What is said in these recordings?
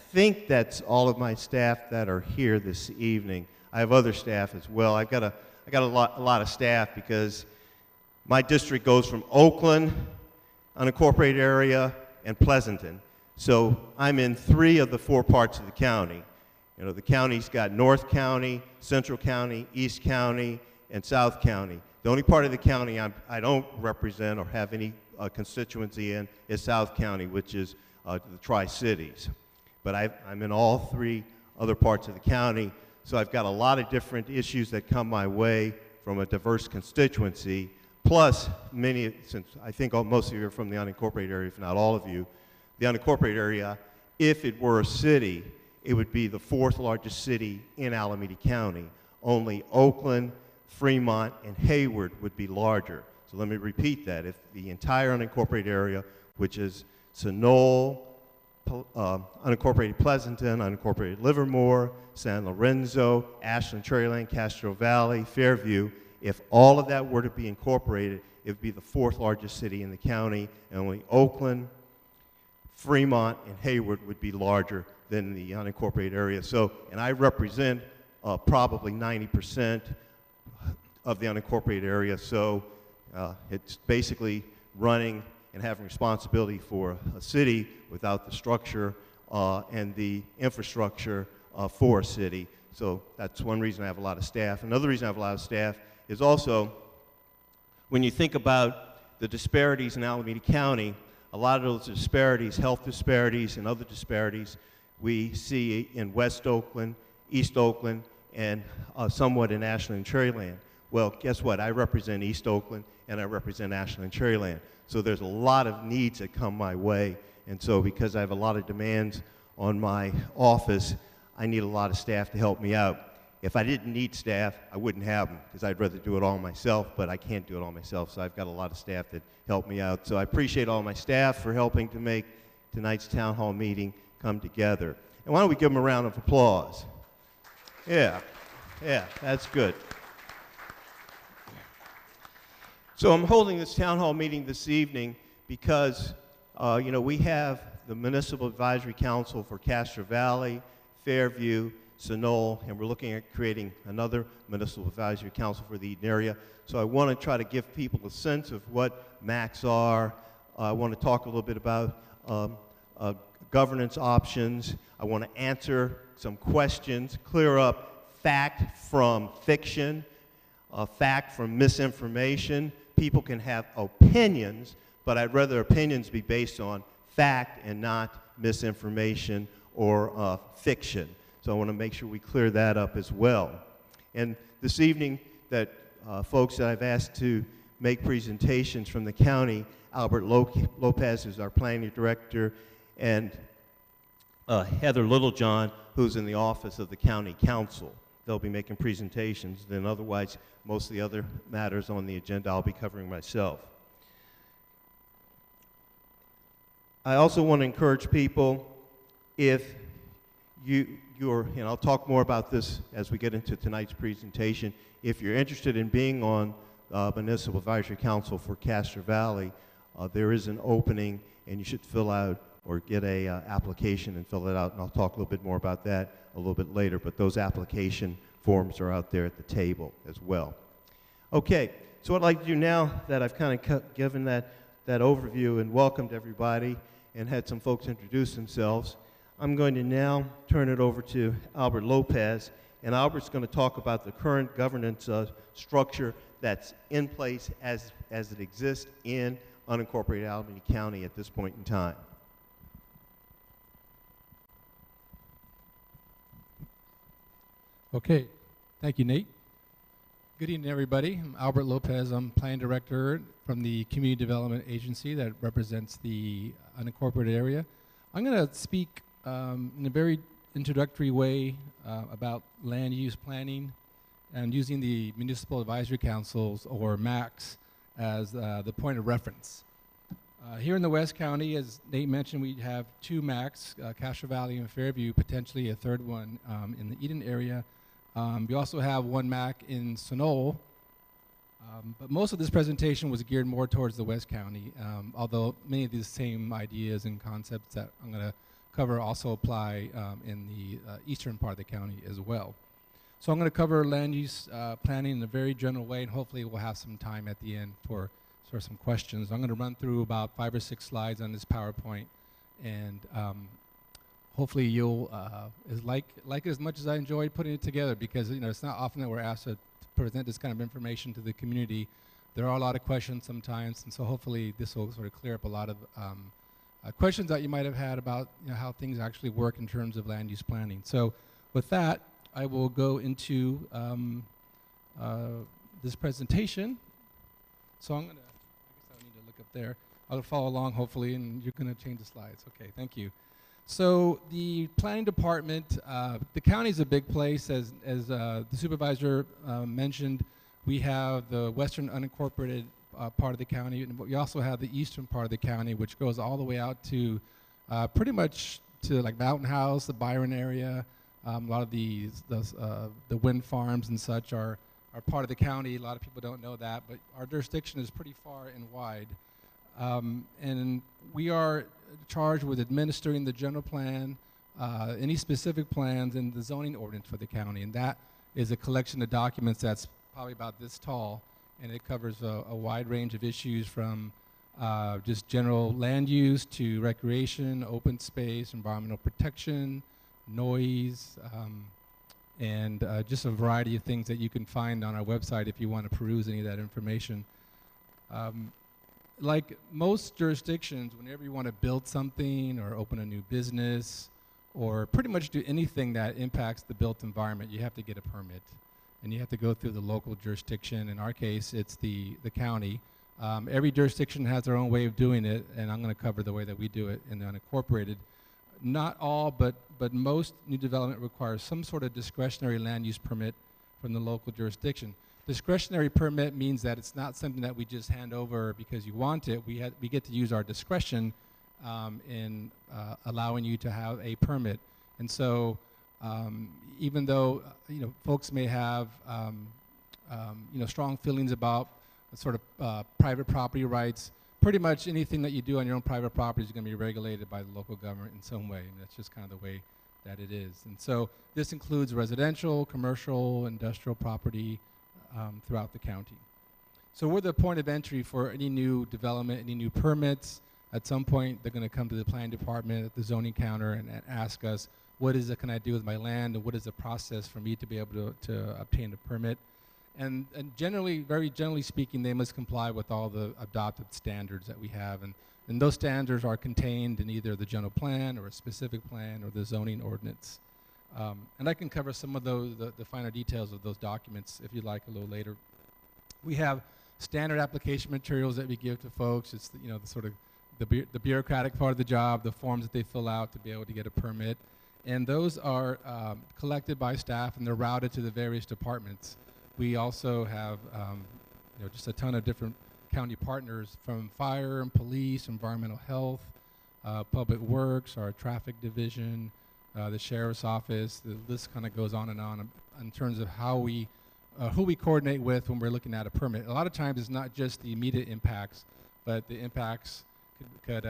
think that's all of my staff that are here this evening. I have other staff as well. I got a lot of staff because my district goes from Oakland, unincorporated area, and Pleasanton. So I'm in 3 of the 4 parts of the county. You know, the county's got North County, Central County, East County, and South County. The only part of the county I don't represent or have any constituency in is South County, which is the Tri-Cities. But I'm in all 3 other parts of the county, so I've got a lot of different issues that come my way from a diverse constituency, plus since I think most of you are from the unincorporated area, if not all of you, the unincorporated area, if it were a city, it would be the 4th largest city in Alameda County. Only Oakland, Fremont, and Hayward would be larger. So let me repeat that. If the entire unincorporated area, which is Sunol, unincorporated Pleasanton, unincorporated Livermore, San Lorenzo, Ashland, Cherryland, Castro Valley, Fairview, if all of that were to be incorporated, it would be the 4th largest city in the county, and only Oakland, Fremont, and Hayward would be larger than the unincorporated area. So, and I represent probably 90% of the unincorporated area, so it's basically running and having responsibility for a city without the structure and the infrastructure for a city. So that's one reason I have a lot of staff. Another reason I have a lot of staff is also when you think about the disparities in Alameda County, a lot of those disparities, health disparities and other disparities, we see in West Oakland, East Oakland, and somewhat in Ashland and Cherryland. Well, guess what? I represent East Oakland and I represent Ashland and Cherryland. So there's a lot of needs that come my way. And so because I have a lot of demands on my office, I need a lot of staff to help me out. If I didn't need staff, I wouldn't have them because I'd rather do it all myself, but I can't do it all myself. So I've got a lot of staff that help me out. So I appreciate all my staff for helping to make tonight's town hall meeting come together. And why don't we give them a round of applause? Yeah, that's good. So I'm holding this town hall meeting this evening because, we have the Municipal Advisory Council for Castro Valley, Fairview, Sunol, and we're looking at creating another Municipal Advisory Council for the Eden area. So I want to try to give people a sense of what MACs are. I want to talk a little bit about governance options. I want to answer some questions, clear up fact from fiction, fact from misinformation. People can have opinions, but I'd rather opinions be based on fact and not misinformation or fiction. So I want to make sure we clear that up as well. And this evening, that folks that I've asked to make presentations from the county, Albert Lopez is our planning director, and Heather Littlejohn, who's in the office of the county council. They'll be making presentations. Then otherwise, most of the other matters on the agenda I'll be covering myself. I also want to encourage people, if you're, and I'll talk more about this as we get into tonight's presentation, if you're interested in being on Municipal Advisory Council for Castro Valley, there is an opening and you should fill out or get a application and fill it out, and I'll talk a little bit more about that a little bit later, but those application forms are out there at the table as well. Okay, so what I'd like to do now that I've kind of given that overview and welcomed everybody and had some folks introduce themselves, I'm going to now turn it over to Albert Lopez, and Albert's going to talk about the current governance structure that's in place as it exists in unincorporated Alameda County at this point in time. Okay, thank you, Nate. Good evening, everybody. I'm Albert Lopez. I'm Plan Director from the Community Development Agency that represents the unincorporated area. I'm going to speak in a very introductory way about land use planning and using the Municipal Advisory Councils, or MACs, as the point of reference. Here in the West County, as Nate mentioned, we have 2 MACs, Castro Valley and Fairview, potentially a third one in the Eden area. We also have 1 MAC in Sunol, but most of this presentation was geared more towards the West County, although many of these same ideas and concepts that I'm going to cover also apply in the eastern part of the county as well. So I'm going to cover land use planning in a very general way, and hopefully we'll have some time at the end for some questions. I'm going to run through about 5 or 6 slides on this PowerPoint, and hopefully you'll like it as much as I enjoyed putting it together, because it's not often that we're asked to present this kind of information to the community. There are a lot of questions sometimes, and so hopefully this will sort of clear up a lot of questions that you might have had about how things actually work in terms of land use planning. So with that, I will go into this presentation. So I guess I need to look up there. I'll follow along hopefully, and you're going to change the slides. Okay, thank you. So the planning department, the county is a big place, as the supervisor mentioned. We have the western unincorporated part of the county, and we also have the eastern part of the county, which goes all the way out to pretty much to like Mountain House, the Byron area. A lot of the wind farms and such are part of the county. A lot of people don't know that, but our jurisdiction is pretty far and wide. And we are charged with administering the general plan, any specific plans, and the zoning ordinance for the county. And that is a collection of documents that's probably about this tall, and it covers a wide range of issues from just general land use to recreation, open space, environmental protection, noise, and just a variety of things that you can find on our website if you want to peruse any of that information. Like most jurisdictions, whenever you want to build something or open a new business or pretty much do anything that impacts the built environment, you have to get a permit. And you have to go through the local jurisdiction. In our case, it's the county. Every jurisdiction has their own way of doing it, and I'm going to cover the way that we do it in the unincorporated. Not all, but most new development requires some sort of discretionary land use permit from the local jurisdiction. Discretionary permit means that it's not something that we just hand over because you want it. We get to use our discretion in allowing you to have a permit. And so even though folks may have strong feelings about sort of private property rights, pretty much anything that you do on your own private property is going to be regulated by the local government in some way, and that's just kind of the way that it is. And so this includes residential, commercial, industrial property throughout the county. So we're the point of entry for any new development, any new permits. At some point, they're going to come to the planning department at the zoning counter and ask us, what is it can I do with my land, and what is the process for me to be able to obtain a permit? And generally, very generally speaking, they must comply with all the adopted standards that we have. And those standards are contained in either the general plan or a specific plan or the zoning ordinance. And I can cover some of those, the finer details of those documents if you'd like a little later. We have standard application materials that we give to folks. It's the sort of the bureaucratic part of the job, the forms that they fill out to be able to get a permit. And those are collected by staff, and they're routed to the various departments. We also have just a ton of different county partners, from fire and police, environmental health, public works, our traffic division, the sheriff's office. The list kind of goes on in terms of how who we coordinate with when we're looking at a permit. A lot of times it's not just the immediate impacts, but the impacts could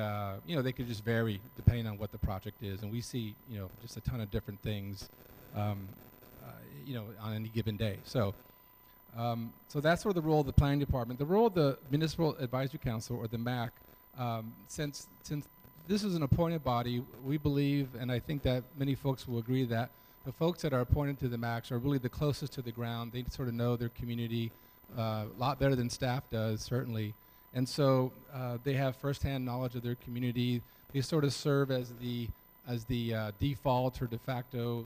they could just vary depending on what the project is. And we see just a ton of different things on any given day. So that's sort of the role of the planning department. The role of the Municipal Advisory Council, or the MAC, since this is an appointed body, we believe, and I think that many folks will agree, that the folks that are appointed to the MACs are really the closest to the ground. They sort of know their community a lot better than staff does, certainly. And so they have firsthand knowledge of their community. They sort of serve as the default or de facto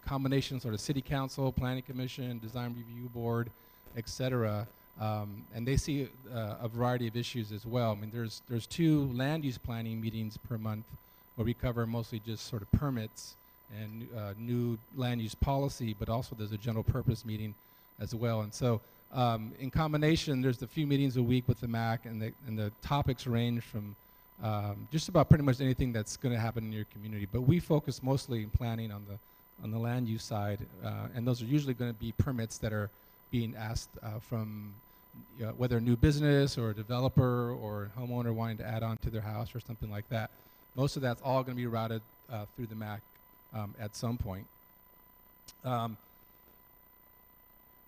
combination, sort of city council, planning commission, design review board, et cetera. And they see a variety of issues as well. I mean, there's 2 land use planning meetings per month where we cover mostly just sort of permits and new land use policy, but also there's a general purpose meeting as well. And so in combination, there's a few meetings a week with the MAC, and the topics range from just about pretty much anything that's going to happen in your community. But we focus mostly in planning on the land use side, and those are usually going to be permits that are being asked from whether a new business or a developer or a homeowner wanting to add on to their house or something like that. Most of that's all going to be routed through the MAC at some point.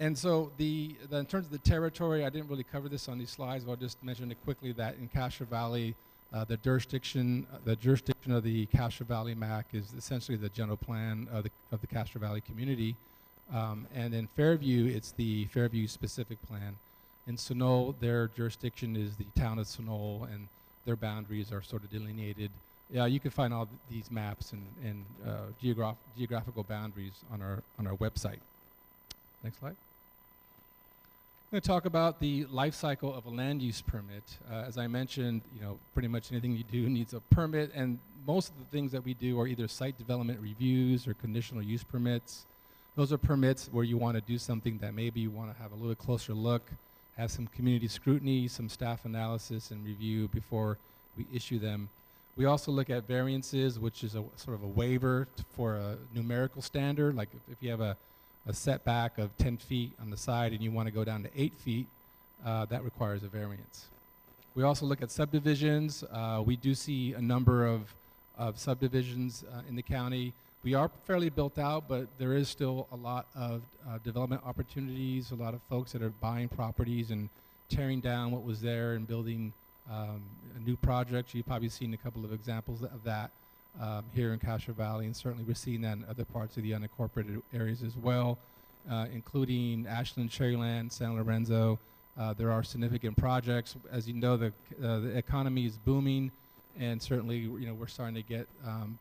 And so in terms of the territory, I didn't really cover this on these slides, but I'll just mention it quickly that in Castro Valley, the jurisdiction of the Castro Valley MAC is essentially the general plan of the Castro Valley community. And in Fairview, it's the Fairview specific plan. In Sunol, their jurisdiction is the town of Sunol, and their boundaries are sort of delineated. Yeah, you can find all these maps and geographical boundaries on our website. Next slide. I'm going to talk about the life cycle of a land use permit. As I mentioned, pretty much anything you do needs a permit, and most of the things that we do are either site development reviews or conditional use permits. Those are permits where you want to do something that maybe you want to have a little closer look, have some community scrutiny, some staff analysis and review before we issue them. We also look at variances, which is a sort of a waiver for a numerical standard. Like if you have a setback of 10 feet on the side and you want to go down to 8 feet, that requires a variance. We also look at subdivisions. We do see a number of subdivisions in the county. We are fairly built out, but there is still a lot of development opportunities, a lot of folks that are buying properties and tearing down what was there and building new projects. You've probably seen a couple of examples of that here in Castro Valley, and certainly we're seeing that in other parts of the unincorporated areas as well, including Ashland, Cherryland, San Lorenzo. There are significant projects. As you know, the economy is booming, and certainly we're starting to get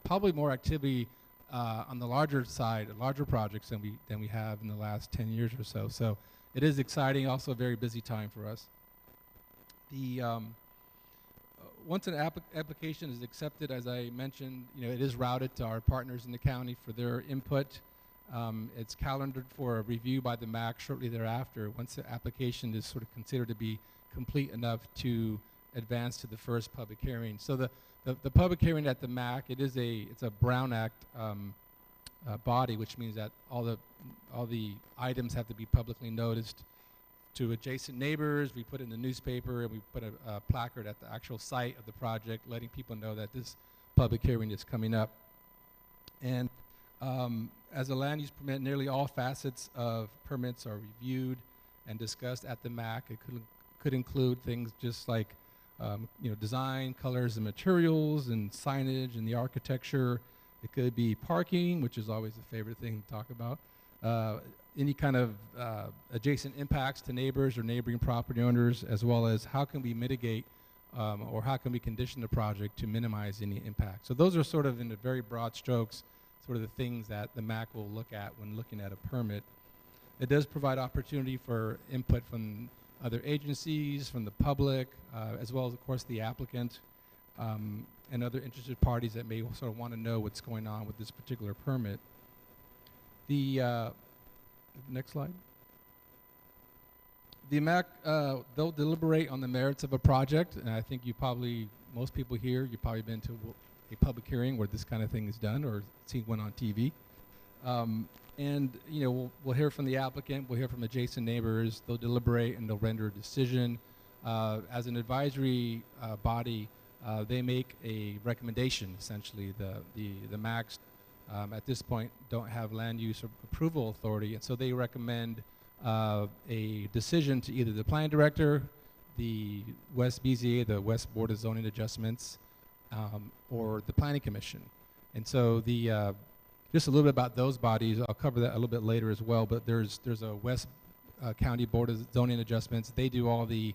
probably more activity on the larger side, larger projects than we have in the last 10 years or so. So it is exciting, also a very busy time for us. Once an application is accepted, as I mentioned, it is routed to our partners in the county for their input. It's calendared for a review by the MAC shortly thereafter, once the application is sort of considered to be complete enough to advance to the first public hearing. So the public hearing at the MAC, it's a Brown Act body, which means that all the items have to be publicly noticed to adjacent neighbors. We put it in the newspaper, and we put a placard at the actual site of the project, letting people know that this public hearing is coming up. And as a land use permit, nearly all facets of permits are reviewed and discussed at the MAC. It could include things just like design, colors, and materials, and signage, and the architecture. It could be parking, which is always a favorite thing to talk about. Any kind of adjacent impacts to neighbors or neighboring property owners, as well as how can we mitigate or how can we condition the project to minimize any impact. So those are sort of, in the very broad strokes, sort of the things that the MAC will look at when looking at a permit. It does provide opportunity for input from other agencies, from the public, as well as, of course, the applicant and other interested parties that may sort of want to know what's going on with this particular permit. The next slide. The MAC, they'll deliberate on the merits of a project, and I think most people here, you've probably been to a public hearing where this kind of thing is done or seen one on TV. And we'll hear from the applicant, we'll hear from adjacent neighbors, they'll deliberate and they'll render a decision. As an advisory body, they make a recommendation, essentially. The MACs at this point don't have land use or approval authority, and so they recommend a decision to either the planning director, the West BZA, the West Board of Zoning Adjustments, or the Planning Commission. And so just a little bit about those bodies. I'll cover that a little bit later as well, but there's a West County Board of Zoning Adjustments. They do all the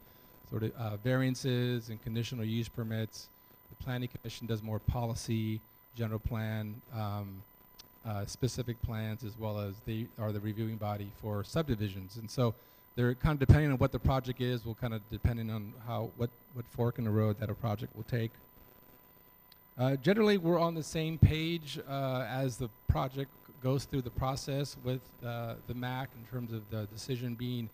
sort of variances and conditional use permits. The Planning Commission does more policy, general plan, specific plans, as well as they are the reviewing body for subdivisions. And so they're kind of depending on what the project is, will kind of depending on what fork in the road that a project will take. Generally, we're on the same page as the project goes through the process with the MAC in terms of the decision being,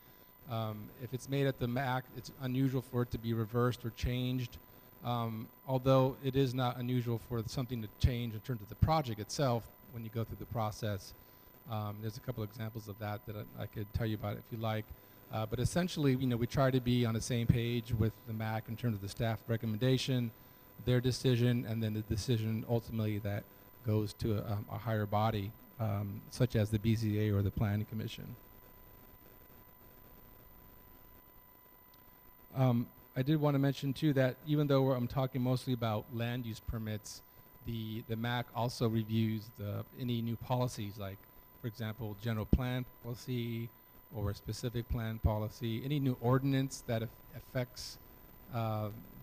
if it's made at the MAC, it's unusual for it to be reversed or changed, although it is not unusual for something to change in terms of the project itself when you go through the process. There's a couple examples of that I could tell you about if you like. But essentially, we try to be on the same page with the MAC in terms of the staff recommendation, their decision, and then the decision ultimately that goes to a higher body, such as the BZA or the Planning Commission. I did want to mention too that even though I'm talking mostly about land use permits, the MAC also reviews any new policies, like, for example, general plan policy or a specific plan policy, any new ordinance that affects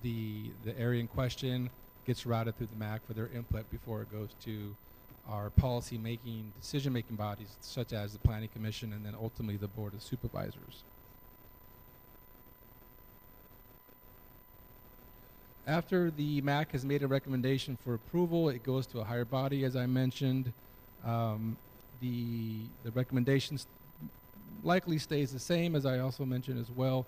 the area in question gets routed through the MAC for their input before it goes to our policy-making, decision-making bodies, such as the Planning Commission and then ultimately the Board of Supervisors. After the MAC has made a recommendation for approval, it goes to a higher body, as I mentioned. The recommendation likely stays the same, as I also mentioned as well.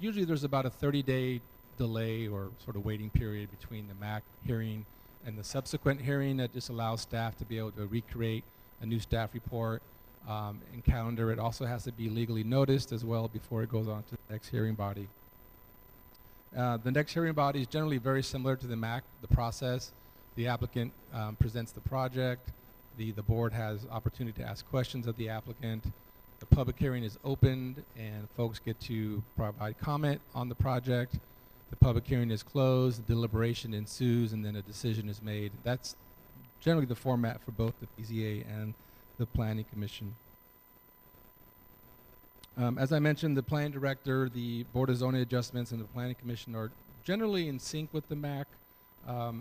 Usually there's about a 30-day delay or sort of waiting period between the MAC hearing and the subsequent hearing that just allows staff to be able to recreate a new staff report and calendar. It also has to be legally noticed as well before it goes on to the next hearing body. The next hearing body is generally very similar to the MAC, the process. The applicant presents the project. The board has opportunity to ask questions of the applicant. The public hearing is opened and folks get to provide comment on the project. The public hearing is closed, the deliberation ensues, and then a decision is made. That's generally the format for both the BZA and the Planning Commission. As I mentioned, the Planning Director, the Board of Zoning Adjustments, and the Planning Commission are generally in sync with the MAC.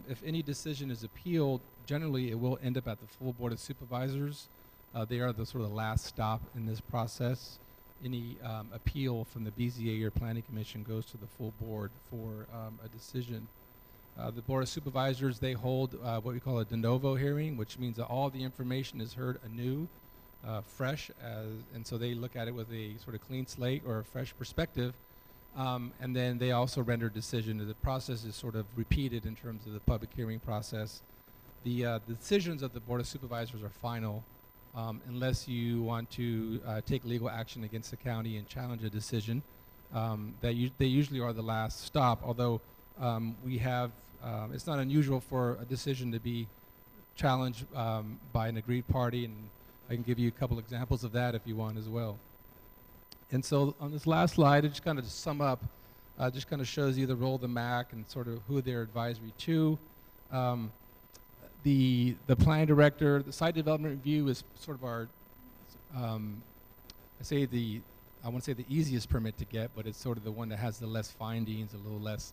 If any decision is appealed, generally it will end up at the full Board of Supervisors. They are the sort of last stop in this process. Any appeal from the BZA or Planning Commission goes to the full board for a decision. The Board of Supervisors, they hold what we call a de novo hearing, which means that all the information is heard anew, fresh, and so they look at it with a sort of clean slate or a fresh perspective, and then they also render a decision. The process is sort of repeated in terms of the public hearing process. The decisions of the Board of Supervisors are final, unless you want to take legal action against the county and challenge a decision. They usually are the last stop, although we have, it's not unusual for a decision to be challenged by an agreed party, and I can give you a couple examples of that if you want as well. And so on this last slide, it just kind of to sum up, just kind of shows you the role of the MAC and sort of who they're advisory to. The Planning Director, the Site Development Review is sort of our, I won't say the easiest permit to get, but it's sort of the one that has the less findings, a little less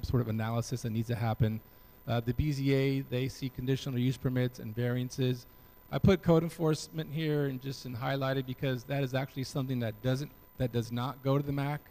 sort of analysis that needs to happen. The BZA, they see conditional use permits and variances. I put code enforcement here and just highlighted because that is actually something that does not go to the MAC.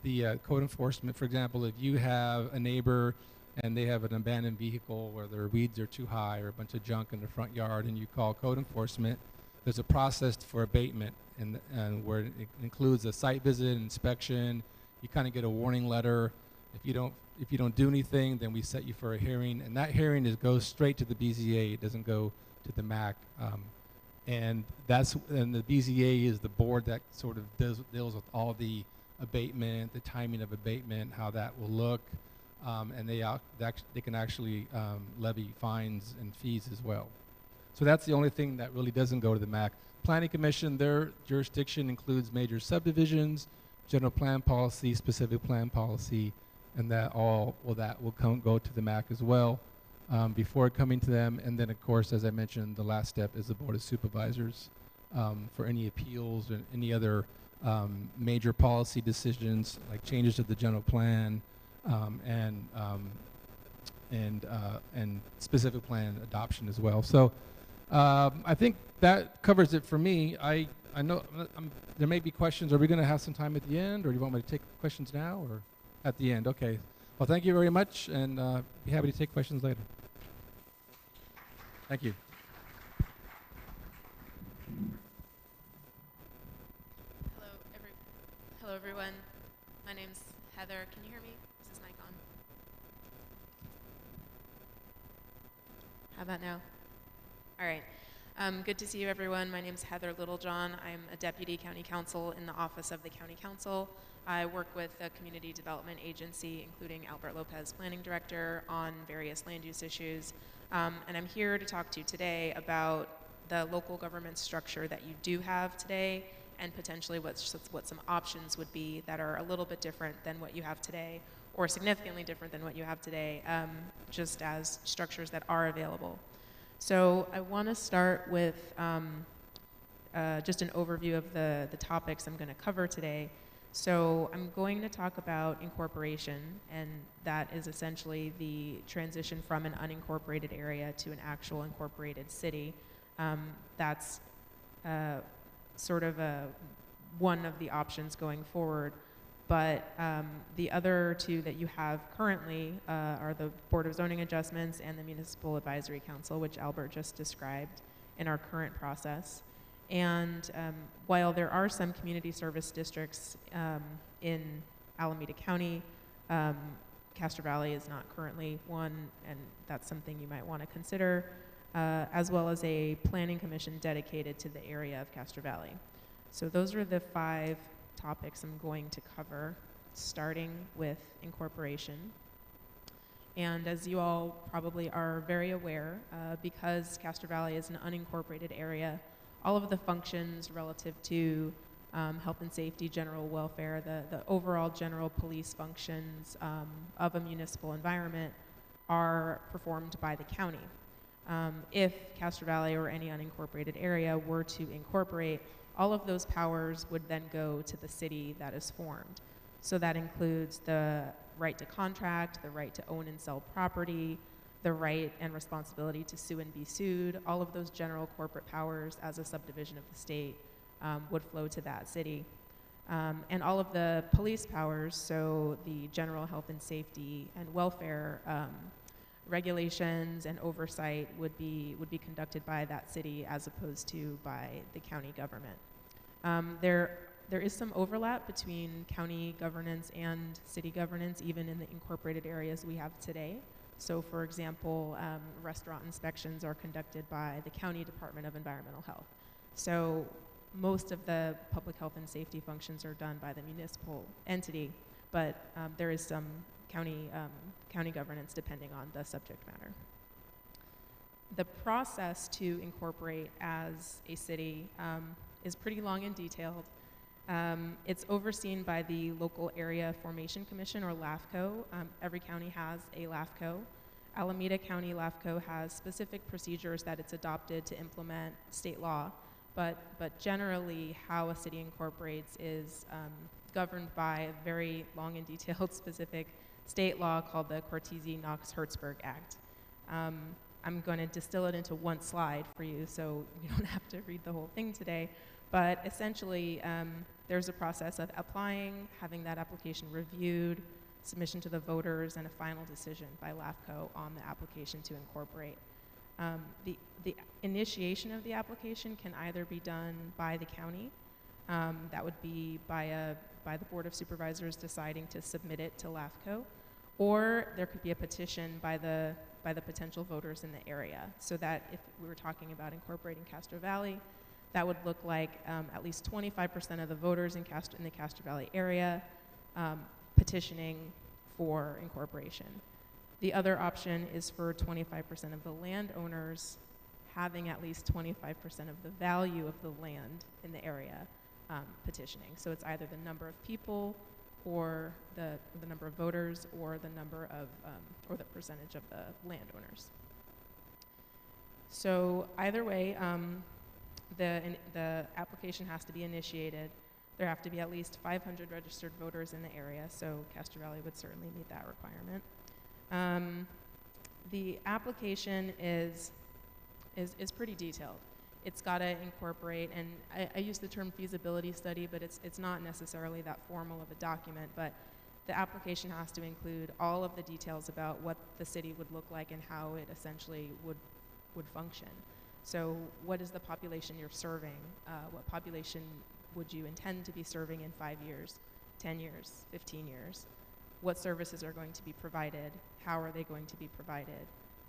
The code enforcement, for example, if you have a neighbor and they have an abandoned vehicle where their weeds are too high or a bunch of junk in the front yard and you call code enforcement, there's a process for abatement and where it includes a site visit, inspection. You kind of get a warning letter. If you don't do anything, then we set you for a hearing, and that hearing goes straight to the BZA. It doesn't go to the MAC, and the BZA is the board that sort of deals with all the abatement, the timing of abatement, how that will look, and they can actually levy fines and fees as well. So that's the only thing that really doesn't go to the MAC. Planning Commission, their jurisdiction includes major subdivisions, general plan policy, specific plan policy, and that will go to the MAC as well before coming to them. And then, of course, as I mentioned, the last step is the Board of Supervisors for any appeals and any other major policy decisions like changes to the general plan and specific plan adoption as well. So I think that covers it for me. I know there may be questions. Are we going to have some time at the end, or do you want me to take questions now or at the end? Okay. Well, thank you very much, and be happy to take questions later. Thank you. Hello, everyone. My name's Heather. Can you hear me? Is this mic on? How about now? All right. Good to see you, everyone. My name is Heather Littlejohn. I'm a deputy county counsel in the office of the county counsel. I work with the community development agency, including Albert Lopez, planning director, on various land use issues. And I'm here to talk to you today about the local government structure that you do have today, and potentially what some options would be that are a little bit different than what you have today, or significantly different than what you have today, just as structures that are available. So I want to start with just an overview of the topics I'm going to cover today. So I'm going to talk about incorporation, and that is essentially the transition from an unincorporated area to an actual incorporated city. That's sort of one of the options going forward. But the other two that you have currently are the Board of Zoning Adjustments and the Municipal Advisory Council, which Albert just described in our current process. And while there are some community service districts in Alameda County, Castro Valley is not currently one, and that's something you might want to consider, as well as a planning commission dedicated to the area of Castro Valley. So those are the 5 topics I'm going to cover, starting with incorporation. And as you all probably are very aware, because Castro Valley is an unincorporated area, all of the functions relative to health and safety, general welfare, the overall general police functions of a municipal environment are performed by the county. If Castro Valley or any unincorporated area were to incorporate, all of those powers would then go to the city that is formed. So that includes the right to contract, the right to own and sell property, the right and responsibility to sue and be sued. All of those general corporate powers as a subdivision of the state would flow to that city. And all of the police powers, so the general health and safety and welfare regulations and oversight would be conducted by that city as opposed to by the county government. There is some overlap between county governance and city governance, even in the incorporated areas we have today. So for example, restaurant inspections are conducted by the County Department of Environmental Health. So most of the public health and safety functions are done by the municipal entity, but there is some county governance depending on the subject matter. The process to incorporate as a city is pretty long and detailed. It's overseen by the Local Area Formation Commission, or LAFCO. Every county has a LAFCO. Alameda County LAFCO has specific procedures that it's adopted to implement state law, but generally how a city incorporates is governed by a very long and detailed specific state law called the Cortese-Knox-Hertzberg Act. I'm going to distill it into one slide for you, so you don't have to read the whole thing today. But essentially, there's a process of applying, having that application reviewed, submission to the voters, and a final decision by LAFCO on the application to incorporate. The initiation of the application can either be done by the county, that would be by the Board of Supervisors deciding to submit it to LAFCO, or there could be a petition by the potential voters in the area. So that if we were talking about incorporating Castro Valley, that would look like at least 25% of the voters in the Castro Valley area petitioning for incorporation. The other option is for 25% of the landowners having at least 25% of the value of the land in the area petitioning. So it's either the number of people or the number of voters or the number of or the percentage of the landowners. So either way, the application has to be initiated. There have to be at least 500 registered voters in the area, so Castro Valley would certainly meet that requirement. The application is pretty detailed. It's got to incorporate, and I use the term feasibility study, but it's not necessarily that formal of a document, but the application has to include all of the details about what the city would look like and how it essentially would function. So what is the population you're serving? What population would you intend to be serving in 5 years, 10 years, 15 years? What services are going to be provided? How are they going to be provided?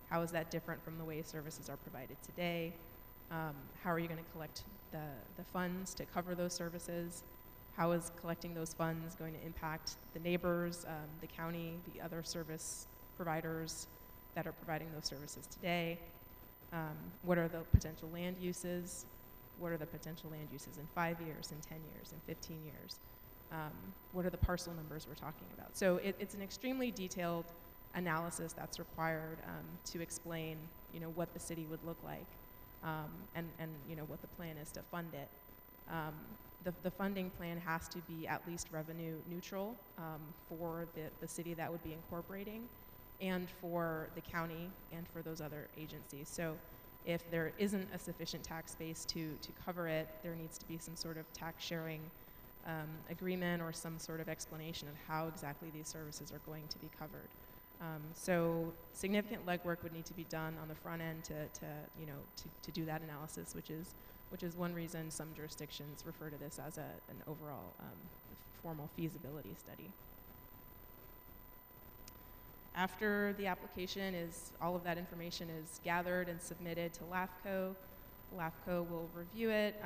How is that different from the way services are provided today? How are you going to collect the funds to cover those services? How is collecting those funds going to impact the neighbors, the county, the other service providers that are providing those services today? What are the potential land uses? What are the potential land uses in 5 years, in 10 years, in 15 years? What are the parcel numbers we're talking about? So it's an extremely detailed analysis that's required to explain, what the city would look like, and what the plan is to fund it. The funding plan has to be at least revenue neutral for the city that would be incorporating, and for the county, and for those other agencies. So if there isn't a sufficient tax base to cover it, there needs to be some sort of tax sharing agreement or some sort of explanation of how exactly these services are going to be covered. So significant legwork would need to be done on the front end to do that analysis, which is one reason some jurisdictions refer to this as an overall formal feasibility study. After the application all of that information is gathered and submitted to LAFCO. LAFCO will review it,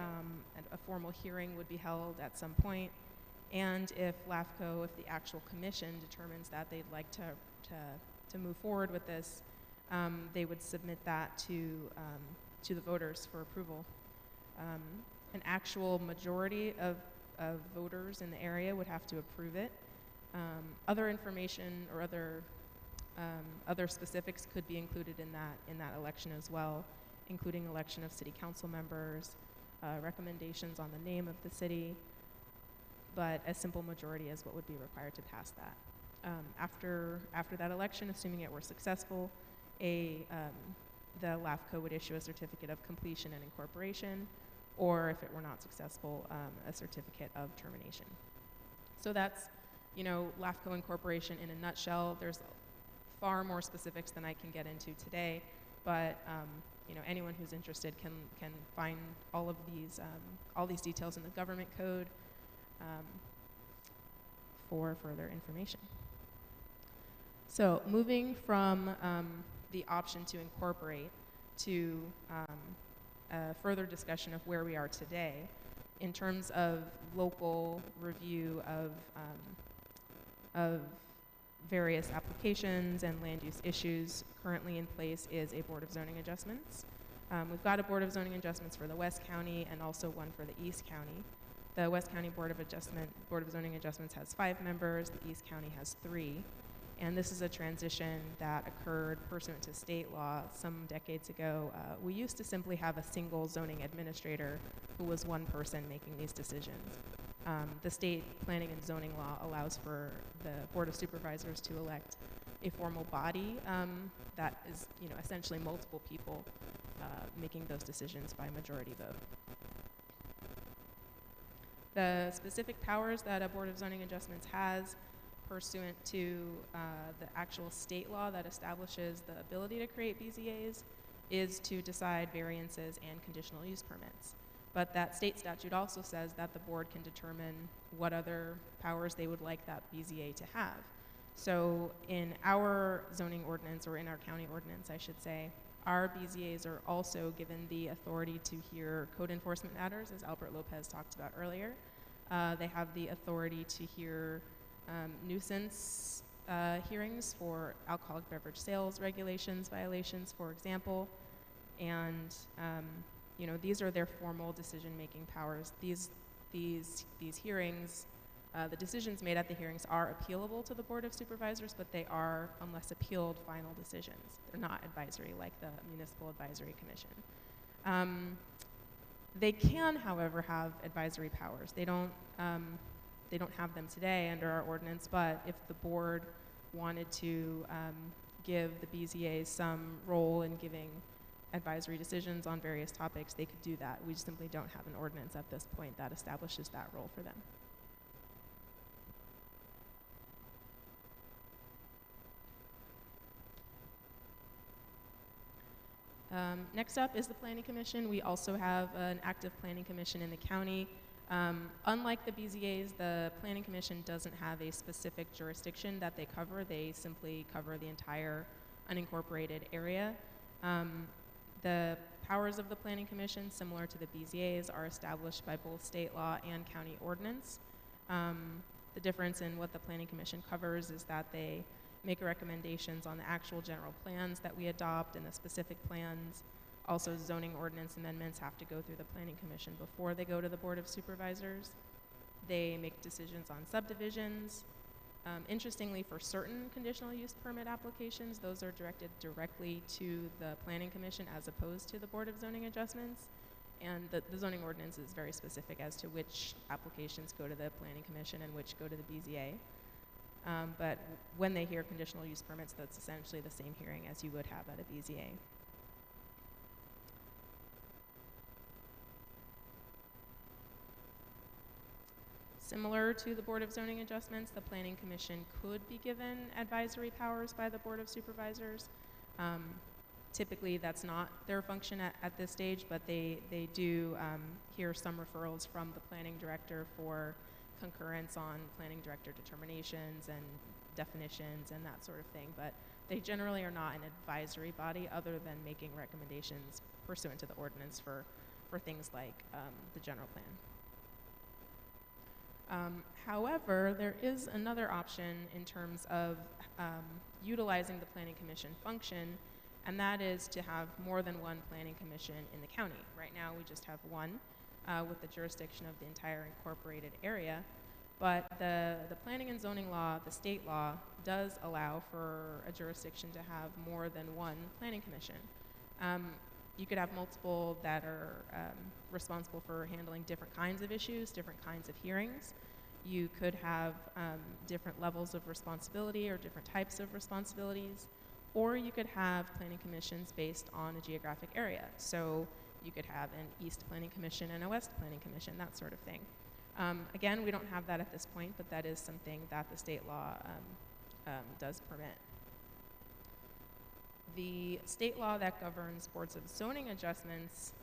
and a formal hearing would be held at some point. And if the actual commission determines that they'd like to move forward with this, they would submit that to the voters for approval. An actual majority of voters in the area would have to approve it. Other information or other specifics could be included in that election as well, including election of city council members, recommendations on the name of the city, but a simple majority is what would be required to pass that. After that election, assuming it were successful, the LAFCO would issue a certificate of completion and incorporation, or if it were not successful, a certificate of termination. So that's, LAFCO incorporation in a nutshell. There's far more specifics than I can get into today, but anyone who's interested can find all these details in the government code for further information. So moving from the option to incorporate to a further discussion of where we are today in terms of local review of various applications and land use issues. Currently in place is a Board of Zoning Adjustments. We've got a Board of Zoning Adjustments for the West County and also one for the East County. The West County Board of Zoning Adjustments has 5 members, the East County has 3. And this is a transition that occurred pursuant to state law some decades ago. We used to simply have a single zoning administrator who was one person making these decisions. The state planning and zoning law allows for the Board of Supervisors to elect a formal body that is, essentially multiple people making those decisions by majority vote. The specific powers that a Board of Zoning Adjustments has pursuant to the actual state law that establishes the ability to create BZAs is to decide variances and conditional use permits. But that state statute also says that the board can determine what other powers they would like that BZA to have. So in our zoning ordinance, or in our county ordinance, I should say, our BZAs are also given the authority to hear code enforcement matters, as Albert Lopez talked about earlier. They have the authority to hear nuisance hearings for alcoholic beverage sales regulations violations, for example, and these are their formal decision-making powers. These hearings, the decisions made at the hearings are appealable to the Board of Supervisors, but they are, unless appealed, final decisions. They're not advisory like the Municipal Advisory Commission. They can, however, have advisory powers. They don't have them today under our ordinance, but if the board wanted to give the BZA some role in giving advisory decisions on various topics, they could do that. We simply don't have an ordinance at this point that establishes that role for them. Next up is the Planning Commission. We also have an active Planning Commission in the county. Unlike the BZAs, the Planning Commission doesn't have a specific jurisdiction that they cover. They simply cover the entire unincorporated area. The powers of the Planning Commission, similar to the BZAs, are established by both state law and county ordinance. The difference in what the Planning Commission covers is that they make recommendations on the actual general plans that we adopt and the specific plans. Also, zoning ordinance amendments have to go through the Planning Commission before they go to the Board of Supervisors. They make decisions on subdivisions. Interestingly, for certain conditional use permit applications, those are directed directly to the Planning Commission as opposed to the Board of Zoning Adjustments. And the zoning ordinance is very specific as to which applications go to the Planning Commission and which go to the BZA. But when they hear conditional use permits, that's essentially the same hearing as you would have at a BZA. Similar to the Board of Zoning Adjustments, the Planning Commission could be given advisory powers by the Board of Supervisors. Typically, that's not their function at this stage, but they do hear some referrals from the planning director for concurrence on planning director determinations and definitions and that sort of thing. But they generally are not an advisory body other than making recommendations pursuant to the ordinance for things like the general plan. However, there is another option in terms of utilizing the Planning Commission function, and that is to have more than one Planning Commission in the county. Right now, we just have one with the jurisdiction of the entire incorporated area, but the planning and zoning law, the state law, does allow for a jurisdiction to have more than one Planning Commission. You could have multiple that are responsible for handling different kinds of issues, different kinds of hearings. You could have different levels of responsibility or different types of responsibilities, or you could have planning commissions based on a geographic area. So you could have an East Planning Commission and a West Planning Commission, that sort of thing. Again, we don't have that at this point, but that is something that the state law does permit. The state law that governs boards of zoning adjustments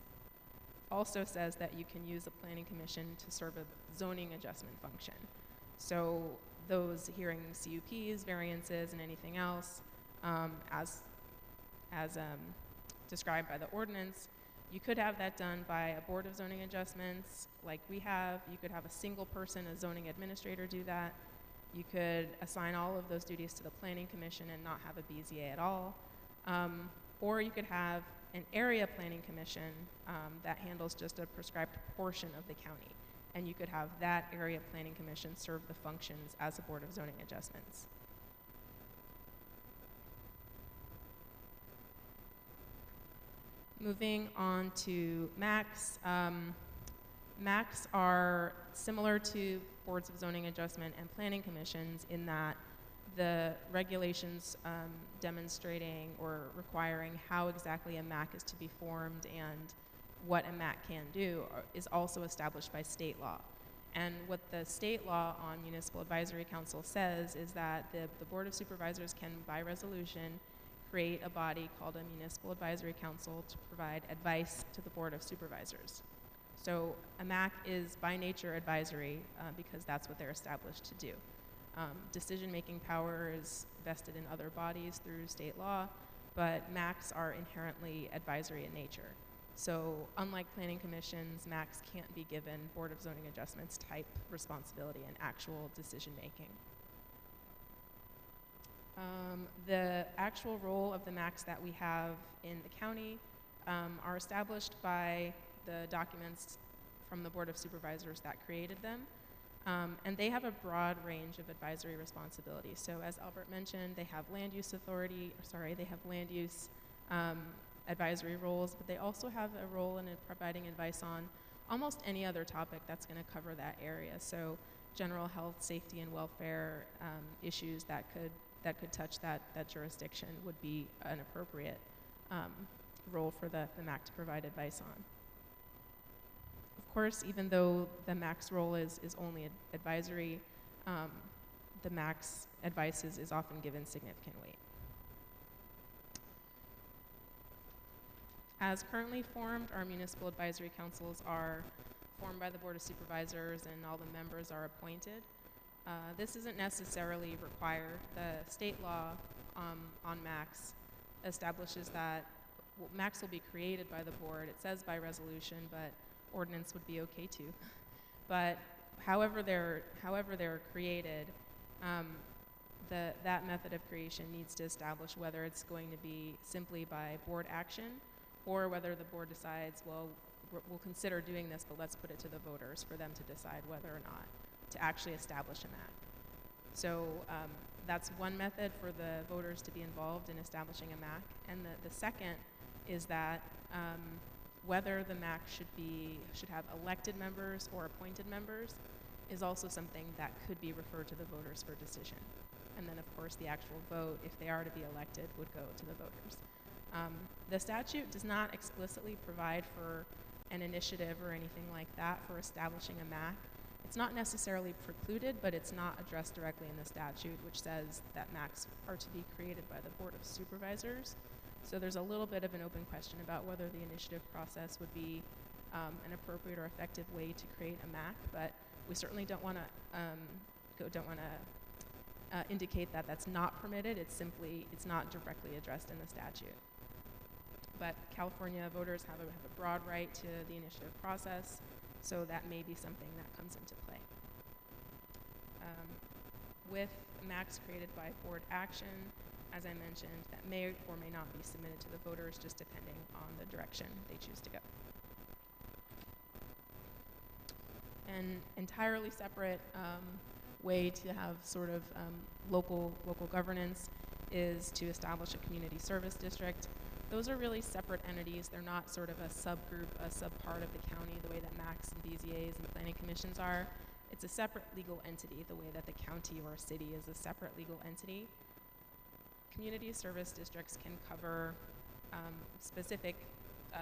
also says that you can use a planning commission to serve a zoning adjustment function. So those hearing CUPs, variances, and anything else, as described by the ordinance, you could have that done by a board of zoning adjustments like we have. You could have a single person, a zoning administrator, do that. You could assign all of those duties to the planning commission and not have a BZA at all. Or you could have an area planning commission that handles just a prescribed portion of the county. And you could have that area planning commission serve the functions as a board of zoning adjustments. Moving on to MACs. MACs are similar to boards of zoning adjustment and planning commissions in that the regulations demonstrating or requiring how exactly a MAC is to be formed and what a MAC can do is also established by state law. And what the state law on Municipal Advisory Council says is that the Board of Supervisors can, by resolution, create a body called a Municipal Advisory Council to provide advice to the Board of Supervisors. So a MAC is by nature advisory because that's what they're established to do. Decision-making power is vested in other bodies through state law, but MACs are inherently advisory in nature. So unlike planning commissions, MACs can't be given Board of Zoning Adjustments type responsibility and actual decision-making. The actual role of the MACs that we have in the county are established by the documents from the Board of Supervisors that created them. And they have a broad range of advisory responsibilities. So as Albert mentioned, they have land use advisory roles, but they also have a role in providing advice on almost any other topic that's going to cover that area. So general health, safety, and welfare issues that could touch that jurisdiction would be an appropriate role for the MAC to provide advice on. Of course, even though the MAC's role is only advisory, the MAC's advice is often given significant weight. As currently formed, our municipal advisory councils are formed by the Board of Supervisors and all the members are appointed. This isn't necessarily required. The state law on MACs establishes that maps will be created by the board. It says by resolution, but ordinance would be okay too. But however they're created, that method of creation needs to establish whether it's going to be simply by board action, or whether the board decides, well, we'll consider doing this, but let's put it to the voters for them to decide whether or not to actually establish a MAC. So that's one method for the voters to be involved in establishing a MAC. And the second is that whether the MAC should have elected members or appointed members is also something that could be referred to the voters for decision. And then, of course, the actual vote, if they are to be elected, would go to the voters. The statute does not explicitly provide for an initiative or anything like that for establishing a MAC. It's not necessarily precluded, but it's not addressed directly in the statute, which says that MACs are to be created by the Board of Supervisors. So there's a little bit of an open question about whether the initiative process would be an appropriate or effective way to create a MAC, but we certainly don't want to indicate that that's not permitted. It's not directly addressed in the statute. But California voters have a broad right to the initiative process, so that may be something that comes into play. With MACs created by board action, as I mentioned, that may or may not be submitted to the voters, just depending on the direction they choose to go. An entirely separate way to have sort of local governance is to establish a community service district. Those are really separate entities. They're not sort of a subgroup, a subpart of the county, the way that MACs and BZAs and planning commissions are. It's a separate legal entity, the way that the county or a city is a separate legal entity. Community service districts can cover specific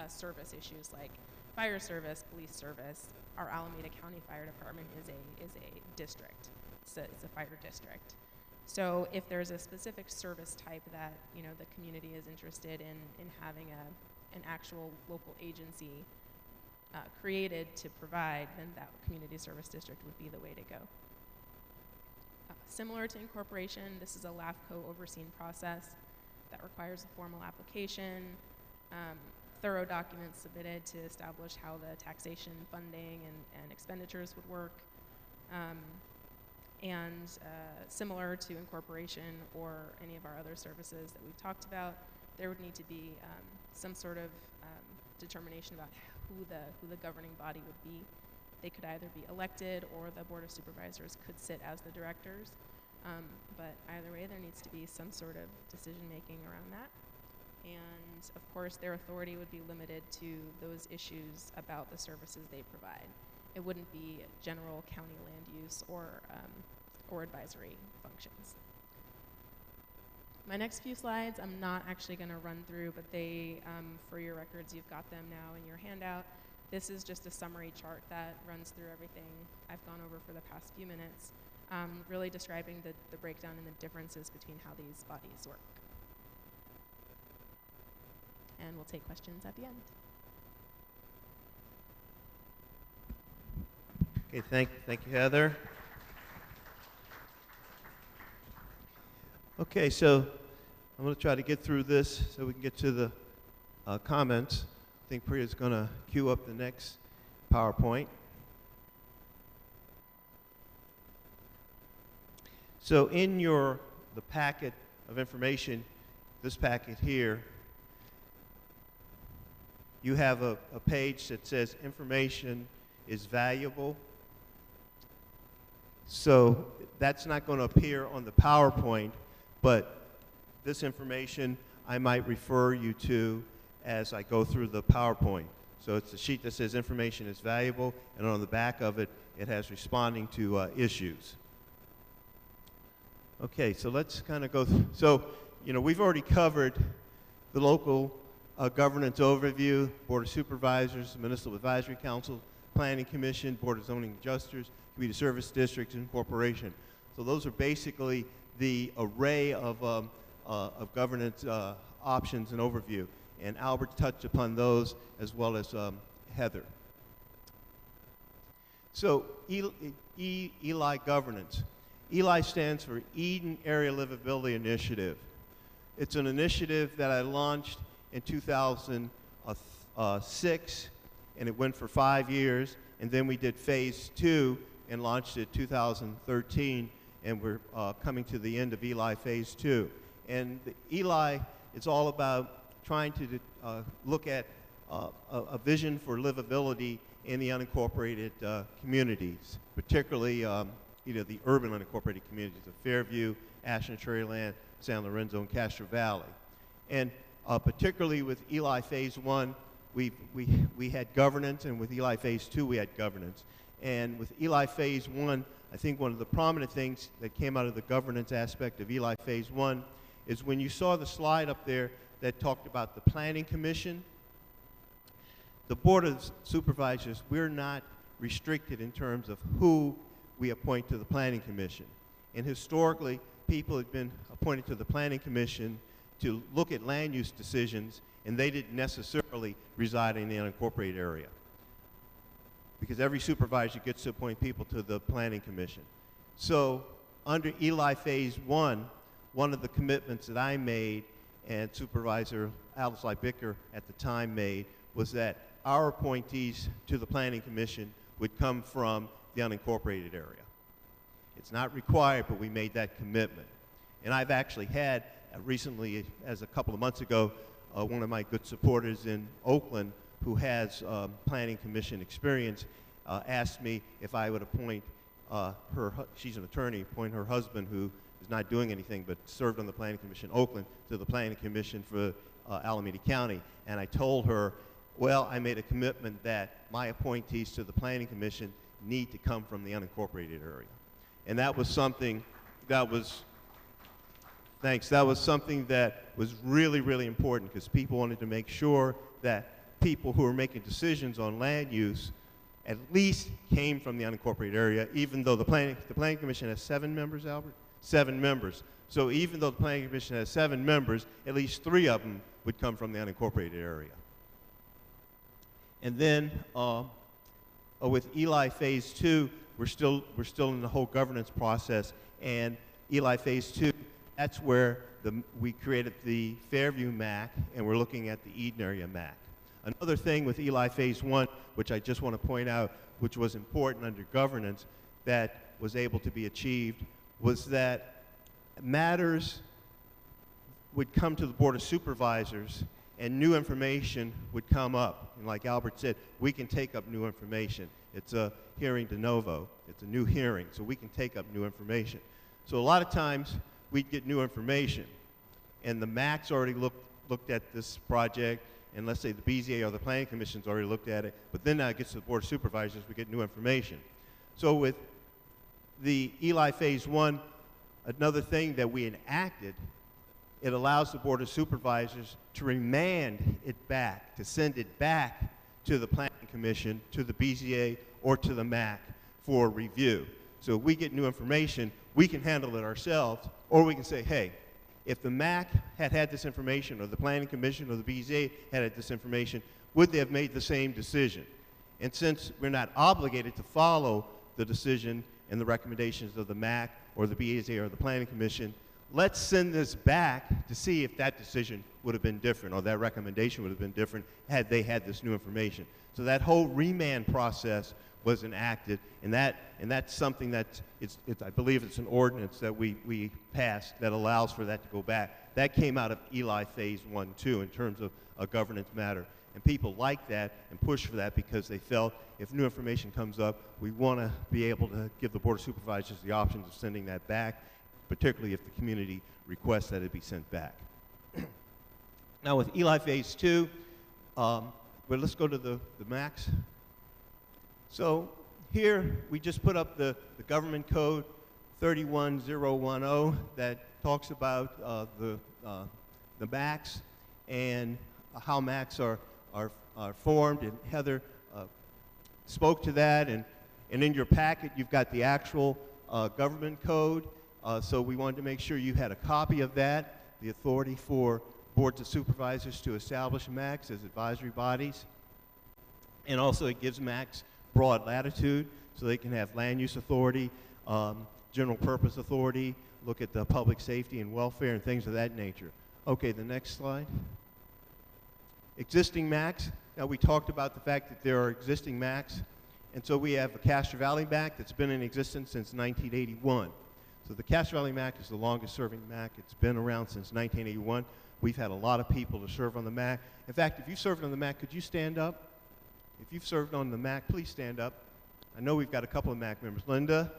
service issues like fire service, police service. Our Alameda County Fire Department is a district. It's a fire district. So if there's a specific service type that the community is interested in having an actual local agency created to provide, then that community service district would be the way to go. Similar to incorporation, this is a LAFCO overseen process that requires a formal application, thorough documents submitted to establish how the taxation, funding, and expenditures would work. Similar to incorporation or any of our other services that we've talked about, there would need to be some sort of determination about who the governing body would be. They could either be elected or the Board of Supervisors could sit as the directors. But either way, there needs to be some sort of decision-making around that. And of course, their authority would be limited to those issues about the services they provide. It wouldn't be general county land use or advisory functions. My next few slides, I'm not actually going to run through, but they, for your records, you've got them now in your handout. This is just a summary chart that runs through everything I've gone over for the past few minutes, really describing the breakdown and the differences between how these bodies work. And we'll take questions at the end. Okay, thank you, Heather. Okay, so I'm going to try to get through this so we can get to the comments. I think Priya's going to queue up the next PowerPoint. So in the packet of information, this packet here, you have a page that says information is valuable. So that's not going to appear on the PowerPoint, but this information I might refer you to as I go through the PowerPoint. So it's a sheet that says information is valuable, and on the back of it, it has responding to issues. Okay, so let's kind of go through. So, we've already covered the local governance overview, Board of Supervisors, Municipal Advisory Councils, Planning Commission, Board of Zoning Adjusters, Community Service Districts, and Corporation. So those are basically the array of governance options and overview. And Albert touched upon those as well as Heather. So ELI governance. ELI stands for Eden Area Livability Initiative. It's an initiative that I launched in 2006, and it went for 5 years. And then we did phase 2 and launched it 2013, and we're coming to the end of Eli phase 2. And the Eli is all about trying to look at a vision for livability in the unincorporated communities, particularly the urban unincorporated communities of Fairview, Ashland, Cherryland, San Lorenzo, and Castro Valley. And particularly with Eli phase 1, we had governance, and with Eli phase 2 we had governance. And with Eli phase 1, I think one of the prominent things that came out of the governance aspect of Eli phase 1 is when you saw the slide up there that talked about the Planning Commission. The Board of Supervisors, we're not restricted in terms of who we appoint to the Planning Commission. And historically, people had been appointed to the Planning Commission to look at land use decisions, and they didn't necessarily reside in the unincorporated area, because every supervisor gets to appoint people to the Planning Commission. So under Eli phase 1, one of the commitments that I made and Supervisor Alice Bicker at the time made was that our appointees to the Planning Commission would come from the unincorporated area. It's not required, but we made that commitment. And I've actually had recently, as a couple of months ago, one of my good supporters in Oakland who has Planning Commission experience asked me if I would appoint she's an attorney, appoint her husband, who is not doing anything but served on the Planning Commission Oakland, to the Planning Commission for Alameda County. And I told her, well, I made a commitment that my appointees to the Planning Commission need to come from the unincorporated area. And that was something that was, thanks, that was something that was really, really important, because people wanted to make sure that people who were making decisions on land use at least came from the unincorporated area, even though the Planning Commission has 7 members, Albert? 7 members. So even though the Planning Commission has 7 members, at least 3 of them would come from the unincorporated area. And then with Eli phase 2, we're still in the whole governance process. And Eli phase 2, that's where we created the Fairview MAC, and we're looking at the Eden area MAC. Another thing with Eli phase 1, which I just want to point out, which was important under governance that was able to be achieved, was that matters would come to the Board of Supervisors and new information would come up. And like Albert said, we can take up new information. It's a hearing de novo. It's a new hearing, so we can take up new information. So a lot of times we'd get new information, and the MAC's already looked at this project, and let's say the BZA or the Planning Commission's already looked at it, but then now it gets to the Board of Supervisors, we get new information. So with the Eli phase 1, another thing that we enacted, it allows the Board of Supervisors to remand it back, to send it back to the Planning Commission, to the BZA, or to the MAC for review. So if we get new information, we can handle it ourselves, or we can say, hey, if the MAC had this information, or the Planning Commission or the BZA had this information, would they have made the same decision? And since we're not obligated to follow the decision and the recommendations of the MAC or the BZA or the Planning Commission, let's send this back to see if that decision would have been different, or that recommendation would have been different had they had this new information. So that whole remand process was enacted, and that's something that I believe it's an ordinance that we passed that allows for that to go back. That came out of Eli phase 1 too, in terms of a governance matter. And people like that and push for that because they felt if new information comes up, we want to be able to give the Board of Supervisors the options of sending that back, particularly if the community requests that it be sent back. Now with Eli phase 2, but let's go to the MACs. So here we just put up the government code 31010 that talks about the MACs and how MACs are formed, and Heather spoke to that, and in your packet you've got the actual government code, so we wanted to make sure you had a copy of that, the authority for boards of supervisors to establish MACs as advisory bodies, and also it gives MACs broad latitude, so they can have land use authority, general purpose authority, look at the public safety and welfare and things of that nature. Okay, the next slide. Existing MACs, now we talked about the fact that there are existing MACs, and so we have a Castro Valley MAC that's been in existence since 1981. So the Castro Valley MAC is the longest serving MAC. It's been around since 1981. We've had a lot of people to serve on the MAC. In fact, if you served on the MAC, could you stand up? If you've served on the MAC, please stand up. I know we've got a couple of MAC members. Linda,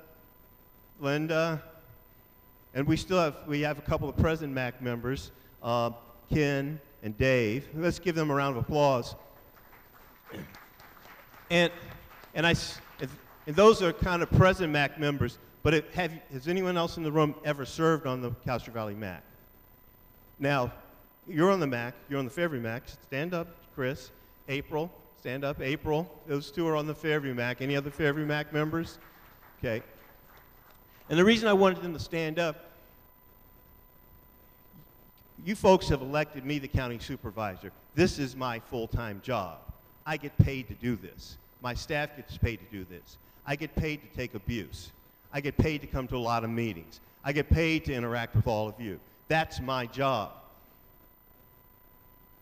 and we have a couple of present MAC members, Ken and Dave. Let's give them a round of applause. And those are kind of present MAC members, but has anyone else in the room ever served on the Castro Valley MAC? Now, you're on the MAC, you're on the Fairview MAC. Stand up, Chris. April, stand up. April, those two are on the Fairview MAC. Any other Fairview MAC members? Okay. And the reason I wanted them to stand up, you folks have elected me the county supervisor. This is my full-time job. I get paid to do this. My staff gets paid to do this. I get paid to take abuse. I get paid to come to a lot of meetings. I get paid to interact with all of you. That's my job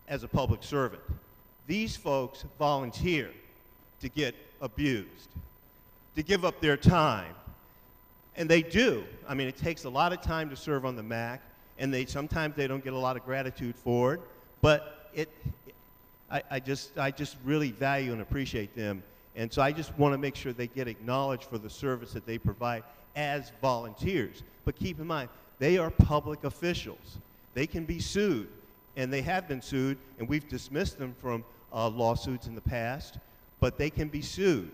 as a public servant. These folks volunteer to get abused, to give up their time. And they do. I mean, it takes a lot of time to serve on the MAC, and sometimes they don't get a lot of gratitude for it, but I just really value and appreciate them. And so I just want to make sure they get acknowledged for the service that they provide as volunteers. But keep in mind, they are public officials. They can be sued, and they have been sued, and we've dismissed them from lawsuits in the past, but they can be sued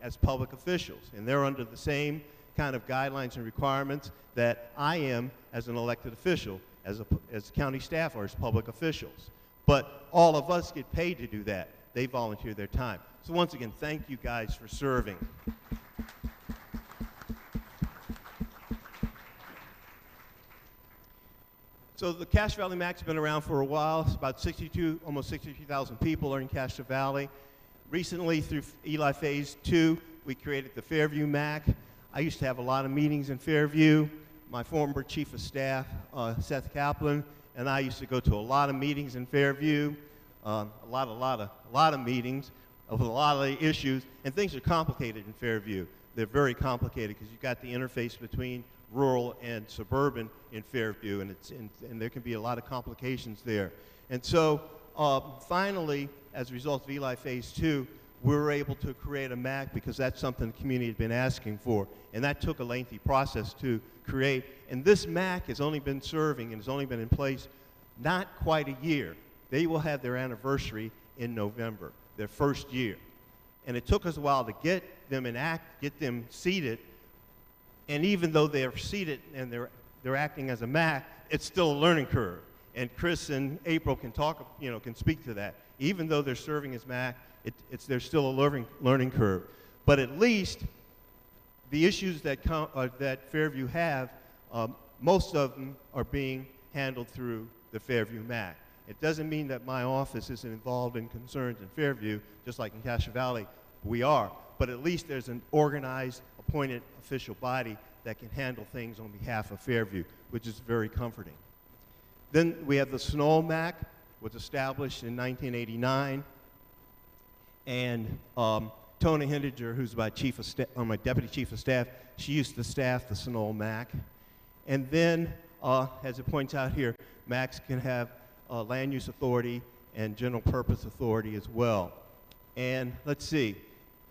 as public officials, and they're under the same kind of guidelines and requirements that I am as an elected official, as county staff or as public officials. But all of us get paid to do that. They volunteer their time. So once again, thank you guys for serving. So the Castro Valley MAC's been around for a while. It's about almost 62,000 people are in Castro Valley. Recently, through Eli Phase 2, we created the Fairview MAC. I used to have a lot of meetings in Fairview. My former chief of staff, Seth Kaplan, and I used to go to a lot of meetings in Fairview, a lot of meetings with a lot of issues, and things are complicated in Fairview. They're very complicated because you've got the interface between rural and suburban in Fairview, and there can be a lot of complications there. And so finally, as a result of Eli Phase 2, we were able to create a MAC because that's something the community had been asking for, and that took a lengthy process to create. And this MAC has only been serving and has only been in place not quite a year. They will have their anniversary in November, their first year. And it took us a while to get them get them seated. And even though they're seated and they're acting as a MAC, it's still a learning curve. And Chris and April can can speak to that. Even though they're serving as MAC, there's still a learning curve. But at least the issues that Fairview have, most of them are being handled through the Fairview MAC. It doesn't mean that my office isn't involved in concerns in Fairview, just like in Castro Valley, we are. But at least there's an organized, appointed official body that can handle things on behalf of Fairview, which is very comforting. Then we have the Snow MAC, was established in 1989, and Tony Hindiger, who's my deputy chief of staff, she used to staff the Snow MAC. And then, as it points out here, MACs can have land use authority and general purpose authority as well. And let's see,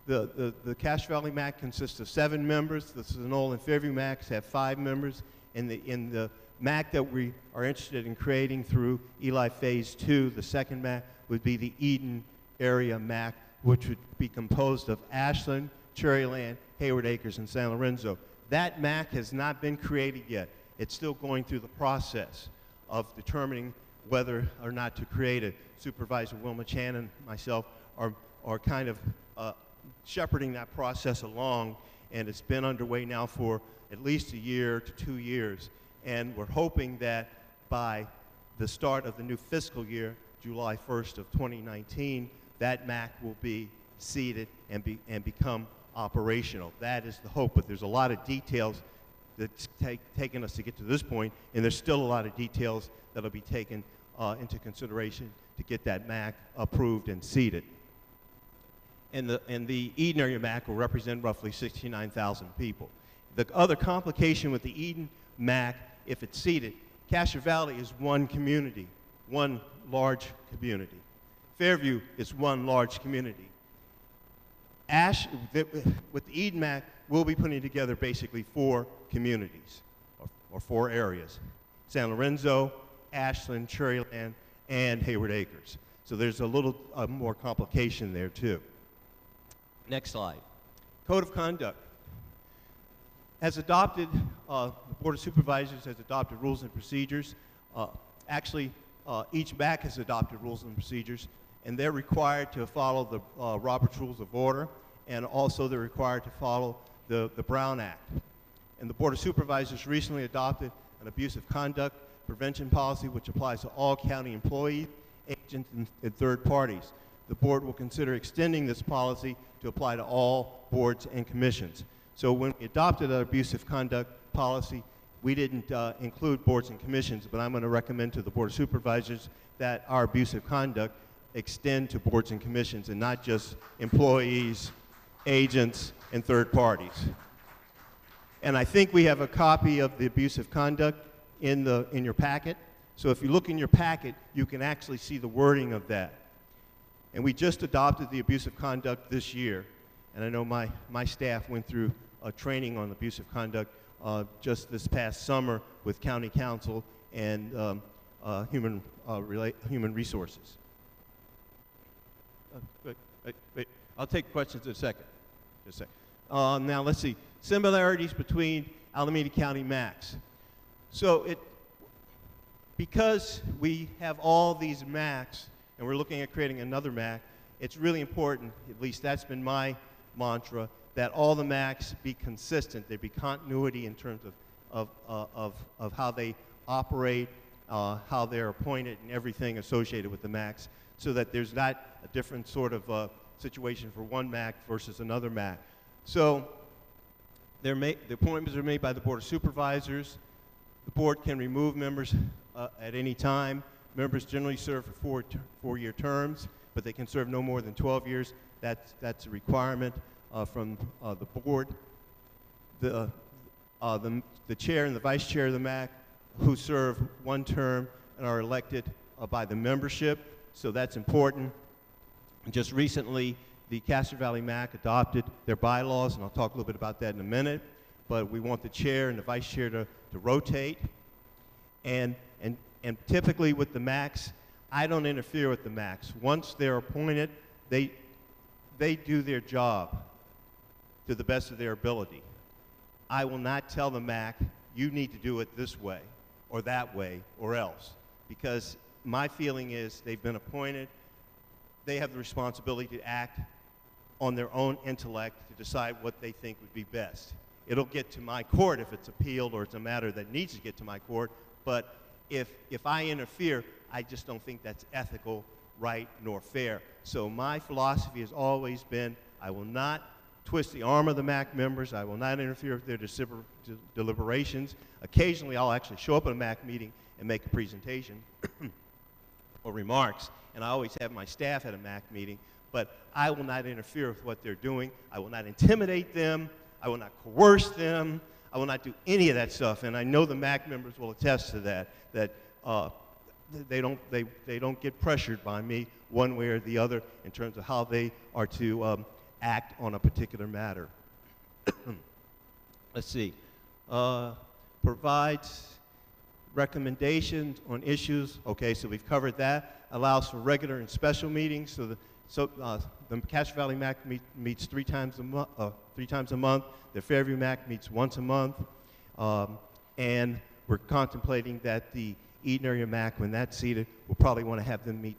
the Castro Valley MAC consists of 7 members. The Sonoma and Fairview MACs have 5 members. In the MAC that we are interested in creating through Eli Phase 2, the second MAC would be the Eden Area MAC, which would be composed of Ashland, Cherryland, Hayward Acres, and San Lorenzo. That MAC has not been created yet. It's still going through the process of determining whether or not to create it. Supervisor Wilma Chan and myself are kind of shepherding that process along, and it's been underway now for at least a year to 2 years. And we're hoping that by the start of the new fiscal year, July 1st of 2019, that MAC will be seated and become operational. That is the hope, but there's a lot of details that's taken us to get to this point, and there's still a lot of details that'll be taken into consideration to get that MAC approved and seated. And the Eden area MAC will represent roughly 69,000 people. The other complication with the Eden MAC, if it's seated, Castro Valley is one community, one large community. Fairview is one large community. With the Eden MAC, we'll be putting together basically 4 communities, or 4 areas: San Lorenzo, Ashland, Cherryland, and Hayward Acres. So there's a little more complication there too. Next slide. Code of Conduct. As adopted, the Board of Supervisors has adopted rules and procedures. Each MAC has adopted rules and procedures, and they're required to follow the Robert's Rules of Order, and also they're required to follow the Brown Act. And the Board of Supervisors recently adopted an abusive conduct prevention policy which applies to all county employees, agents, and third parties. The board will consider extending this policy to apply to all boards and commissions. So when we adopted our abusive conduct policy, we didn't include boards and commissions, but I'm going to recommend to the Board of Supervisors that our abusive conduct extend to boards and commissions and not just employees, agents, and third parties. And I think we have a copy of the abusive conduct in your packet. So if you look in your packet, you can actually see the wording of that. And we just adopted the abusive conduct this year. And I know my staff went through a training on abusive conduct just this past summer with County Council and Human Resources. Wait, I'll take questions in a second. Just a second. Now let's see. Similarities between Alameda County MACs. So because we have all these MACs and we're looking at creating another MAC, it's really important, at least that's been my mantra, that all the MACs be consistent. There be continuity in terms of how they operate, how they're appointed, and everything associated with the MACs, so that there's not a different sort of situation for one MAC versus another MAC. So the appointments are made by the Board of Supervisors. The board can remove members at any time. Members generally serve for four-year terms, but they can serve no more than 12 years. That's a requirement from the board. The chair and the vice chair of the MAC who serve one term and are elected by the membership, so that's important. And just recently, the Castro Valley MAC adopted their bylaws, and I'll talk a little bit about that in a minute, but we want the chair and the vice chair to rotate. And typically with the MACs, I don't interfere with the MACs. Once they're appointed, they do their job to the best of their ability. I will not tell the MAC, you need to do it this way or that way or else, because my feeling is they've been appointed, they have the responsibility to act on their own intellect to decide what they think would be best. It'll get to my court if it's appealed or it's a matter that needs to get to my court, but if I interfere, I just don't think that's ethical, right, nor fair. So my philosophy has always been, I will not twist the arm of the MAC members, I will not interfere with their deliberations. Occasionally I'll actually show up at a MAC meeting and make a presentation or remarks, and I always have my staff at a MAC meeting, but I will not interfere with what they're doing. I will not intimidate them. I will not coerce them. I will not do any of that stuff, and I know the MAC members will attest to that, they don't get pressured by me one way or the other in terms of how they are to act on a particular matter. Let's see. Provides recommendations on issues. Okay, so we've covered that. Allows for regular and special meetings. So the Castro Valley MAC meets three times a month. The Fairview MAC meets once a month. And we're contemplating that the Eden area MAC, when that's seated, we'll probably want to have them meet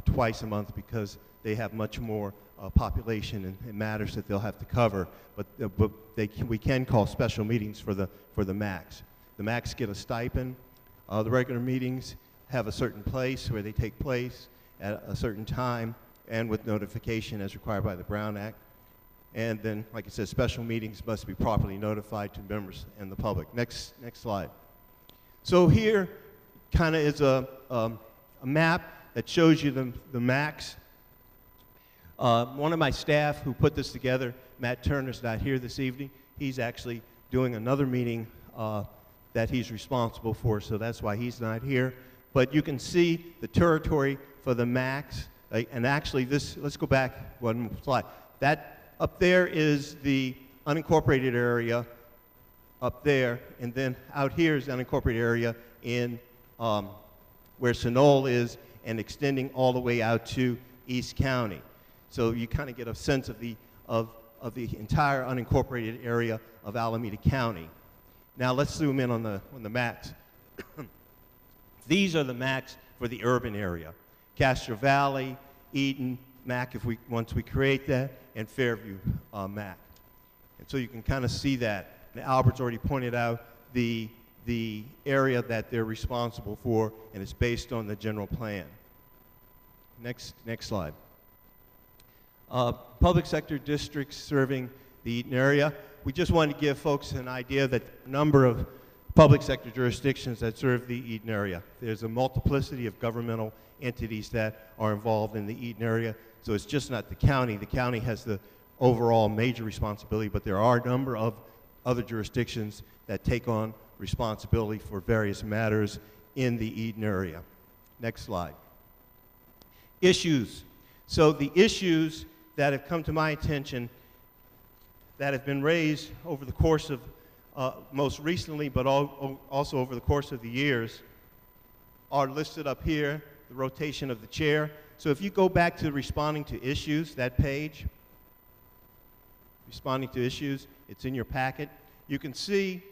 twice a month because they have much more population and matters that they'll have to cover. But we can call special meetings for the MACs. The MACs get a stipend. The regular meetings have a certain place where they take place at a certain time and with notification as required by the Brown Act. And then, like I said, special meetings must be properly notified to members and the public. Next slide. So here kind of is a map that shows you the MACs. One of my staff who put this together, Matt Turner's not here this evening. He's actually doing another meeting that he's responsible for, so that's why he's not here. But you can see the territory for the MACs. And actually, let's go back one slide. That up there is the unincorporated area up there, and then out here is the unincorporated area in where Sunol is, and extending all the way out to East County. So you kind of get a sense of the entire unincorporated area of Alameda County. Now let's zoom in on the maps. These are the maps for the urban area: Castro Valley, Eden, MAC once we create that, and Fairview MAC. And so you can kind of see that. Now, Albert's already pointed out the area that they're responsible for, and it's based on the general plan. Next slide. Public sector districts serving the Eden area. We just wanted to give folks an idea that the number of public sector jurisdictions that serve the Eden area. There's a multiplicity of governmental entities that are involved in the Eden area, so it's just not the county. The county has the overall major responsibility, but there are a number of other jurisdictions that take on responsibility for various matters in the Eden area. Next slide. Issues. So the issues that have come to my attention that have been raised over the course of, most recently, but also over the course of the years, are listed up here, the rotation of the chair. So if you go back to responding to issues, that page, responding to issues, it's in your packet. You can see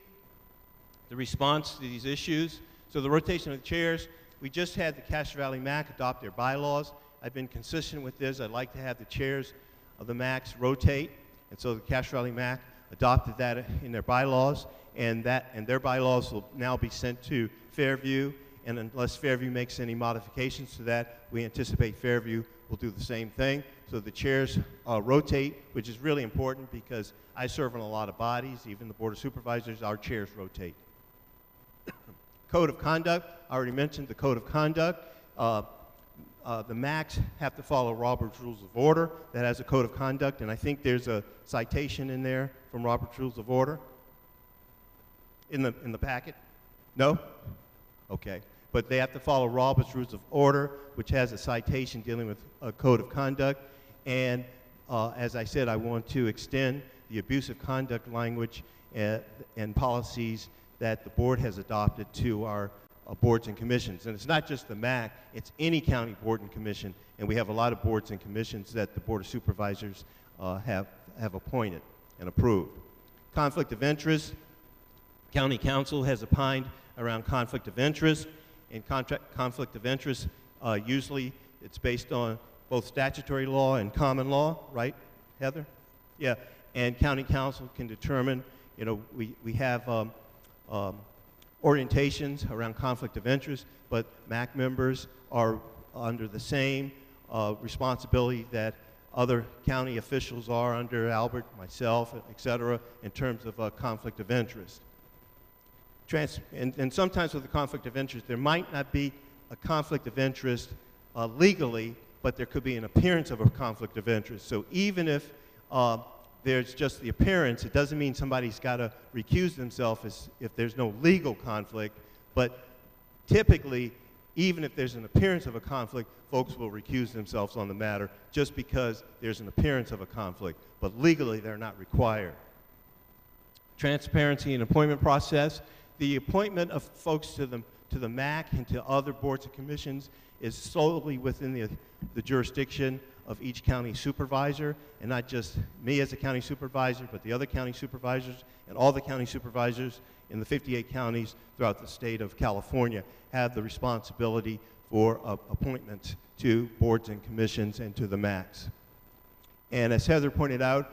the response to these issues. So the rotation of the chairs, we just had the Castro Valley MAC adopt their bylaws. I've been consistent with this. I'd like to have the chairs of the MACs rotate. And so the Castro Valley MAC adopted that in their bylaws, and their bylaws will now be sent to Fairview. And unless Fairview makes any modifications to that, we anticipate Fairview will do the same thing. So the chairs rotate, which is really important because I serve on a lot of bodies, even the Board of Supervisors, our chairs rotate. Code of conduct, I already mentioned the code of conduct. The MACs have to follow Robert's Rules of Order. That has a code of conduct, and I think there's a citation in there from Robert's Rules of Order in the packet. No? Okay. But they have to follow Robert's Rules of Order, which has a citation dealing with a code of conduct. And as I said, I want to extend the abusive conduct language and policies that the board has adopted to our boards and commissions. And it's not just the MAC, it's any county board and commission. And we have a lot of boards and commissions that the Board of Supervisors have appointed and approved. Conflict of interest. County Council has opined around conflict of interest. In conflict of interest, usually it's based on both statutory law and common law, right, Heather? Yeah, and County Council can determine, you know, we have orientations around conflict of interest, but MAC members are under the same responsibility that other county officials are under, Albert, myself, et cetera, in terms of conflict of interest. And sometimes with the conflict of interest, there might not be a conflict of interest legally, but there could be an appearance of a conflict of interest. So even if there's just the appearance, it doesn't mean somebody's got to recuse themselves if there's no legal conflict. But typically, even if there's an appearance of a conflict, folks will recuse themselves on the matter just because there's an appearance of a conflict. But legally, they're not required. Transparency and appointment process. The appointment of folks to the MAC and to other boards and commissions is solely within the jurisdiction of each county supervisor, and not just me as a county supervisor, but the other county supervisors and all the county supervisors in the 58 counties throughout the state of California have the responsibility for appointments to boards and commissions and to the MACs. And as Heather pointed out,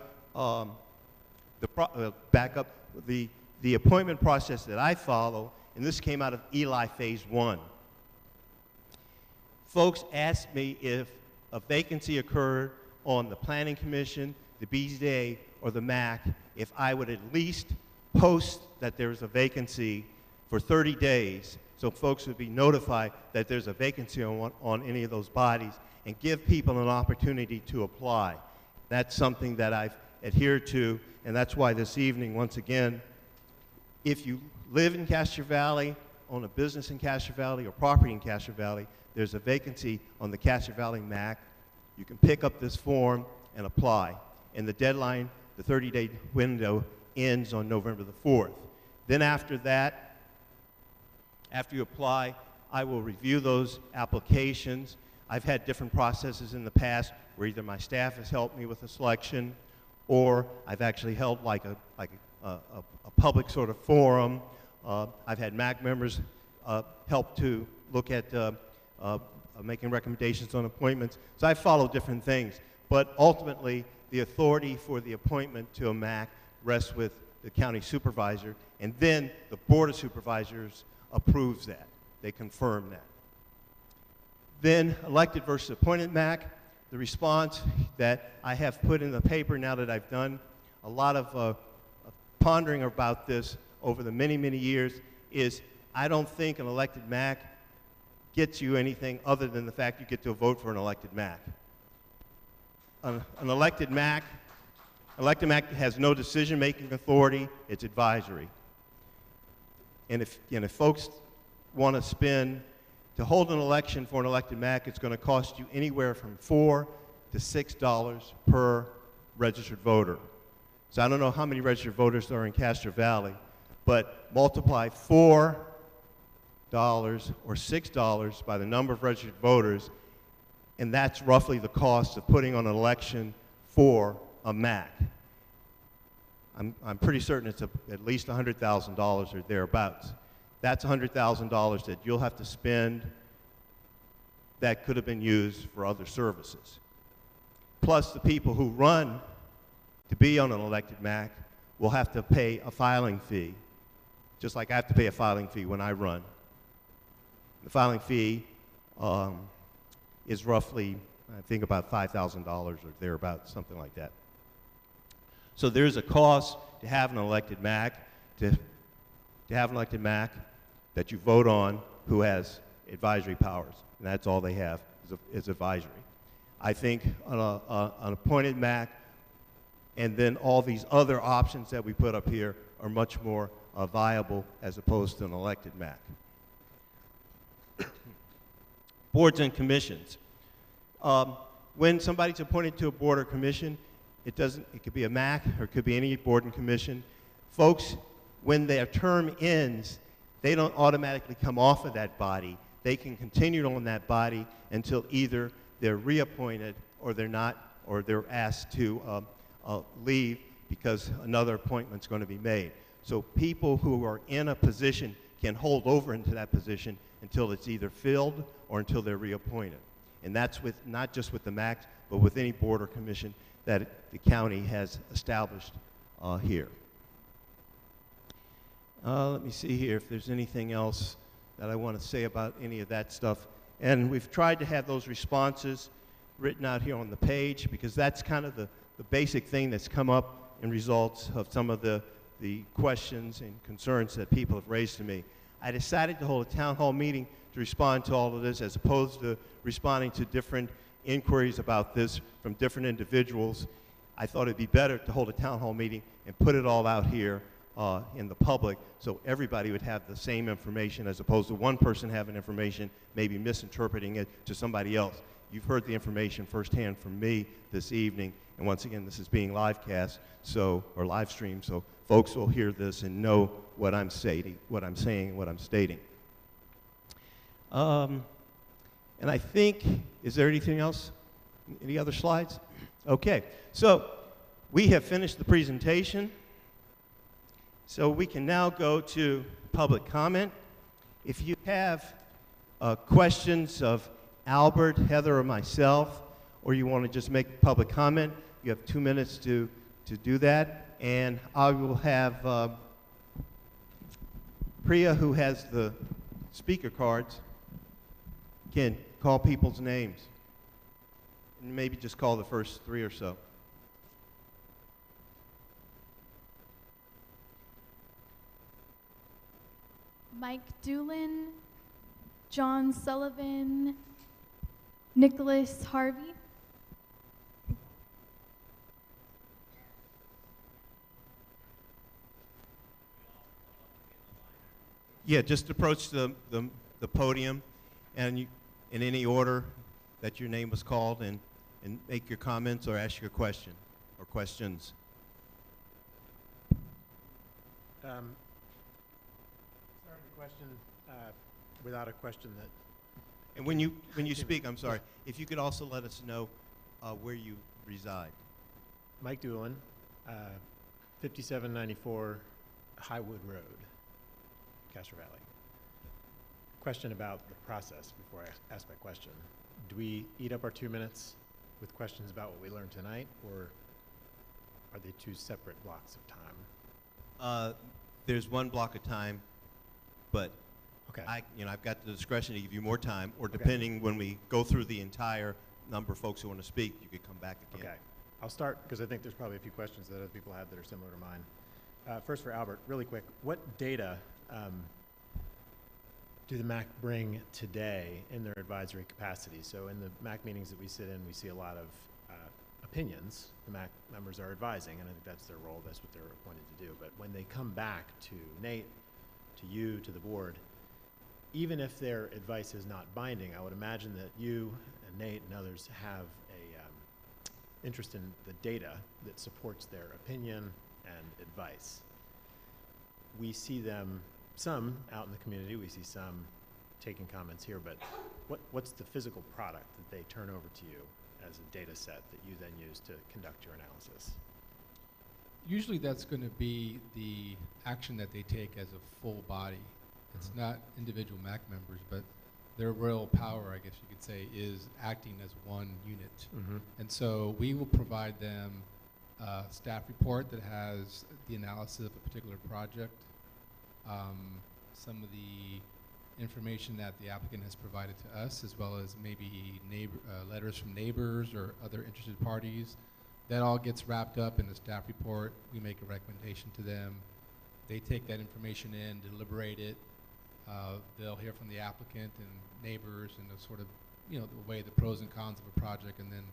the appointment process that I follow, and this came out of Eli Phase 1. Folks asked me if a vacancy occurred on the Planning Commission, the BZA or the MAC if I would at least post that there's a vacancy for 30 days so folks would be notified that there's a vacancy on any of those bodies and give people an opportunity to apply. That's something that I've adhered to, and that's why this evening, once again, if you live in Castro Valley, own a business in Castro Valley or property in Castro Valley, there's a vacancy on the Castro Valley MAC. You can pick up this form and apply. And the deadline, the 30-day window, ends on November the 4th. Then after that, after you apply, I will review those applications. I've had different processes in the past where either my staff has helped me with a selection or I've actually held like a public sort of forum. I've had MAC members help to look at making recommendations on appointments. So I follow different things. But ultimately, the authority for the appointment to a MAC rests with the county supervisor, and then the Board of Supervisors approves that. They confirm that. Then elected versus appointed MAC, the response that I have put in the paper now that I've done a lot of pondering about this over the many, many years is I don't think an elected MAC gets you anything other than the fact you get to vote for an elected MAC. An elected MAC has no decision-making authority. It's advisory. And if folks want to spend, to hold an election for an elected MAC, it's going to cost you anywhere from $4 to $6 per registered voter. So I don't know how many registered voters there are in Castro Valley, but multiply $4 or $6 by the number of registered voters, and that's roughly the cost of putting on an election for a MAC. I'm pretty certain it's at least $100,000 or thereabouts. That's $100,000 that you'll have to spend that could have been used for other services. Plus, the people who run to be on an elected MAC will have to pay a filing fee, just like I have to pay a filing fee when I run. The filing fee is roughly, I think, about $5,000 or thereabouts, something like that. So there's a cost to have an elected MAC, to have an elected MAC that you vote on who has advisory powers, and that's all they have is advisory. I think an appointed MAC and then all these other options that we put up here are much more viable as opposed to an elected MAC. Boards and commissions. When somebody's appointed to a board or commission, it could be a MAC or it could be any board and commission. Folks, when their term ends, they don't automatically come off of that body. They can continue on that body until either they're reappointed or they're not, or they're asked to leave because another appointment's going to be made. So people who are in a position can hold over into that position until it's either filled or until they're reappointed. And that's with not just with the MACs, but with any board or commission that the county has established here. Let me see here if there's anything else that I want to say about any of that stuff. And we've tried to have those responses written out here on the page because that's kind of the basic thing that's come up in results of some of the questions and concerns that people have raised to me. I decided to hold a town hall meeting to respond to all of this as opposed to responding to different inquiries about this from different individuals. I thought it'd be better to hold a town hall meeting and put it all out here in the public so everybody would have the same information as opposed to one person having information, maybe misinterpreting it to somebody else. You've heard the information firsthand from me this evening, and once again, this is being live cast, or live streamed, so folks will hear this and know what I'm saying, what I'm stating. And I think, is there anything else? Any other slides? Okay, so we have finished the presentation. So we can now go to public comment. If you have questions of Albert, Heather, or myself, or you want to just make public comment, you have 2 minutes to do that. And I will have Priya, who has the speaker cards, can call people's names. And maybe just call the first 3 or so. Mike Doolin, John Sullivan, Nicholas Harvey. Yeah, just approach the podium, and you, in any order that your name was called, and make your comments or ask your question or questions. Start the question without a question that. And when you speak, I'm sorry, if you could also let us know where you reside. Mike Doolin, 5794 Highwood Road, Castro Valley. Question about the process before I ask my question. Do we eat up our 2 minutes with questions about what we learned tonight, or are they two separate blocks of time? There's one block of time, but Okay. I've got the discretion to give you more time, or depending when we go through the entire number of folks who want to speak, you could come back again. Okay. I'll start because I think there's probably a few questions that other people have that are similar to mine. First for Albert, really quick, what data do the MAC bring today in their advisory capacity? So in the MAC meetings that we sit in, we see a lot of opinions. The MAC members are advising, and I think that's their role, that's what they're appointed to do. But when they come back to Nate, to you, to the board, even if their advice is not binding, I would imagine that you and Nate and others have a interest in the data that supports their opinion and advice. We see them, some out in the community, we see some taking comments here, but what's the physical product that they turn over to you as a data set that you then use to conduct your analysis? Usually that's going to be the action that they take as a full body. It's not individual MAC members, but their real power, I guess you could say, is acting as one unit. And so we will provide them a staff report that has the analysis of a particular project, some of the information that the applicant has provided to us, as well as maybe letters from neighbors or other interested parties. That all gets wrapped up in the staff report. We make a recommendation to them. They take that information in, deliberate it. They'll hear from the applicant and neighbors and the sort of, the way the pros and cons of a project, and then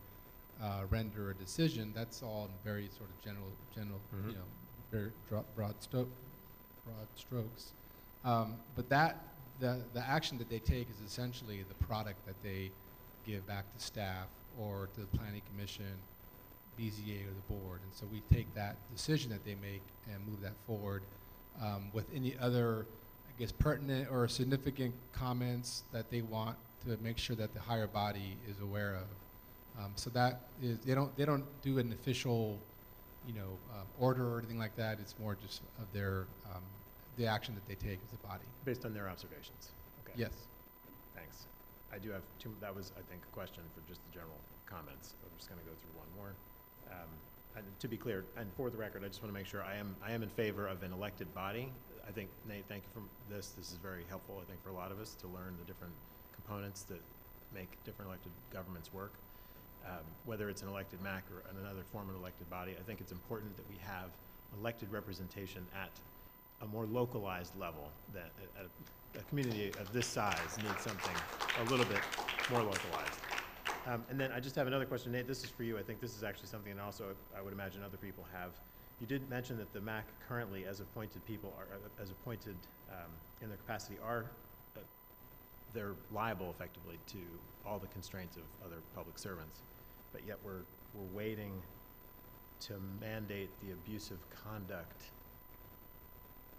render a decision. That's all in very sort of general, very broad strokes. But the action that they take is essentially the product that they give back to staff or to the Planning Commission, BZA, or the board. And so we take that decision that they make and move that forward with any other, I guess, pertinent or significant comments that they want to make sure that the higher body is aware of. So that is, they don't do an official, order or anything like that. It's more just of their the action that they take as a body. Based on their observations. Okay. Yes. Thanks. I do have two. That was, I think, a question for just the general comments. I'm just going to go through one more. And to be clear, and for the record, I just want to make sure I am in favor of an elected body. I think, Nate, thank you for this. This is very helpful, I think, for a lot of us to learn the different components that make different elected governments work. Whether it's an elected MAC or another form of elected body, I think it's important that we have elected representation at a more localized level. That a community of this size needs something a little bit more localized. And then I just have another question, Nate. This is for you. I think this is actually something, and also I would imagine other people have. You did mention that the MAC currently, as appointed people, are as appointed in their capacity, are they're liable effectively to all the constraints of other public servants, but yet we're waiting to mandate the abusive conduct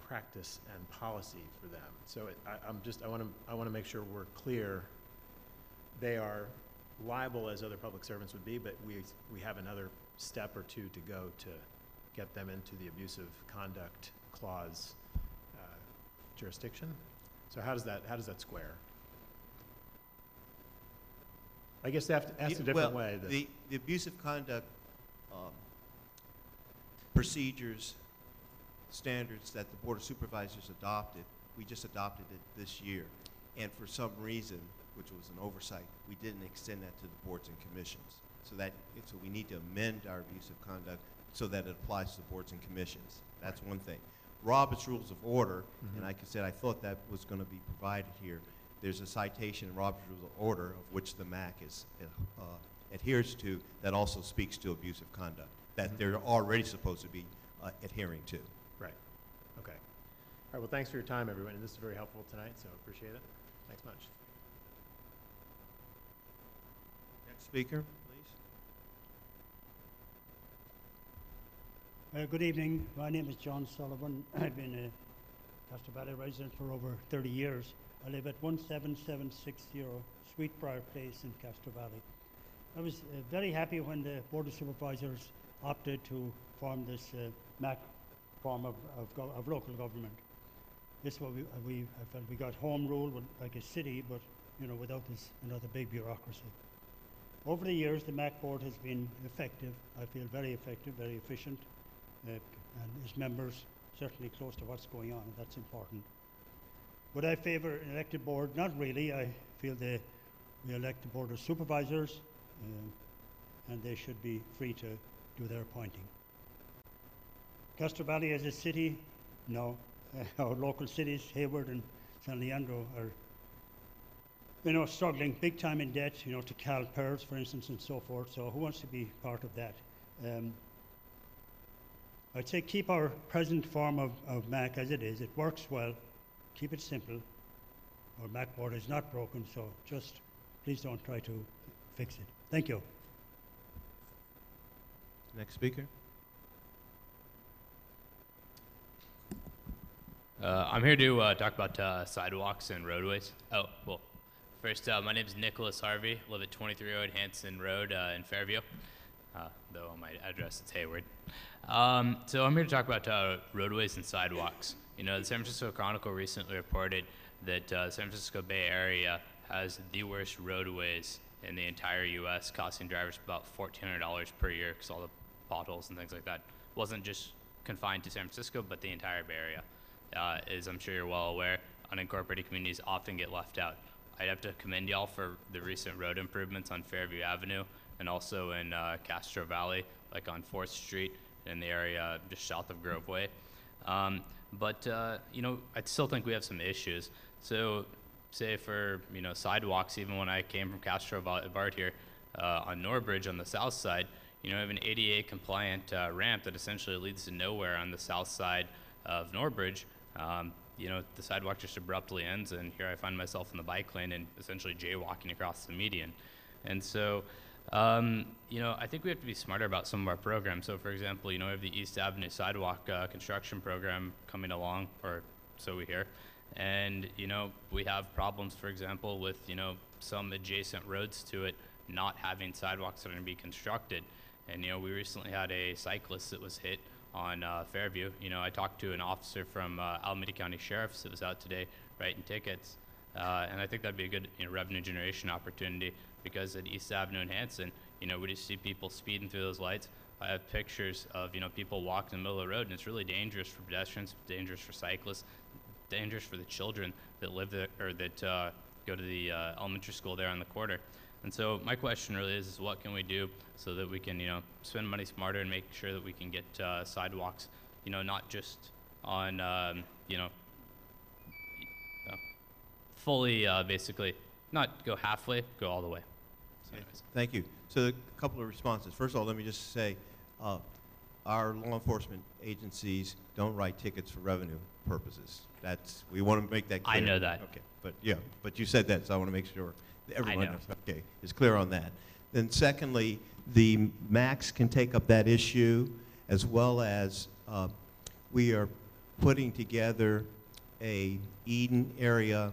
practice and policy for them. So I want to make sure we're clear. They are liable as other public servants would be, but we have another step or two to go to get them into the abusive conduct clause jurisdiction. So how does that square? I guess asked a different way. The abusive conduct procedures, standards that the Board of Supervisors adopted, we just adopted it this year. And for some reason, which was an oversight, we didn't extend that to the boards and commissions. So we need to amend our abusive conduct so that it applies to the boards and commissions. That's one thing. Robert's Rules of Order, and like I said, I thought that was going to be provided here. There's a citation in Robert's Rules of Order of which the MAC is, adheres to that also speaks to abusive conduct that they're already supposed to be adhering to. Right. Okay. All right. Well, thanks for your time, everyone. And this is very helpful tonight, so appreciate it. Thanks much. Next speaker, please. Good evening. My name is John Sullivan. I've been a Castro Valley resident for over 30 years. I live at 17760 Sweetbriar Place in Castro Valley. I was very happy when the Board of Supervisors opted to form this MAC form of local government. This way I felt we got home rule like a city, but without this another big bureaucracy. Over the years, the MAC board has been effective. I feel very effective, very efficient, and its members certainly close to what's going on, and that's important. Would I favor an elected board? Not really. I feel we elect a board of supervisors, and they should be free to do their appointing. Castro Valley as a city, no. Our local cities, Hayward and San Leandro, are struggling big time in debt, to CalPERS, for instance, and so forth. So who wants to be part of that? I'd say keep our present form of MAC as it is. It works well. Keep it simple. Our MAC board is not broken, so just please don't try to fix it. Thank you. Next speaker. I'm here to talk about sidewalks and roadways. Oh, well, first, my name is Nicholas Harvey. Live at 2308 Hanson Road in Fairview, though on my address it's Hayward. So I'm here to talk about roadways and sidewalks. The San Francisco Chronicle recently reported that San Francisco Bay Area has the worst roadways in the entire U.S., costing drivers about $1,400 per year because all the potholes and things like that. It wasn't just confined to San Francisco, but the entire Bay Area. As I'm sure you're well aware, unincorporated communities often get left out. I'd have to commend y'all for the recent road improvements on Fairview Avenue and also in Castro Valley, like on 4th Street in the area just south of Grove Way. But I still think we have some issues. So say for, sidewalks, even when I came from Castro Valley here on Norbridge on the south side, we have an ADA compliant ramp that essentially leads to nowhere on the south side of Norbridge. The sidewalk just abruptly ends, and here I find myself in the bike lane and essentially jaywalking across the median. And so, I think we have to be smarter about some of our programs. So, for example, we have the East Avenue sidewalk construction program coming along, or so we hear. And, we have problems, for example, with, some adjacent roads to it not having sidewalks that are going to be constructed. And, we recently had a cyclist that was hit on Fairview. I talked to an officer from Alameda County Sheriff's that was out today writing tickets, and I think that'd be a good revenue generation opportunity, because at East Avenue and Hanson, we just see people speeding through those lights. I have pictures of people walking in the middle of the road, and it's really dangerous for pedestrians, dangerous for cyclists, dangerous for the children that live there or that go to the elementary school there on the corner. And so my question really is what can we do so that we can, spend money smarter and make sure that we can get sidewalks, not just on, fully, basically, not go halfway, go all the way. So anyways. Thank you. So a couple of responses. First of all, let me just say, our law enforcement agencies don't write tickets for revenue purposes. We want to make that clear. I know that. Okay, but you said that, so I want to make sure everyone is clear on that. Then secondly, the MACs can take up that issue, as well as we are putting together a Eden area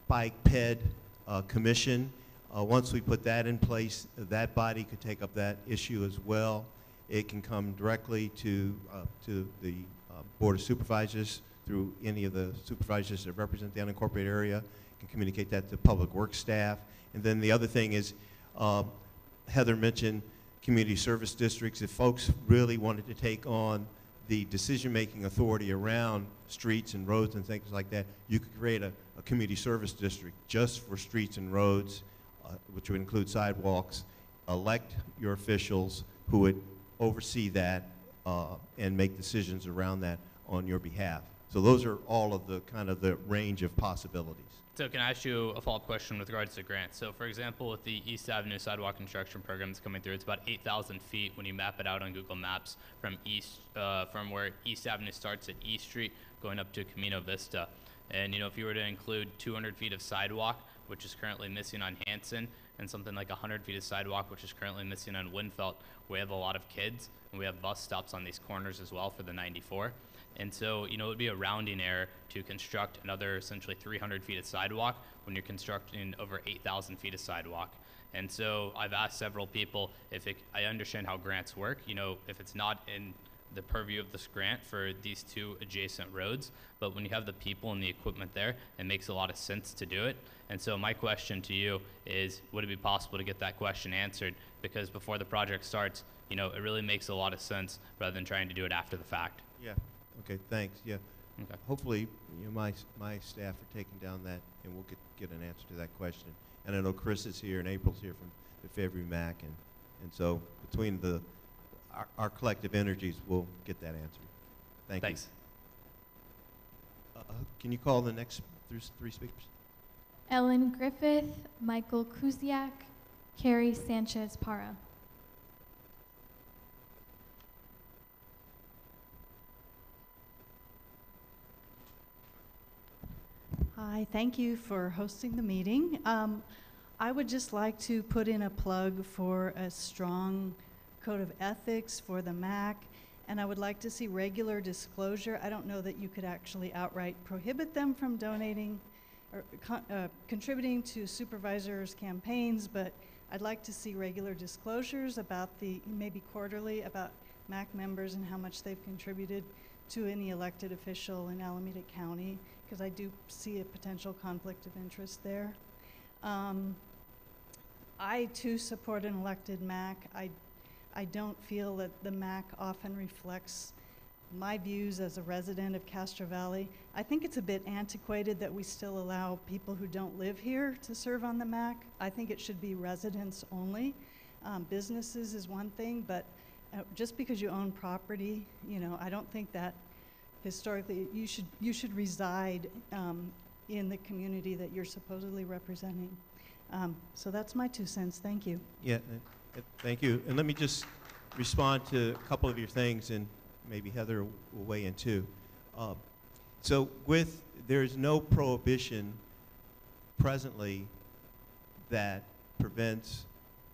bike ped commission. Once we put that in place, that body could take up that issue as well. It can come directly to the Board of Supervisors through any of the supervisors that represent the unincorporated area. Can communicate that to public works staff. And then the other thing is, Heather mentioned community service districts. If folks really wanted to take on the decision-making authority around streets and roads and things like that, you could create a community service district just for streets and roads, which would include sidewalks, elect your officials who would oversee that and make decisions around that. on your behalf. So those are all of the kind of the range of possibilities. So can I ask you a follow-up question with regards to grants? So for example, with the East Avenue Sidewalk Construction Program that's coming through, it's about 8,000 feet when you map it out on Google Maps from where East Avenue starts at East Street going up to Camino Vista. And you know, if you were to include 200 feet of sidewalk, which is currently missing on Hanson, and something like 100 feet of sidewalk, which is currently missing on Winfelt, we have a lot of kids, and we have bus stops on these corners as well for the 94. And so, you know, it would be a rounding error to construct another essentially 300 feet of sidewalk when you're constructing over 8,000 feet of sidewalk. And so I've asked several people I understand how grants work, you know, if it's not in the purview of this grant for these two adjacent roads, but when you have the people and the equipment there, it makes a lot of sense to do it. And so my question to you is, would it be possible to get that question answered? Because before the project starts, you know, it really makes a lot of sense rather than trying to do it after the fact. Yeah. Okay. Thanks. Yeah. Okay. Hopefully, you know, my staff are taking down that, and we'll get an answer to that question. And I know Chris is here and April's here from the Fairview MAC, and so between our collective energies, we'll get that answered. Thanks. Can you call the next three speakers? Ellen Griffith, Michael Kuziak, Carrie Sanchez-Para. Hi, thank you for hosting the meeting. I would just like to put in a plug for a strong code of ethics for the MAC, and I would like to see regular disclosure. I don't know that you could actually outright prohibit them from donating or contributing to supervisors' campaigns, but I'd like to see regular disclosures about maybe quarterly, about MAC members and how much they've contributed to any elected official in Alameda County, because I do see a potential conflict of interest there. I too support an elected MAC. I don't feel that the MAC often reflects my views as a resident of Castro Valley. I think it's a bit antiquated that we still allow people who don't live here to serve on the MAC. I think it should be residents only. Businesses is one thing, but just because you own property, you know, I don't think that historically you should reside in the community that you're supposedly representing. So that's my 2 cents. Thank you. Yeah, thank you. And let me just respond to a couple of your things, and maybe Heather will weigh in too. So there's no prohibition presently that prevents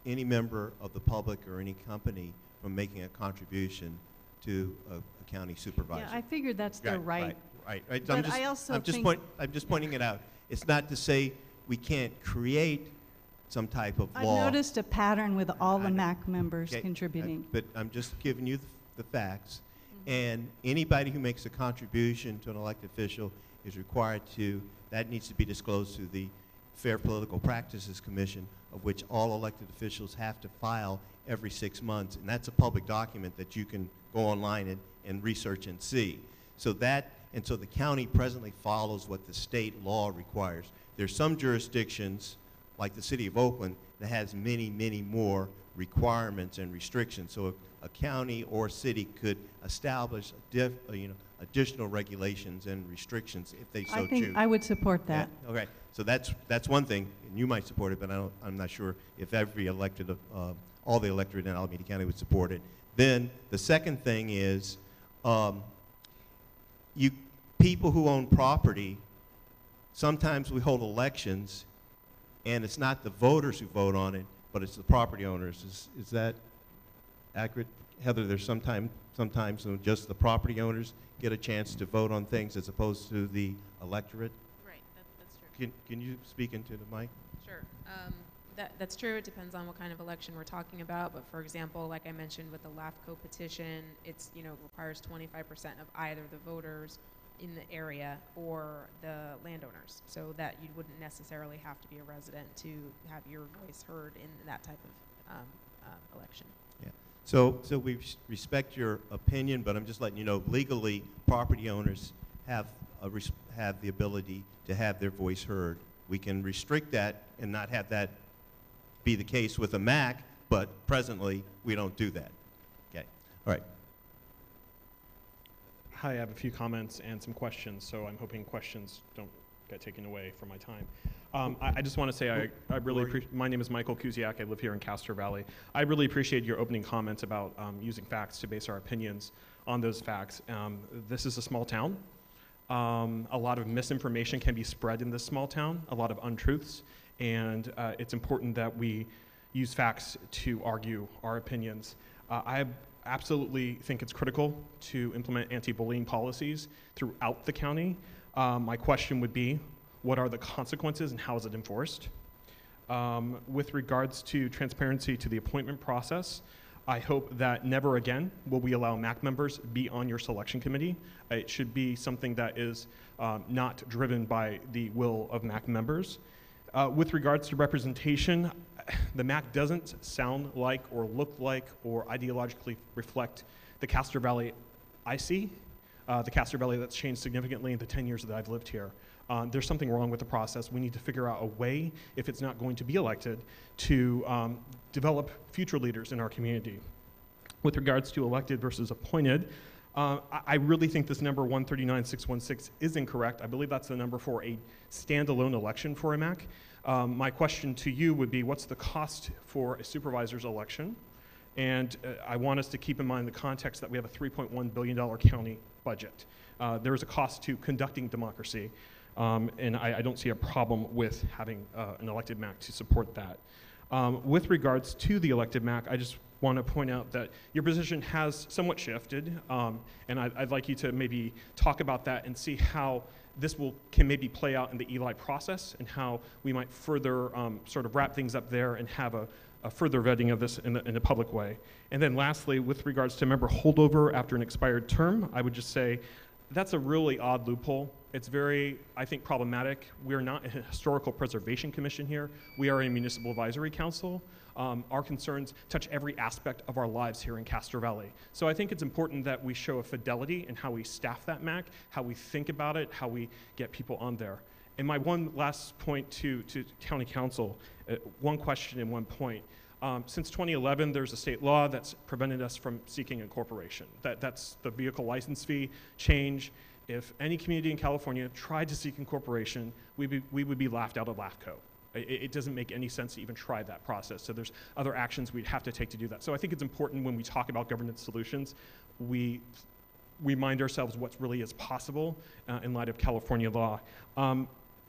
any member of the public or any company from making a contribution to a county supervisor. Yeah, I figured that's their right. Right. But I also think I'm just pointing it out. It's not to say we can't create some type of I've law. noticed a pattern with all the I know. MAC members Okay, contributing. But I'm just giving you the facts. And anybody who makes a contribution to an elected official is required that needs to be disclosed to the Fair Political Practices Commission, of which all elected officials have to file every 6 months. And that's a public document that you can go online and research and see. So the county presently follows what the state law requires. There's some jurisdictions, like the city of Oakland, that has many, many more requirements and restrictions. So a county or city could establish additional regulations and restrictions if they so I think choose. I would support that. Yeah, okay, so that's one thing, and you might support it, but I'm not sure if every elected, all the electorate in Alameda County would support it. Then the second thing is, people who own property, sometimes we hold elections, and it's not the voters who vote on it, but it's the property owners. Is that accurate, Heather? There's sometimes when just the property owners get a chance to vote on things as opposed to the electorate. Right, that's true. Can you speak into the mic? Sure. That's true. It depends on what kind of election we're talking about. But for example, like I mentioned with the LAFCO petition, it's requires 25% of either the voters in the area or the landowners, so that you wouldn't necessarily have to be a resident to have your voice heard in that type of election. Yeah. So we respect your opinion, but I'm just letting you know, legally, property owners have the ability to have their voice heard. We can restrict that and not have that be the case with a MAC, but presently we don't do that. Okay. All right. Hi, I have a few comments and some questions, so I'm hoping questions don't get taken away from my time. I just want to say I really appreciate, my name is Michael Kuziak, I live here in Castro Valley. I really appreciate your opening comments about using facts to base our opinions on those facts. This is a small town. A lot of misinformation can be spread in this small town, a lot of untruths, and it's important that we use facts to argue our opinions. I absolutely think it's critical to implement anti-bullying policies throughout the county. My question would be, what are the consequences and how is it enforced? With regards to transparency to the appointment process, I hope that never again will we allow MAC members be on your selection committee. It should be something that is not driven by the will of MAC members. With regards to representation, the MAC doesn't sound like or look like or ideologically reflect the Castro Valley I see, the Castro Valley that's changed significantly in the 10 years that I've lived here. There's something wrong with the process. We need to figure out a way, if it's not going to be elected, to develop future leaders in our community. With regards to elected versus appointed, I really think this number 139,616 is incorrect. I believe that's the number for a standalone election for a MAC. My question to you would be, what's the cost for a supervisor's election? And I want us to keep in mind the context that we have a $3.1 billion county budget. There is a cost to conducting democracy, and I don't see a problem with having an elected MAC to support that. With regards to the elected MAC, I just want to point out that your position has somewhat shifted, and I'd like you to maybe talk about that and see how this can maybe play out in the Eli process and how we might further sort of wrap things up there and have a further vetting of this in a public way. And then lastly, with regards to member holdover after an expired term, I would just say that's a really odd loophole. It's very, I think, problematic. We're not a historical preservation commission here. We are a municipal advisory council. Our concerns touch every aspect of our lives here in Castro Valley. So I think it's important that we show a fidelity in how we staff that MAC, how we think about it, how we get people on there. And my one last point to county council, one question and one point. Since 2011, there's a state law that's prevented us from seeking incorporation. That's the vehicle license fee change. If any community in California tried to seek incorporation, we would be laughed out of LAFCO. It doesn't make any sense to even try that process. So there's other actions we'd have to take to do that. So I think it's important when we talk about governance solutions, we remind ourselves what really is possible in light of California law.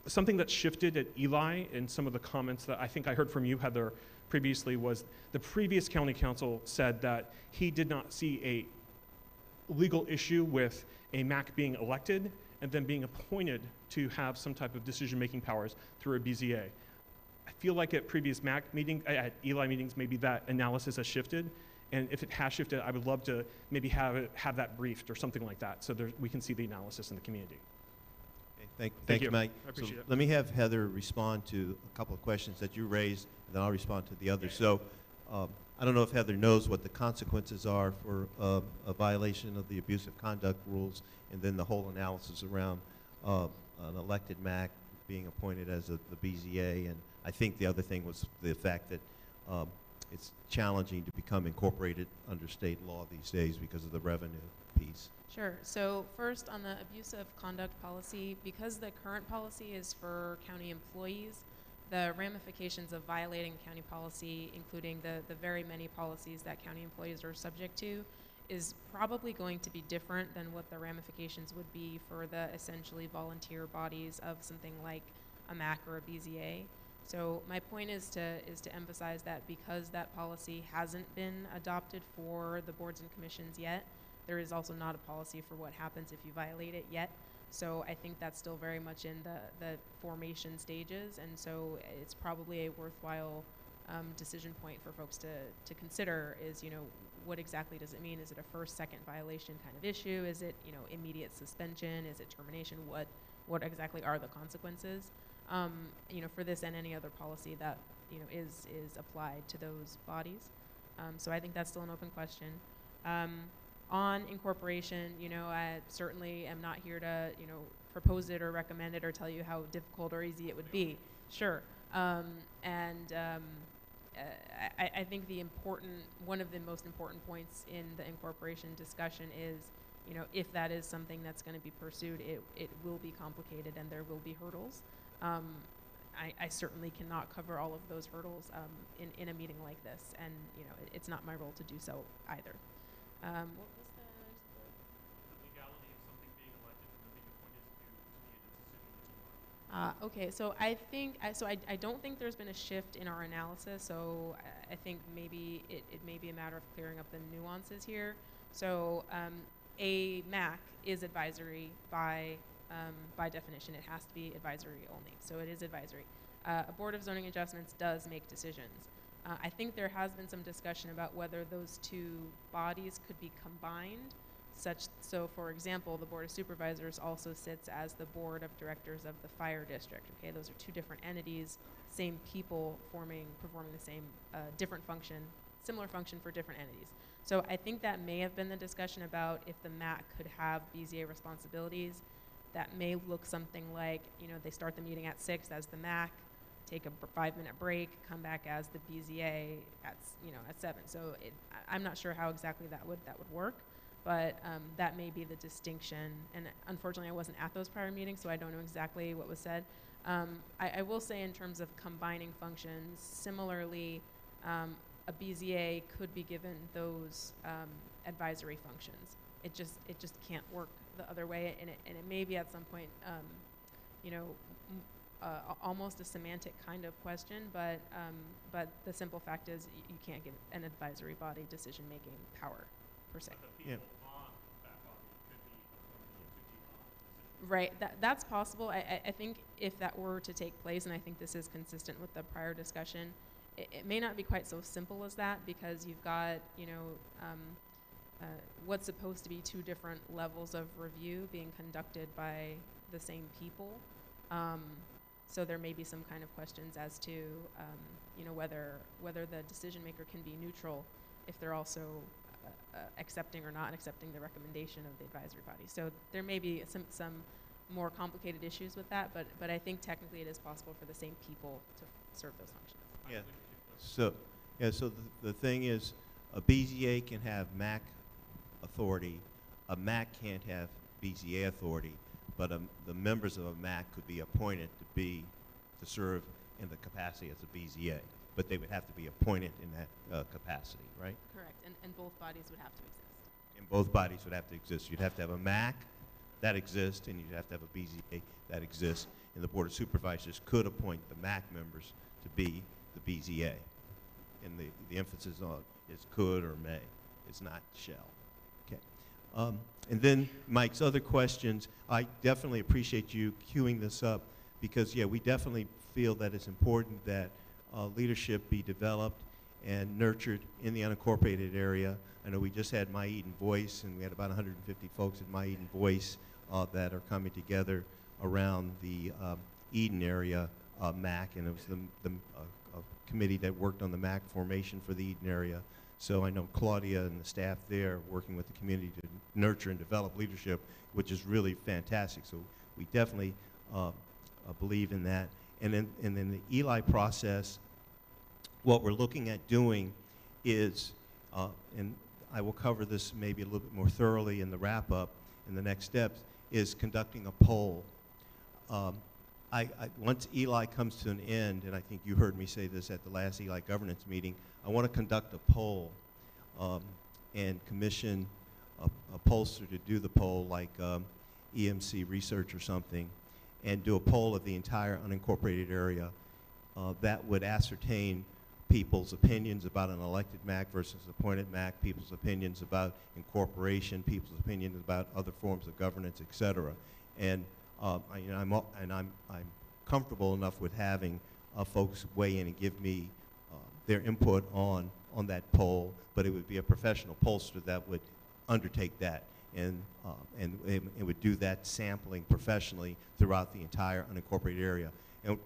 Something that shifted at Eli in some of the comments that I think I heard from you, Heather, previously was the previous county council said that he did not see a legal issue with a MAC being elected and then being appointed to have some type of decision-making powers through a BZA. I feel like at previous MAC meetings, at Eli meetings, maybe that analysis has shifted. And if it has shifted, I would love to maybe have that briefed or something like that so we can see the analysis in the community. Thank you, Mike. I appreciate it. Let me have Heather respond to a couple of questions that you raised, and then I'll respond to the others. So I don't know if Heather knows what the consequences are for a violation of the abusive conduct rules, and then the whole analysis around an elected MAC being appointed as the BZA. And I think the other thing was the fact that it's challenging to become incorporated under state law these days because of the revenue piece. Sure. So first on the abusive conduct policy, because the current policy is for county employees, the ramifications of violating county policy, including the very many policies that county employees are subject to, is probably going to be different than what the ramifications would be for the essentially volunteer bodies of something like a MAC or a BZA. So my point is to emphasize that because that policy hasn't been adopted for the boards and commissions yet, there is also not a policy for what happens if you violate it yet. So I think that's still very much in the formation stages, and so it's probably a worthwhile decision point for folks to consider is, what exactly does it mean? Is it a first, second violation kind of issue? Is it, immediate suspension? Is it termination? What exactly are the consequences? For this and any other policy that, is applied to those bodies. So I think that's still an open question. On incorporation, I certainly am not here to, propose it or recommend it or tell you how difficult or easy it would be. Sure. I think one of the most important points in the incorporation discussion is you know, if that is something that's going to be pursued, it will be complicated and there will be hurdles. I certainly cannot cover all of those hurdles in a meeting like this, and you know, it's not my role to do so either. What was the legality of something being elected and then being appointed to be a decision okay, so I think, I don't think there's been a shift in our analysis, so I think maybe it may be a matter of clearing up the nuances here. So a MAC is advisory by definition. It has to be advisory only, so it is advisory. A Board of Zoning Adjustments does make decisions. I think there has been some discussion about whether those two bodies could be combined, so for example, the Board of Supervisors also sits as the Board of Directors of the Fire District. Okay, those are two different entities, same people performing the same different function, similar function for different entities. So I think that may have been the discussion about if the MAC could have BZA responsibilities. That may look something like, you know, they start the meeting at 6 as the MAC, take a 5-minute break, come back as the BZA at 7. So I'm not sure how exactly that would work, but that may be the distinction. And unfortunately, I wasn't at those prior meetings, so I don't know exactly what was said. I will say in terms of combining functions, similarly, a BZA could be given those advisory functions. It just can't work the other way, and it may be at some point, you know, almost a semantic kind of question, but the simple fact is you can't give an advisory body decision-making power per se. Yeah. Right, that's possible. I think if that were to take place, and I think this is consistent with the prior discussion, it may not be quite so simple as that, because you've got, you know, what's supposed to be two different levels of review being conducted by the same people. So there may be some kind of questions as to, you know, whether the decision maker can be neutral if they're also accepting or not accepting the recommendation of the advisory body. So there may be some more complicated issues with that, but I think technically it is possible for the same people to serve those functions. Yeah. So the thing is, a BZA can have MAC authority. A MAC can't have BZA authority, but the members of a MAC could be appointed to serve in the capacity as a BZA, but they would have to be appointed in that capacity, right? Correct, and both bodies would have to exist. And both bodies would have to exist. You'd have to have a MAC that exists, and you'd have to have a BZA that exists, and the Board of Supervisors could appoint the MAC members to be the BZA. And the emphasis on is could or may. It's not shall. Okay. And then Mike's other questions, I definitely appreciate you queuing this up, because, yeah, we definitely feel that it's important that leadership be developed and nurtured in the unincorporated area. I know we just had My Eden Voice, and we had about 150 folks at My Eden Voice that are coming together around the Eden area MAC, and it was the committee that worked on the MAC formation for the Eden area. So I know Claudia and the staff there working with the community to nurture and develop leadership, which is really fantastic. So we definitely believe in that. And then the Eli process, what we're looking at doing is, and I will cover this maybe a little bit more thoroughly in the wrap-up in the next steps, is conducting a poll. Once Eli comes to an end, and I think you heard me say this at the last Eli governance meeting, I want to conduct a poll and commission a pollster to do the poll, like EMC Research or something, and do a poll of the entire unincorporated area that would ascertain people's opinions about an elected MAC versus appointed MAC, people's opinions about incorporation, people's opinions about other forms of governance, et cetera. And I'm comfortable enough with having folks weigh in and give me their input on that poll, but it would be a professional pollster that would undertake that, and it would do that sampling professionally throughout the entire unincorporated area.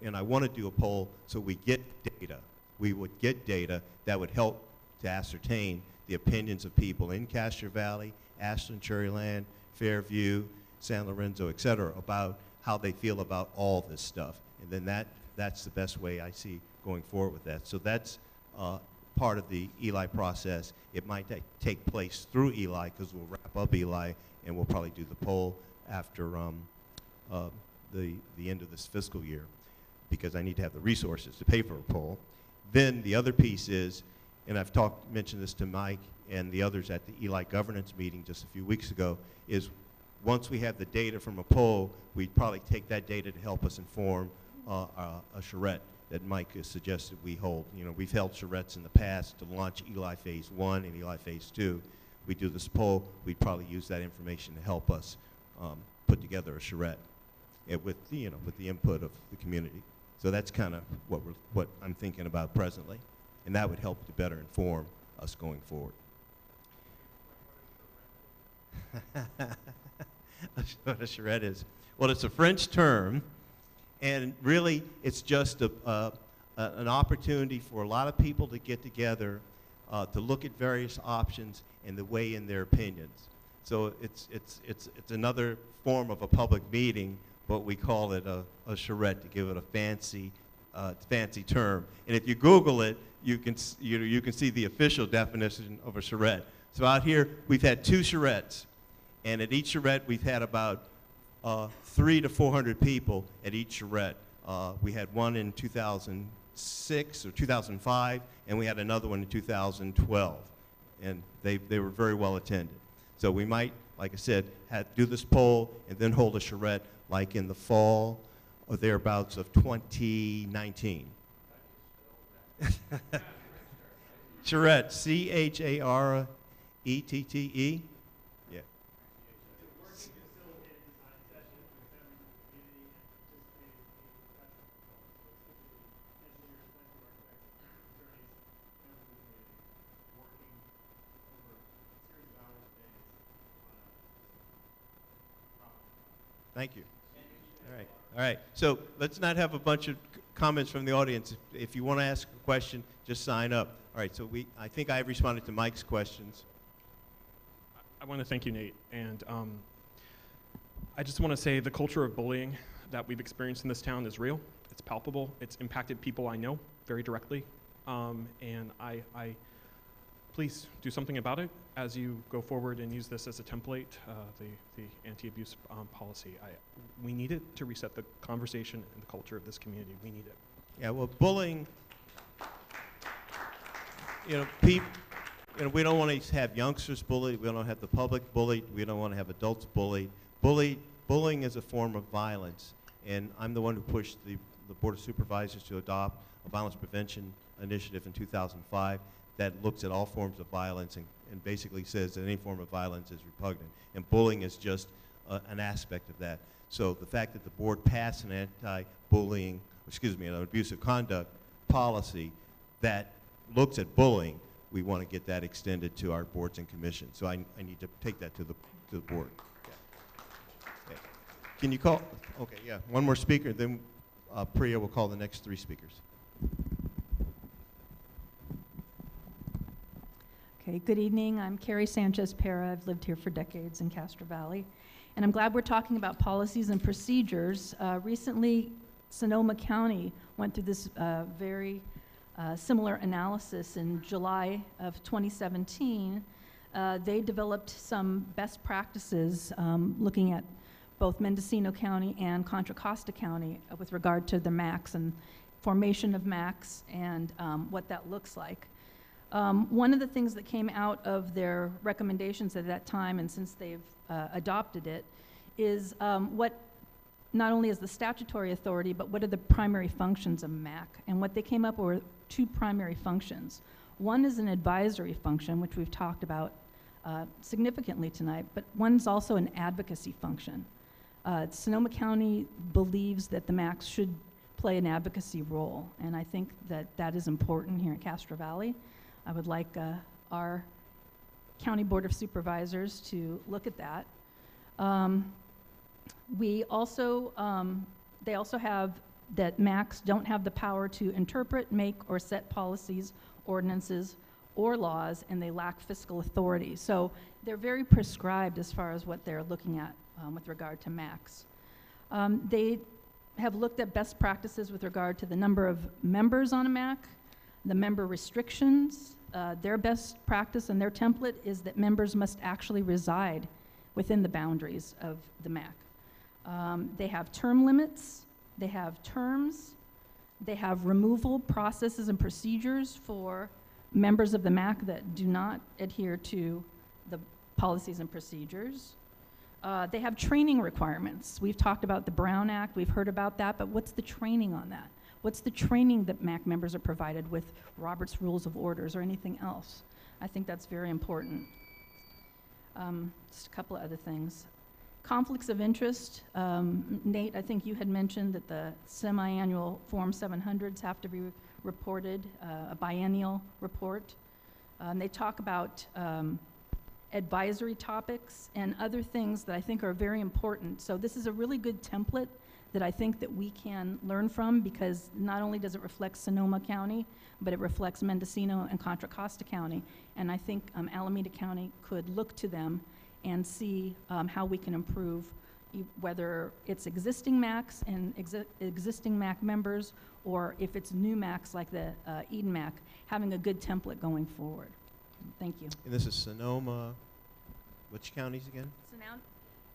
And I want to do a poll so we get data. We would get data that would help to ascertain the opinions of people in Castro Valley, Ashland, Cherryland, Fairview, San Lorenzo, et cetera, about how they feel about all this stuff. And then that's the best way I see going forward with that. So that's part of the Eli process. It might take place through Eli because we'll wrap up Eli and we'll probably do the poll after the end of this fiscal year because I need to have the resources to pay for a poll. Then the other piece is, and I've mentioned this to Mike and the others at the Eli governance meeting just a few weeks ago, is once we have the data from a poll, we'd probably take that data to help us inform a charrette that Mike has suggested we hold. You know, we've held charrettes in the past to launch Eli Phase 1 and Eli Phase 2. We do this poll, we'd probably use that information to help us put together a charrette with the input of the community. So that's kind of what I'm thinking about presently, and that would help to better inform us going forward. What a charrette is? Well, it's a French term, and really it's just an opportunity for a lot of people to get together to look at various options and to weigh in their opinions. So it's another form of a public meeting, but we call it a charrette to give it a fancy term. And if you Google it, you can see the official definition of a charrette. So out here, we've had 2 charrettes, and at each charrette, we've had about 300 to 400 people at each charrette. We had one in 2006 or 2005, and we had another one in 2012, and they were very well attended. So we might, like I said, do this poll and then hold a charrette like in the fall or thereabouts of 2019. Charrette, C-H-A-R-E-T-T-E. Yeah. Thank you. All right. So let's not have a bunch of comments from the audience. If you want to ask a question, just sign up. All right. So I think I responded to Mike's questions. I want to thank you, Nate. And I just want to say the culture of bullying that we've experienced in this town is real. It's palpable. It's impacted people I know very directly. And I please do something about it as you go forward and use this as a template, the anti-abuse policy. We need it to reset the conversation and the culture of this community. We need it. Yeah, well, bullying, we don't want to have youngsters bullied. We don't have the public bullied. We don't want to have adults bullied. Bullying is a form of violence, and I'm the one who pushed the Board of Supervisors to adopt a violence prevention initiative in 2005 that looks at all forms of violence and basically says that any form of violence is repugnant, and bullying is just an aspect of that. So the fact that the board passed an an abusive conduct policy that looks at bullying, we want to get that extended to our boards and commissions. So I need to take that to the board. Yeah. Okay. Can you call? Okay, yeah, one more speaker, then Priya will call the next 3 speakers. Okay, good evening. I'm Carrie Sanchez-Pera. I've lived here for decades in Castro Valley. And I'm glad we're talking about policies and procedures. Recently, Sonoma County went through this very similar analysis in July of 2017. They developed some best practices looking at both Mendocino County and Contra Costa County with regard to the MACs and formation of MACs and what that looks like. One of the things that came out of their recommendations at that time, and since they've adopted it, is what not only is the statutory authority, but what are the primary functions of MAC? And what they came up with were 2 primary functions. One is an advisory function, which we've talked about significantly tonight, but one's also an advocacy function. Sonoma County believes that the MACs should play an advocacy role, and I think that that is important here in Castro Valley. I would like our County Board of Supervisors to look at that. They also have that MACs don't have the power to interpret, make, or set policies, ordinances, or laws, and they lack fiscal authority. So they're very prescribed as far as what they're looking at with regard to MACs. They have looked at best practices with regard to the number of members on a MAC, The member restrictions, their best practice and their template is that members must actually reside within the boundaries of the MAC. They have term limits, they have terms, they have removal processes and procedures for members of the MAC that do not adhere to the policies and procedures. They have training requirements. We've talked about the Brown Act, we've heard about that, but what's the training on that? What's the training that MAC members are provided with Robert's Rules of Orders or anything else? I think that's very important. Just a couple of other things. Conflicts of interest. Nate, I think you had mentioned that the semi-annual Form 700s have to be reported, a biennial report. They talk about advisory topics and other things that I think are very important. So this is a really good template that I think that we can learn from, because not only does it reflect Sonoma County, but it reflects Mendocino and Contra Costa County. And I think Alameda County could look to them and see how we can improve, whether it's existing MACs and existing MAC members, or if it's new MACs like the Eden MAC, having a good template going forward. Thank you. And this is Sonoma, which counties again?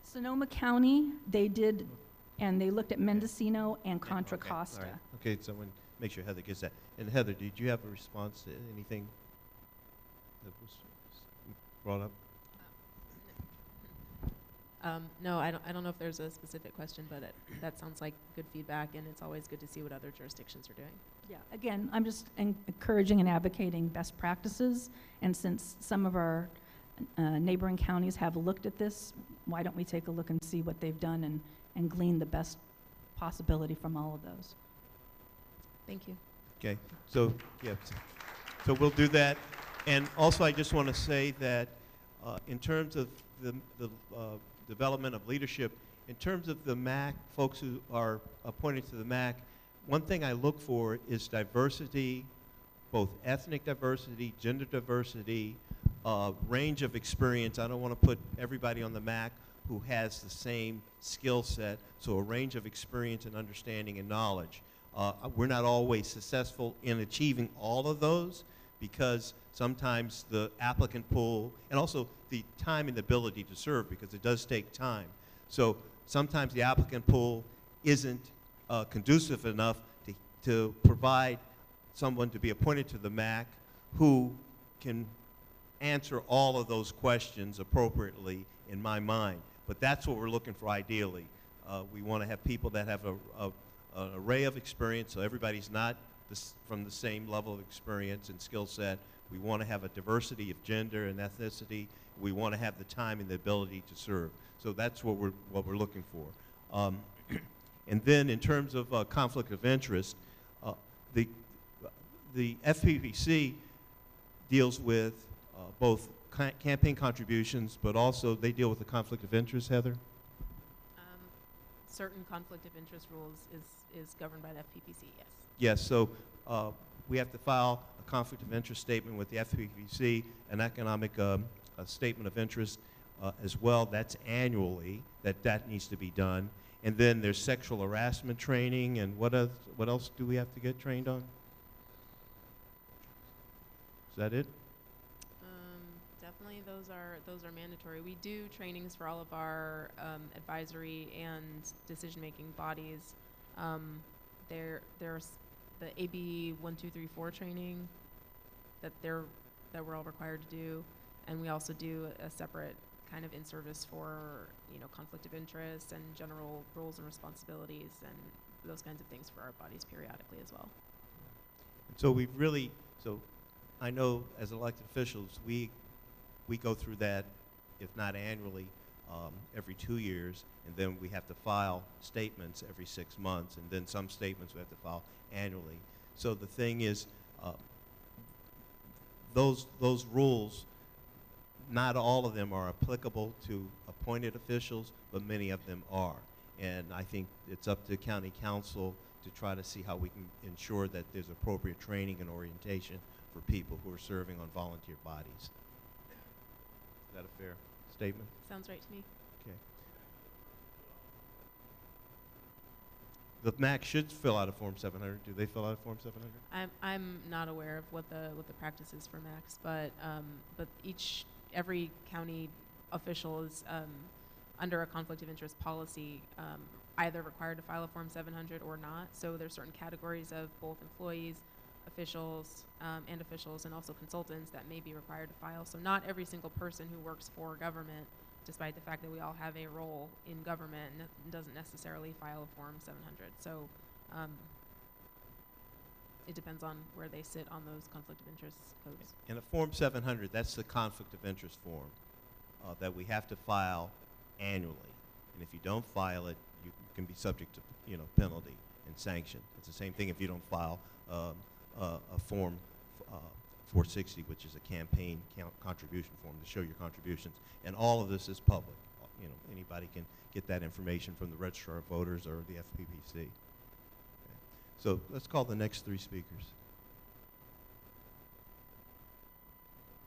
Sonoma County, they did, and they looked at Mendocino and Contra Okay, Costa. all right. Okay, so make sure Heather gets that. And Heather, did you have a response to anything that was brought up? No, I don't know if there's a specific question, but that sounds like good feedback, and it's always good to see what other jurisdictions are doing. Yeah, again, I'm just encouraging and advocating best practices, and since some of our neighboring counties have looked at this, why don't we take a look and see what they've done and glean the best possibility from all of those. Thank you. Okay, so, yeah, so we'll do that. And also, I just want to say that in terms of the development of leadership, in terms of the MAC, folks who are appointed to the MAC, one thing I look for is diversity, both ethnic diversity, gender diversity, range of experience. I don't want to put everybody on the MAC who has the same skill set, so a range of experience and understanding and knowledge. We're not always successful in achieving all of those, because sometimes the applicant pool, and also the time and the ability to serve, because it does take time. So sometimes the applicant pool isn't conducive enough to provide someone to be appointed to the MAC who can answer all of those questions appropriately, in my mind. But that's what we're looking for ideally. We want to have people that have an array of experience, so everybody's not from the same level of experience and skill set. We want to have a diversity of gender and ethnicity. We want to have the time and the ability to serve. So that's what we're looking for. And then in terms of conflict of interest, the FPPC deals with both campaign contributions, but also they deal with the conflict of interest, Heather? Certain conflict of interest rules is governed by the FPPC, yes. Yes, so we have to file a conflict of interest statement with the FPPC, an economic a statement of interest as well. That's annually, that needs to be done. And then there's sexual harassment training, and what else do we have to get trained on? Is that it? Definitely, those are mandatory. We do trainings for all of our advisory and decision-making bodies. There's the AB 1234 training that we're all required to do, and we also do a separate kind of in-service for conflict of interest and general roles and responsibilities and those kinds of things for our bodies periodically as well. So I know as elected officials, we go through that, if not annually, every 2 years, and then we have to file statements every 6 months, and then some statements we have to file annually. So the thing is, those rules, not all of them are applicable to appointed officials, but many of them are. And I think it's up to county council to try to see how we can ensure that there's appropriate training and orientation for people who are serving on volunteer bodies. Is that a fair statement? Sounds right to me. Okay. the MAC should fill out a Form 700. Do they fill out a Form 700? I'm not aware of what the practice is for Max, but every county official is under a conflict of interest policy either required to file a Form 700 or not. So there's certain categories of both employees, officials, and also consultants that may be required to file. So not every single person who works for government, despite the fact that we all have a role in government, doesn't necessarily file a Form 700. So it depends on where they sit on those conflict of interest codes. And a Form 700, that's the conflict of interest form that we have to file annually. And if you don't file it, you can be subject to penalty and sanction. It's the same thing if you don't file a Form 460, which is a campaign contribution form to show your contributions. And all of this is public. Anybody can get that information from the Registrar of Voters or the FPPC. Okay. So let's call the next three speakers.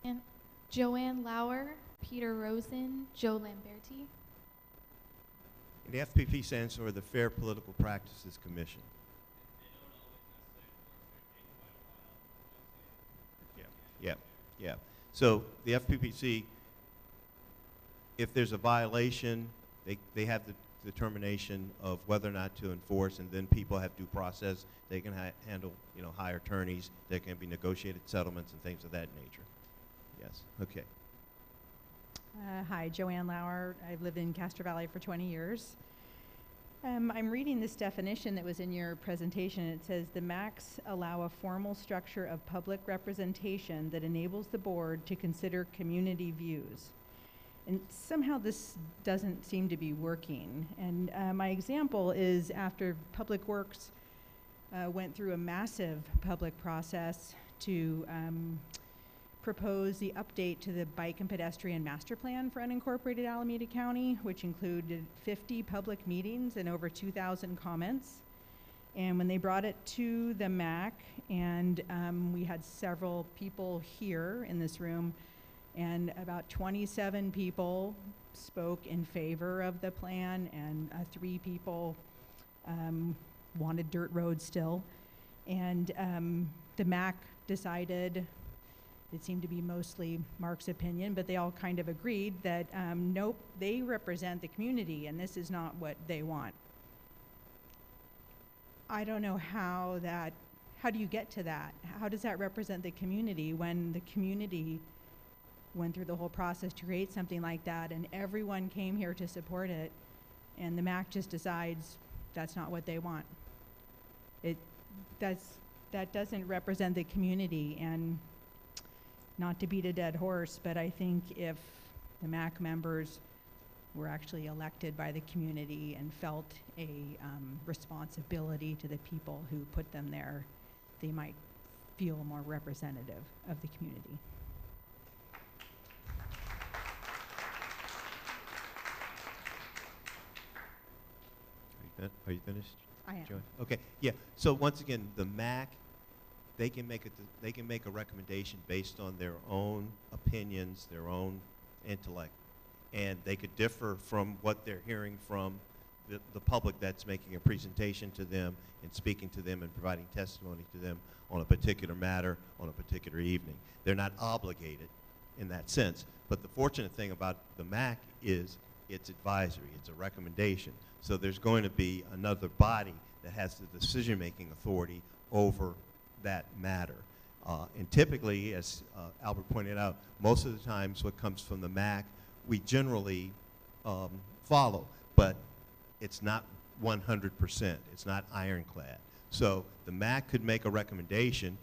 And Joanne Lauer, Peter Rosen, Joe Lamberti. The FPP stands for the Fair Political Practices Commission. Yeah. So the FPPC, if there's a violation, they have the determination of whether or not to enforce, and then people have due process. They can handle, hire attorneys. There can be negotiated settlements and things of that nature. Yes. Okay. Hi, Joanne Lauer. I've lived in Castro Valley for 20 years. I'm reading this definition that was in your presentation. It says the MACs allow a formal structure of public representation that enables the board to consider community views. And somehow this doesn't seem to be working. And my example is after Public Works went through a massive public process to propose the update to the bike and pedestrian master plan for unincorporated Alameda County, which included 50 public meetings and over 2,000 comments. And when they brought it to the MAC, and we had several people here in this room, and about 27 people spoke in favor of the plan, and 3 people wanted dirt roads still. And the MAC decided, it seemed to be mostly Mark's opinion, but they all kind of agreed that nope, they represent the community and this is not what they want. I don't know how do you get to that? How does that represent the community when the community went through the whole process to create something like that and everyone came here to support it and the MAC just decides that's not what they want? That doesn't represent the community. And not to beat a dead horse, but I think if the MAC members were actually elected by the community and felt a responsibility to the people who put them there, they might feel more representative of the community. Are you finished? I am. Joy? Okay. Yeah. So once again, the MAC, they can make a recommendation based on their own opinions, their own intellect, and they could differ from what they're hearing from the public that's making a presentation to them and speaking to them and providing testimony to them on a particular matter on a particular evening. They're not obligated in that sense. But the fortunate thing about the MAC is it's advisory, it's a recommendation. So there's going to be another body that has the decision-making authority over that matter. And typically, as Albert pointed out, most of the times what comes from the MAC, we generally follow, but it's not 100%. It's not ironclad. So the MAC could make a recommendation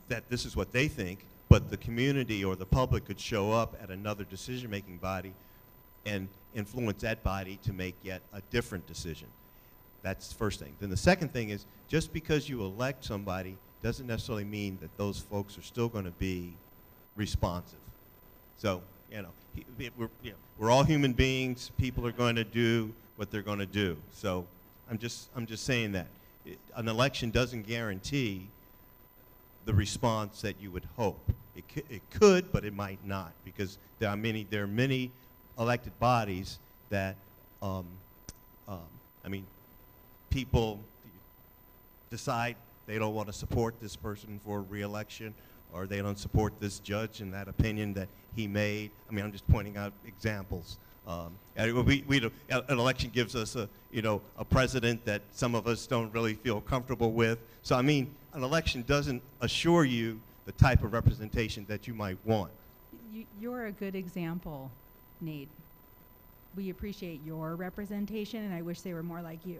that this is what they think, but the community or the public could show up at another decision-making body and influence that body to make yet a different decision. That's the first thing. Then the second thing is, just because you elect somebody doesn't necessarily mean that those folks are still going to be responsive. So, we're all human beings. People are going to do what they're going to do. So I'm just saying that. An election doesn't guarantee the response that you would hope. It could, but it might not, because there are many elected bodies that, people decide they don't want to support this person for re-election, or they don't support this judge and that opinion that he made. I mean, I'm just pointing out examples. An election gives us a president that some of us don't really feel comfortable with. So I mean, an election doesn't assure you the type of representation that you might want. You're a good example, Nate. We appreciate your representation, and I wish they were more like you.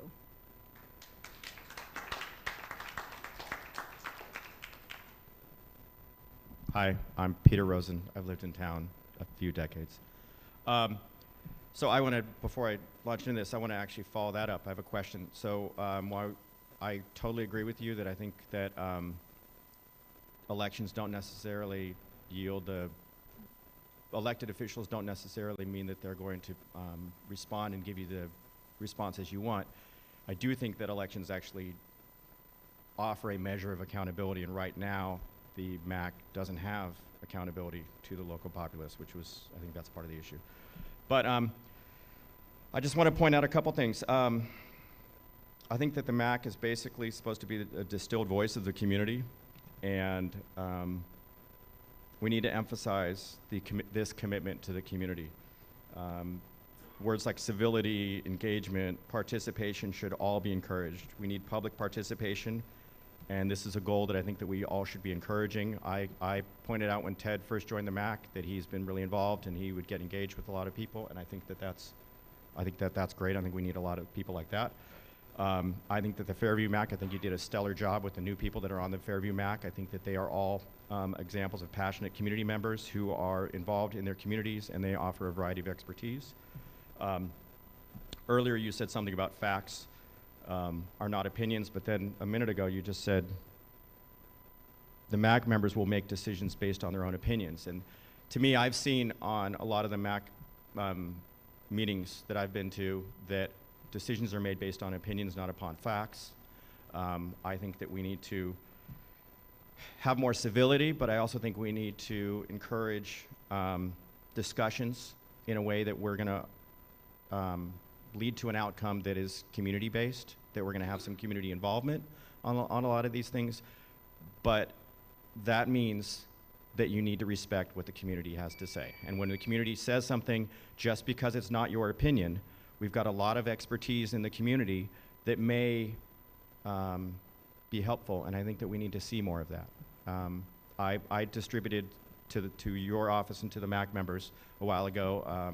Hi, I'm Peter Rosen. I've lived in town a few decades. So I want to, before I launch into this, I want to actually follow that up. I have a question. So while I totally agree with you that I think that elections don't necessarily yield elected officials don't necessarily mean that they're going to respond and give you the responses you want. I do think that elections actually offer a measure of accountability, and right now the MAC doesn't have accountability to the local populace, which was, I think that's part of the issue. But I just want to point out a couple things. I think that the MAC is basically supposed to be a distilled voice of the community, and we need to emphasize this commitment to the community. Words like civility, engagement, participation should all be encouraged. We need public participation, and this is a goal that I think that we all should be encouraging. I pointed out when Ted first joined the MAC that he's been really involved and he would get engaged with a lot of people, and I think that that's great. I think we need a lot of people like that. I think that the Fairview MAC, I think you did a stellar job with the new people that are on the Fairview MAC. I think that they are all examples of passionate community members who are involved in their communities, and they offer a variety of expertise. Earlier you said something about facts are not opinions, but then a minute ago you just said the MAC members will make decisions based on their own opinions. And to me, I've seen on a lot of the MAC meetings that I've been to that decisions are made based on opinions, not upon facts. I think that we need to have more civility, but I also think we need to encourage discussions in a way that we're going to lead to an outcome that is community-based, that we're going to have some community involvement on a lot of these things. But that means that you need to respect what the community has to say. And when the community says something, just because it's not your opinion, we've got a lot of expertise in the community that may be helpful, and I think that we need to see more of that. I distributed to your office and to the MAC members a while ago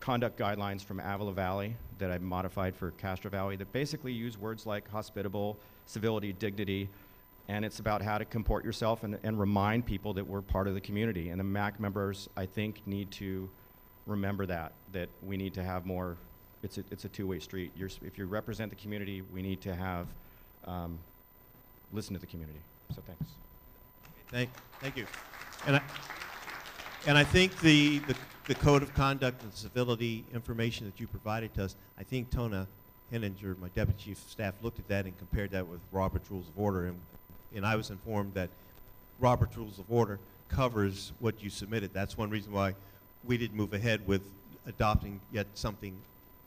conduct guidelines from Avila Valley that I modified for Castro Valley that basically use words like hospitable, civility, dignity, and it's about how to comport yourself and remind people that we're part of the community. And the MAC members, I think, need to remember that we need to have more. It's a two-way street. If you represent the community, we need to have listen to the community. So thanks. Thank you. And I think the code of conduct and civility information that you provided to us, I think Tona Henninger, my deputy chief of staff, looked at that and compared that with Robert's Rules of Order, and I was informed that Robert's Rules of Order covers what you submitted. That's one reason why we didn't move ahead with adopting yet something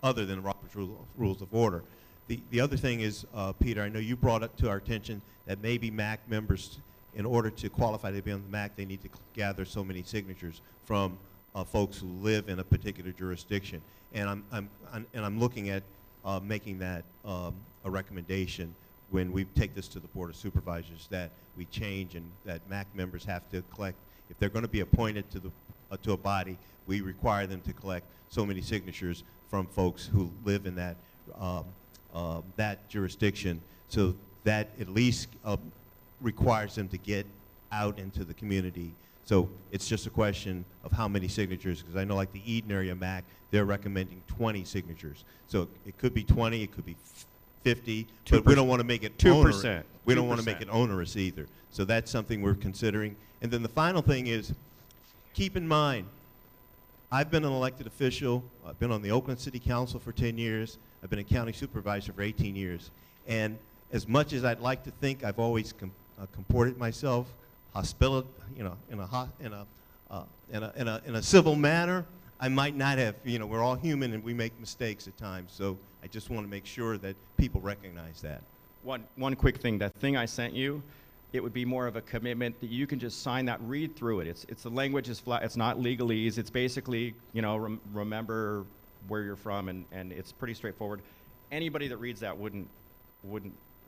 other than Robert's Rules of Order. The other thing is, Peter, I know you brought it to our attention that maybe MAC members, in order to qualify to be on the MAC, they need to gather so many signatures from folks who live in a particular jurisdiction. And I'm looking at making that a recommendation when we take this to the Board of Supervisors, that we change and that MAC members have to collect, if they're going to be appointed to a body, we require them to collect so many signatures from folks who live in that that jurisdiction, so that at least requires them to get out into the community. So it's just a question of how many signatures, because I know like the Eden area MAC, they're recommending 20 signatures. So it could be 20, it could be 50, but we don't want to make it 2%. We don't want to make it onerous either. So that's something we're considering. And then the final thing is, keep in mind, I've been an elected official. I've been on the Oakland City Council for 10 years. I've been a county supervisor for 18 years. And as much as I'd like to think I've always comported myself hospitable, in a civil manner, I might not have. We're all human and we make mistakes at times. So I just want to make sure that people recognize that. One quick thing, that thing I sent you, it would be more of a commitment that you can just sign that, read through it. It's the language is flat, it's not legalese, it's basically, you know, remember where you're from, and it's pretty straightforward. Anybody that reads that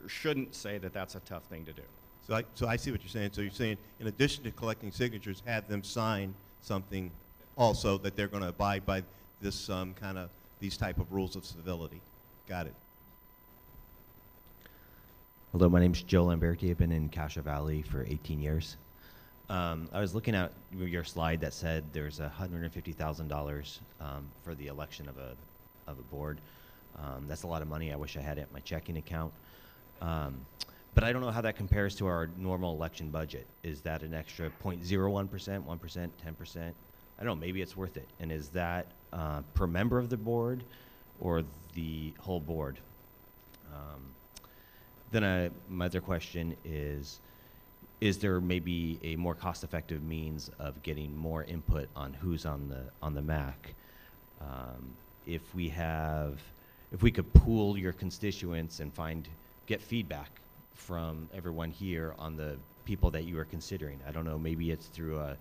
shouldn't say that that's a tough thing to do. So I see what you're saying. So you're saying, in addition to collecting signatures, have them sign something also that they're going to abide by this these type of rules of civility. Got it. Hello, my name's Joe Lamberti. I've been in Castro Valley for 18 years. I was looking at your slide that said there's $150,000 for the election of a board. That's a lot of money. I wish I had it in my checking account. But I don't know how that compares to our normal election budget. Is that an extra 0.01%, 1%, 10%? I don't know, maybe it's worth it. And is that per member of the board or the whole board? Then my other question is there maybe a more cost-effective means of getting more input on who's on the MAC? If we could pool your constituents and get feedback from everyone here on the people that you are considering. I don't know, maybe it's through a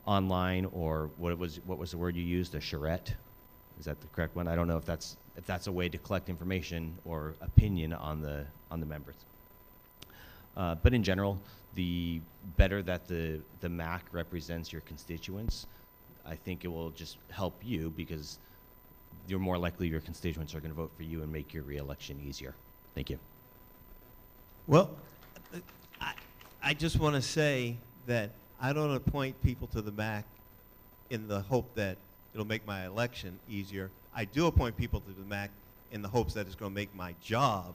online, or what was the word you used, a charrette? Is that the correct one? I don't know if that's a way to collect information or opinion on the members. But in general, the better that the MAC represents your constituents, I think it will just help you, because you're more likely your constituents are going to vote for you and make your re-election easier. Thank you. Well, I just want to say that I don't appoint people to the MAC in the hope that it'll make my election easier. I do appoint people to the MAC in the hopes that it's going to make my job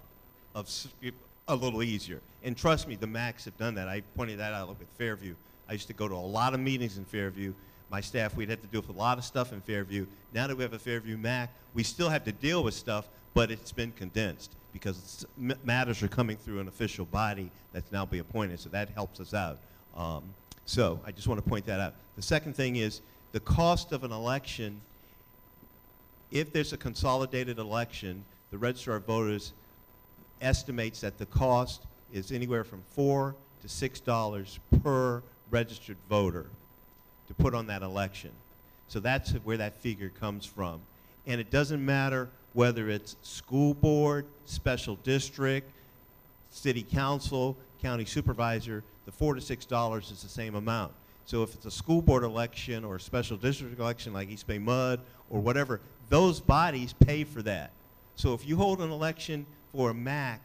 a little easier. And trust me, the MACs have done that. I pointed that out with Fairview. I used to go to a lot of meetings in Fairview. My staff, we'd have to deal with a lot of stuff in Fairview. Now that we have a Fairview MAC, we still have to deal with stuff, but it's been condensed because matters are coming through an official body that's now being appointed, so that helps us out. So I just want to point that out. The second thing is the cost of an election. If there's a consolidated election, the Registrar of Voters estimates that the cost is anywhere from $4 to $6 per registered voter to put on that election. So that's where that figure comes from. And it doesn't matter whether it's school board, special district, city council, county supervisor, the $4 to $6 is the same amount. So if it's a school board election or a special district election like East Bay Mud or whatever, those bodies pay for that. So if you hold an election for a MAC,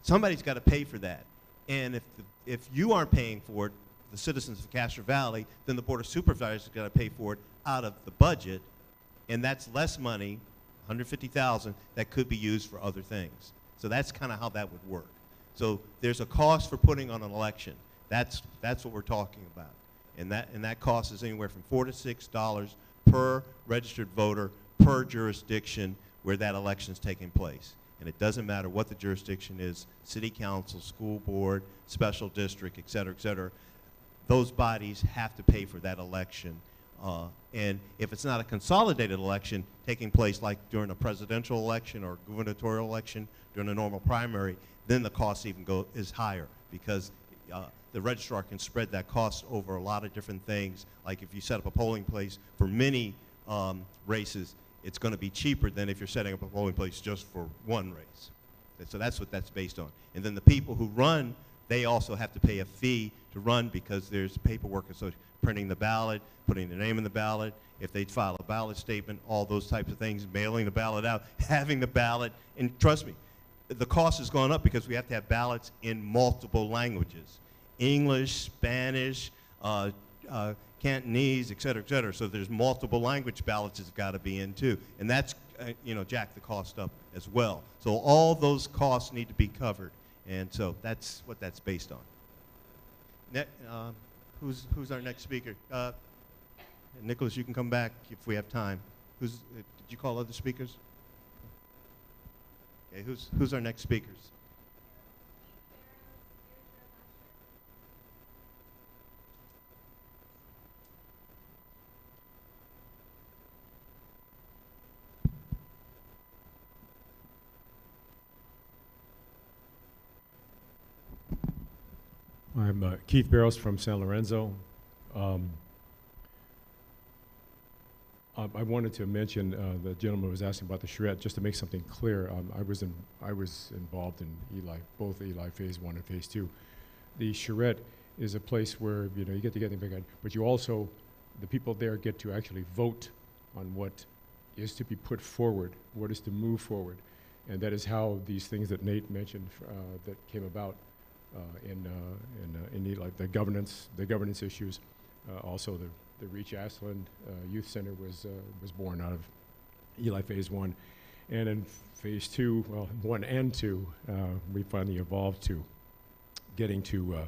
somebody's got to pay for that. And if you aren't paying for it, the citizens of Castro Valley, then the Board of Supervisors has got to pay for it out of the budget, and that's less money, $150,000, that could be used for other things. So that's kind of how that would work. So there's a cost for putting on an election. That's what we're talking about, and that cost is anywhere from $4 to $6 per registered voter per jurisdiction where that election is taking place. And it doesn't matter what the jurisdiction is, city council, school board, special district, et cetera, those bodies have to pay for that election. And if it's not a consolidated election taking place like during a presidential election or gubernatorial election during a normal primary, then the cost even is higher because the registrar can spread that cost over a lot of different things. Like if you set up a polling place for many races, it's going to be cheaper than if you're setting up a polling place just for one race. And so that's what that's based on. And then the people who run, they also have to pay a fee to run because there's paperwork associated, printing the ballot, putting their name in the ballot, if they file a ballot statement, all those types of things, mailing the ballot out, having the ballot. And trust me, the cost has gone up because we have to have ballots in multiple languages, English, Spanish, Cantonese, et cetera, so there's multiple language ballots that's got to be in too. And that's, jack the cost up as well. So all those costs need to be covered. And so that's what that's based on. Who's our next speaker? Nicholas, you can come back if we have time. Did you call other speakers? Okay, who's our next speakers? I'm Keith Barrows from San Lorenzo. I wanted to mention the gentleman was asking about the charrette, just to make something clear. I was involved in both Eli Phase 1 and Phase 2. The charrette is a place where you get to get the big, but you also, the people there get to actually vote on what is to be put forward, what is to move forward, and that is how these things that Nate mentioned that came about in the governance issues, also the Reach Ashland Youth Center was born out of Eli Phase 1, and in Phase 2, well, 1 and 2, we finally evolved to getting to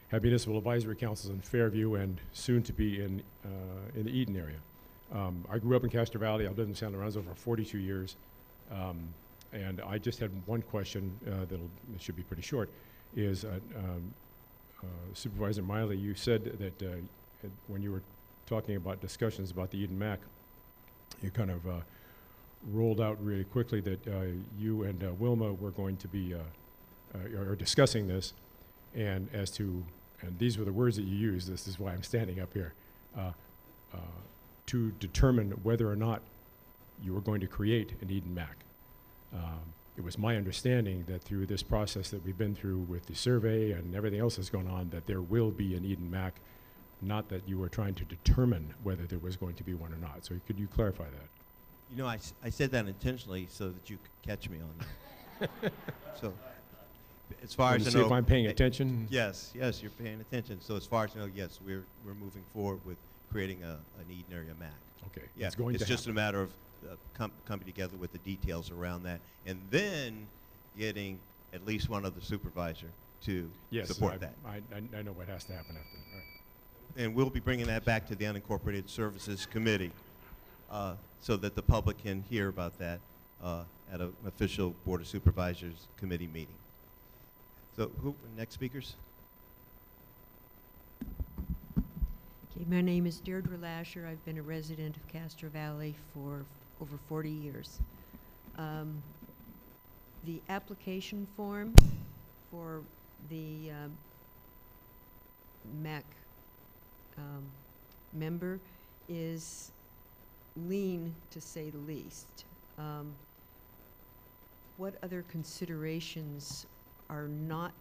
have municipal advisory councils in Fairview and soon to be in the Eden area. I grew up in Castro Valley. I've lived in San Lorenzo for 42 years. And I just had one question that should be pretty short, is Supervisor Miley, you said that when you were talking about discussions about the Eden MAC, you kind of rolled out really quickly that you and Wilma were going to be are discussing this, and these were the words that you used, this is why I'm standing up here, to determine whether or not you were going to create an Eden MAC. It was my understanding that through this process that we've been through with the survey and everything else that's going on, that there will be an Eden MAC, not that you were trying to determine whether there was going to be one or not. So could you clarify that? You know, I said that intentionally so that you could catch me on that. So, as far as I know, see if I'm paying attention. Yes, you're paying attention. So as far as I know, yes, we're moving forward with creating an Eden area MAC. Okay, yeah, it's just a matter of coming together with the details around that, and then getting at least one other supervisor to support that. I know what has to happen after that. Right. And we'll be bringing that back to the Unincorporated Services Committee so that the public can hear about that at an official Board of Supervisors Committee meeting. So next speakers? Okay, my name is Deirdre Lasher. I've been a resident of Castro Valley for over 40 years. The application form for the MAC member is lean, to say the least. What other considerations are not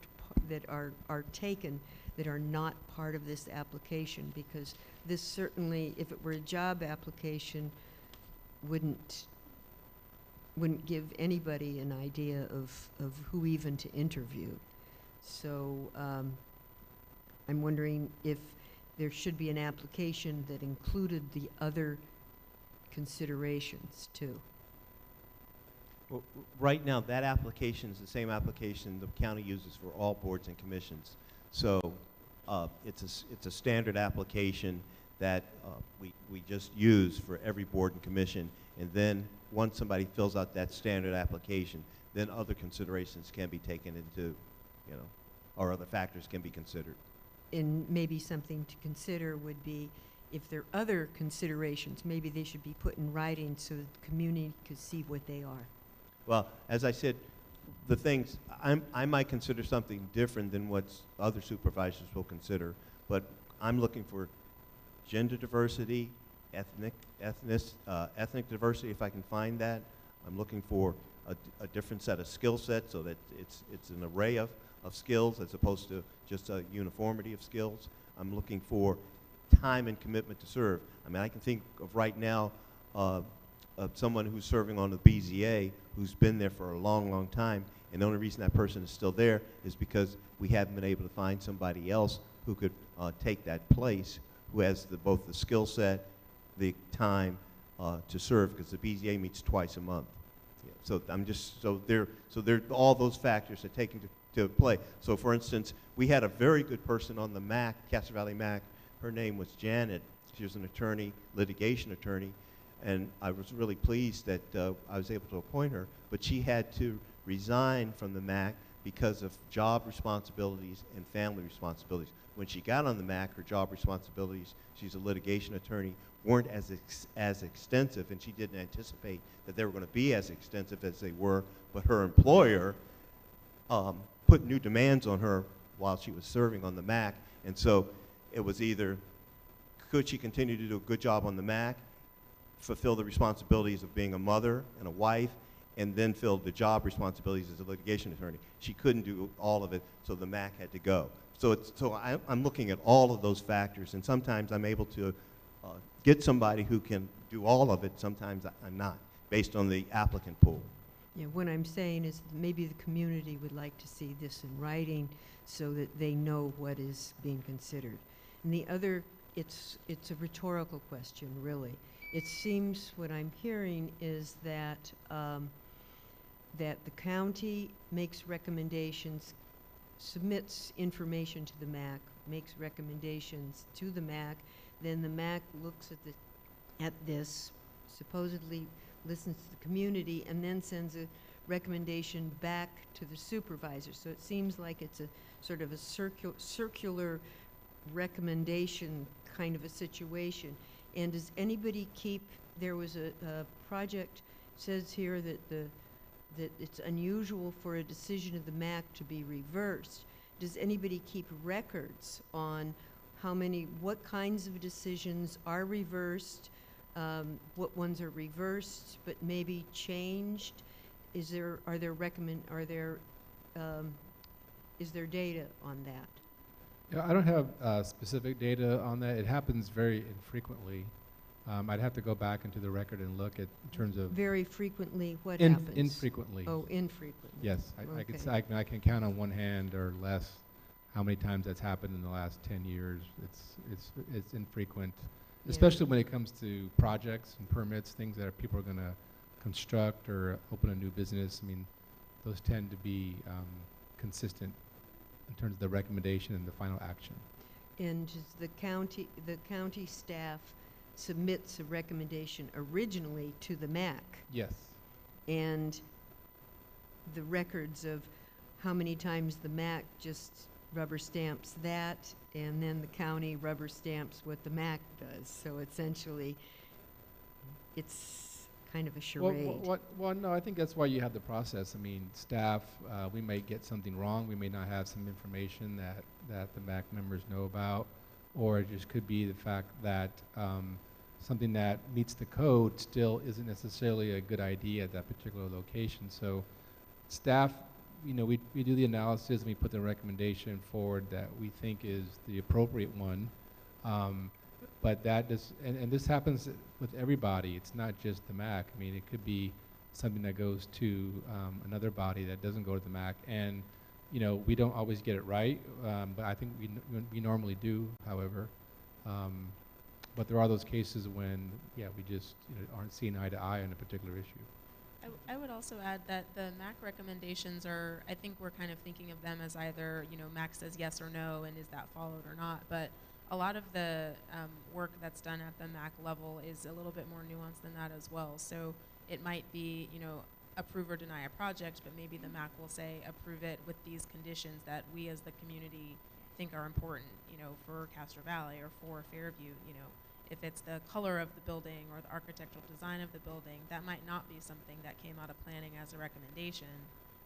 that are taken that are not part of this application? Because this certainly, if it were a job application, wouldn't give anybody an idea of who even to interview. So I'm wondering if there should be an application that included the other considerations too. Well, right now, that application is the same application the county uses for all boards and commissions. So it's a standard application that we just use for every board and commission. And then once somebody fills out that standard application, then other considerations can be taken into, or other factors can be considered. And maybe something to consider would be, if there are other considerations, maybe they should be put in writing so that the community could see what they are. Well, as I said, the things, I might consider something different than what other supervisors will consider, but I'm looking for gender diversity, ethnic diversity, if I can find that. I'm looking for a different set of skill sets so that it's an array of skills as opposed to just a uniformity of skills. I'm looking for time and commitment to serve. I mean, I can think of right now of someone who's serving on the BZA who's been there for a long, long time, and the only reason that person is still there is because we haven't been able to find somebody else who could take that place, who has both the skill set, the time to serve, because the BZA meets twice a month. Yeah, so I'm just, so there all those factors are taken to play. So for instance, we had a very good person on the MAC, Castro Valley MAC. Her name was Janet. She was an attorney, litigation attorney, and I was really pleased that I was able to appoint her, but she had to resign from the MAC because of job responsibilities and family responsibilities. When she got on the MAC, her job responsibilities, she's a litigation attorney, weren't as extensive, and she didn't anticipate that they were going to be as extensive as they were, but her employer put new demands on her while she was serving on the MAC. And so it was either, could she continue to do a good job on the MAC, fulfill the responsibilities of being a mother and a wife, and then fill the job responsibilities as a litigation attorney. She couldn't do all of it, so the MAC had to go. So I'm looking at all of those factors, and sometimes I'm able to get somebody who can do all of it, sometimes I'm not, based on the applicant pool. Yeah, what I'm saying is maybe the community would like to see this in writing so that they know what is being considered. And the other, it's a rhetorical question, really. It seems what I'm hearing is that that the county makes recommendations, submits information to the MAC, makes recommendations to the MAC, then the MAC looks at this, supposedly listens to the community, and then sends a recommendation back to the supervisor. So it seems like it's a sort of a circular recommendation kind of a situation. And does anybody keep, there was a project, says here that that it's unusual for a decision of the MAC to be reversed. Does anybody keep records on what kinds of decisions are reversed, what ones are reversed but maybe changed? Is there data on that? Yeah, I don't have specific data on that. It happens very infrequently. I'd have to go back into the record and look at in terms of very frequently. What happens? Infrequently. Oh, infrequently. Yes, Okay. I can count on one hand or less how many times that's happened in the last 10 years. It's infrequent, Yeah. especially when it comes to projects and permits, things that people are going to construct or open a new business. I mean, those tend to be consistent in terms of the recommendation and the final action. And does the county staff submits a recommendation originally to the MAC? Yes. And the records of how many times the MAC just rubber stamps that, and then the county rubber stamps what the MAC does. So essentially, it's kind of a charade. Well, no, I think that's why you have the process. I mean, staff, we may get something wrong. We may not have some information that the MAC members know about, or it just could be the fact that something that meets the code still isn't necessarily a good idea at that particular location. So staff, we do the analysis and we put the recommendation forward that we think is the appropriate one. But that does, and this happens with everybody. It's not just the MAC. I mean, it could be something that goes to another body that doesn't go to the MAC. And, we don't always get it right, but I think we normally do, however. But there are those cases when, we just aren't seeing eye to eye on a particular issue. I would also add that the MAC recommendations are, I think we're kind of thinking of them as either, MAC says yes or no, and is that followed or not. But a lot of the work that's done at the MAC level is a little bit more nuanced than that as well. So it might be, approve or deny a project, but maybe the MAC will say approve it with these conditions that we as the community think are important, for Castro Valley or for Fairview. If it's the color of the building or the architectural design of the building, that might not be something that came out of planning as a recommendation,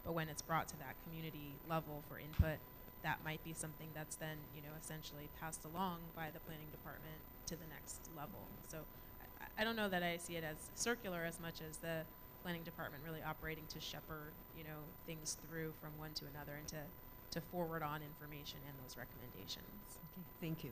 but when it's brought to that community level for input, that might be something that's then, essentially passed along by the planning department to the next level. So I don't know that I see it as circular as much as the planning department really operating to shepherd, things through from one to another and to forward on information and those recommendations. Okay, thank you.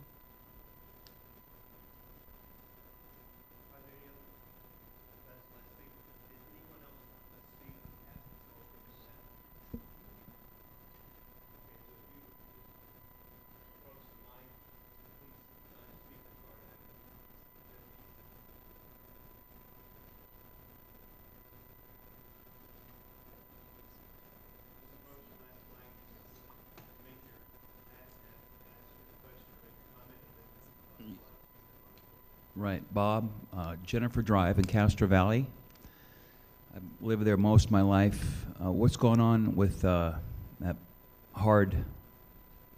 Right, Bob, Jennifer Drive in Castro Valley. I've lived there most of my life. What's going on with that hard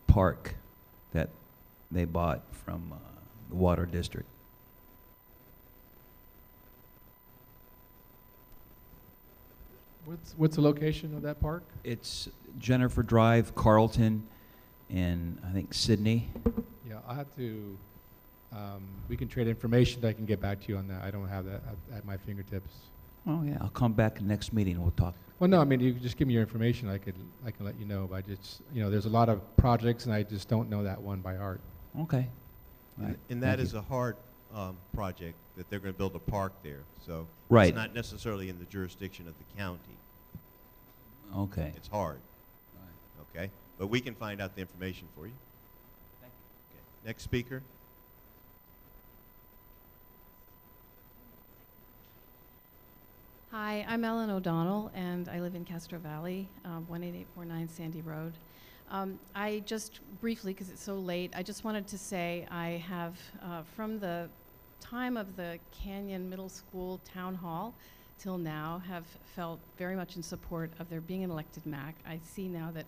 park that they bought from the Water District? What's the location of that park? It's Jennifer Drive, Carlton. in, I think, Sydney. Yeah, I'll have to, we can trade information. I can get back to you on that. I don't have that at my fingertips. Oh, yeah, I'll come back next meeting and we'll talk. Well, no, I mean, you can just give me your information. I can let you know. But I just, there's a lot of projects, and I just don't know that one by heart. Okay. And that is a hard project, that they're going to build a park there. So Right. it's not necessarily in the jurisdiction of the county. Okay. It's hard. Okay? But we can find out the information for you. Thank you. Okay. Next speaker. Hi, I'm Ellen O'Donnell, and I live in Castro Valley, 18849 Sandy Road. I just briefly, because it's so late, I just wanted to say I have, from the time of the Canyon Middle School Town Hall till now, have felt very much in support of there being an elected MAC. I see now that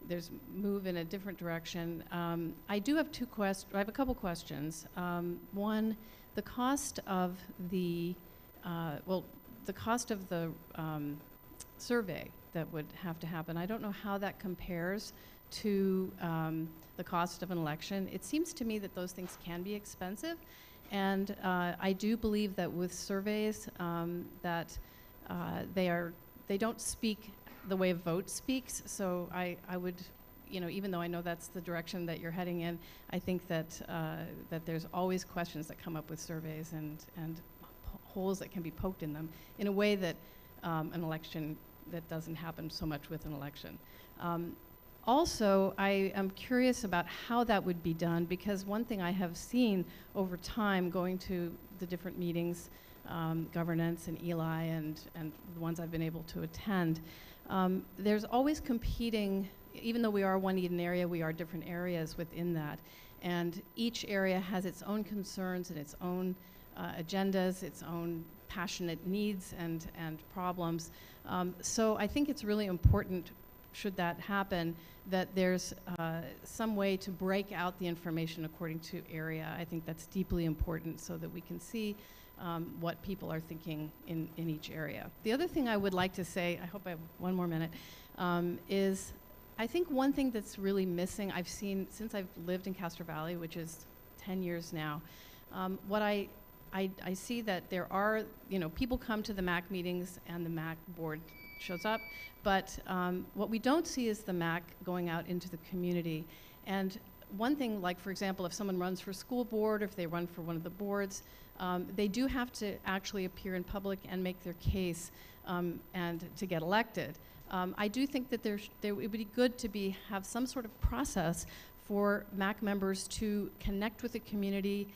there's move in a different direction. I do have I have a couple questions. One, the cost of the, the cost of the survey that would have to happen, I don't know how that compares to the cost of an election. It seems to me that those things can be expensive, and I do believe that with surveys that they don't speak the way a vote speaks, so I would, even though I know that's the direction that you're heading in, I think that that there's always questions that come up with surveys and holes that can be poked in them in a way that an election, that doesn't happen so much with an election. Also, I am curious about how that would be done, because one thing I have seen over time going to the different meetings, governance and Eli and the ones I've been able to attend, there's always competing, even though we are one Eden area, we are different areas within that. And each area has its own concerns and its own agendas, its own passionate needs and problems. So I think it's really important, should that happen, that there's some way to break out the information according to area. I think that's deeply important so that we can see what people are thinking in each area. The other thing I would like to say, I hope I have one more minute, is I think one thing that's really missing, I've seen since I've lived in Castro Valley, which is 10 years now, what I see that there are, people come to the MAC meetings and the MAC board shows up, but what we don't see is the MAC going out into the community. And one thing, like for example, if someone runs for school board, or if they run for one of the boards, they do have to actually appear in public and make their case and to get elected. I do think that it would be good to have some sort of process for MAC members to connect with the community,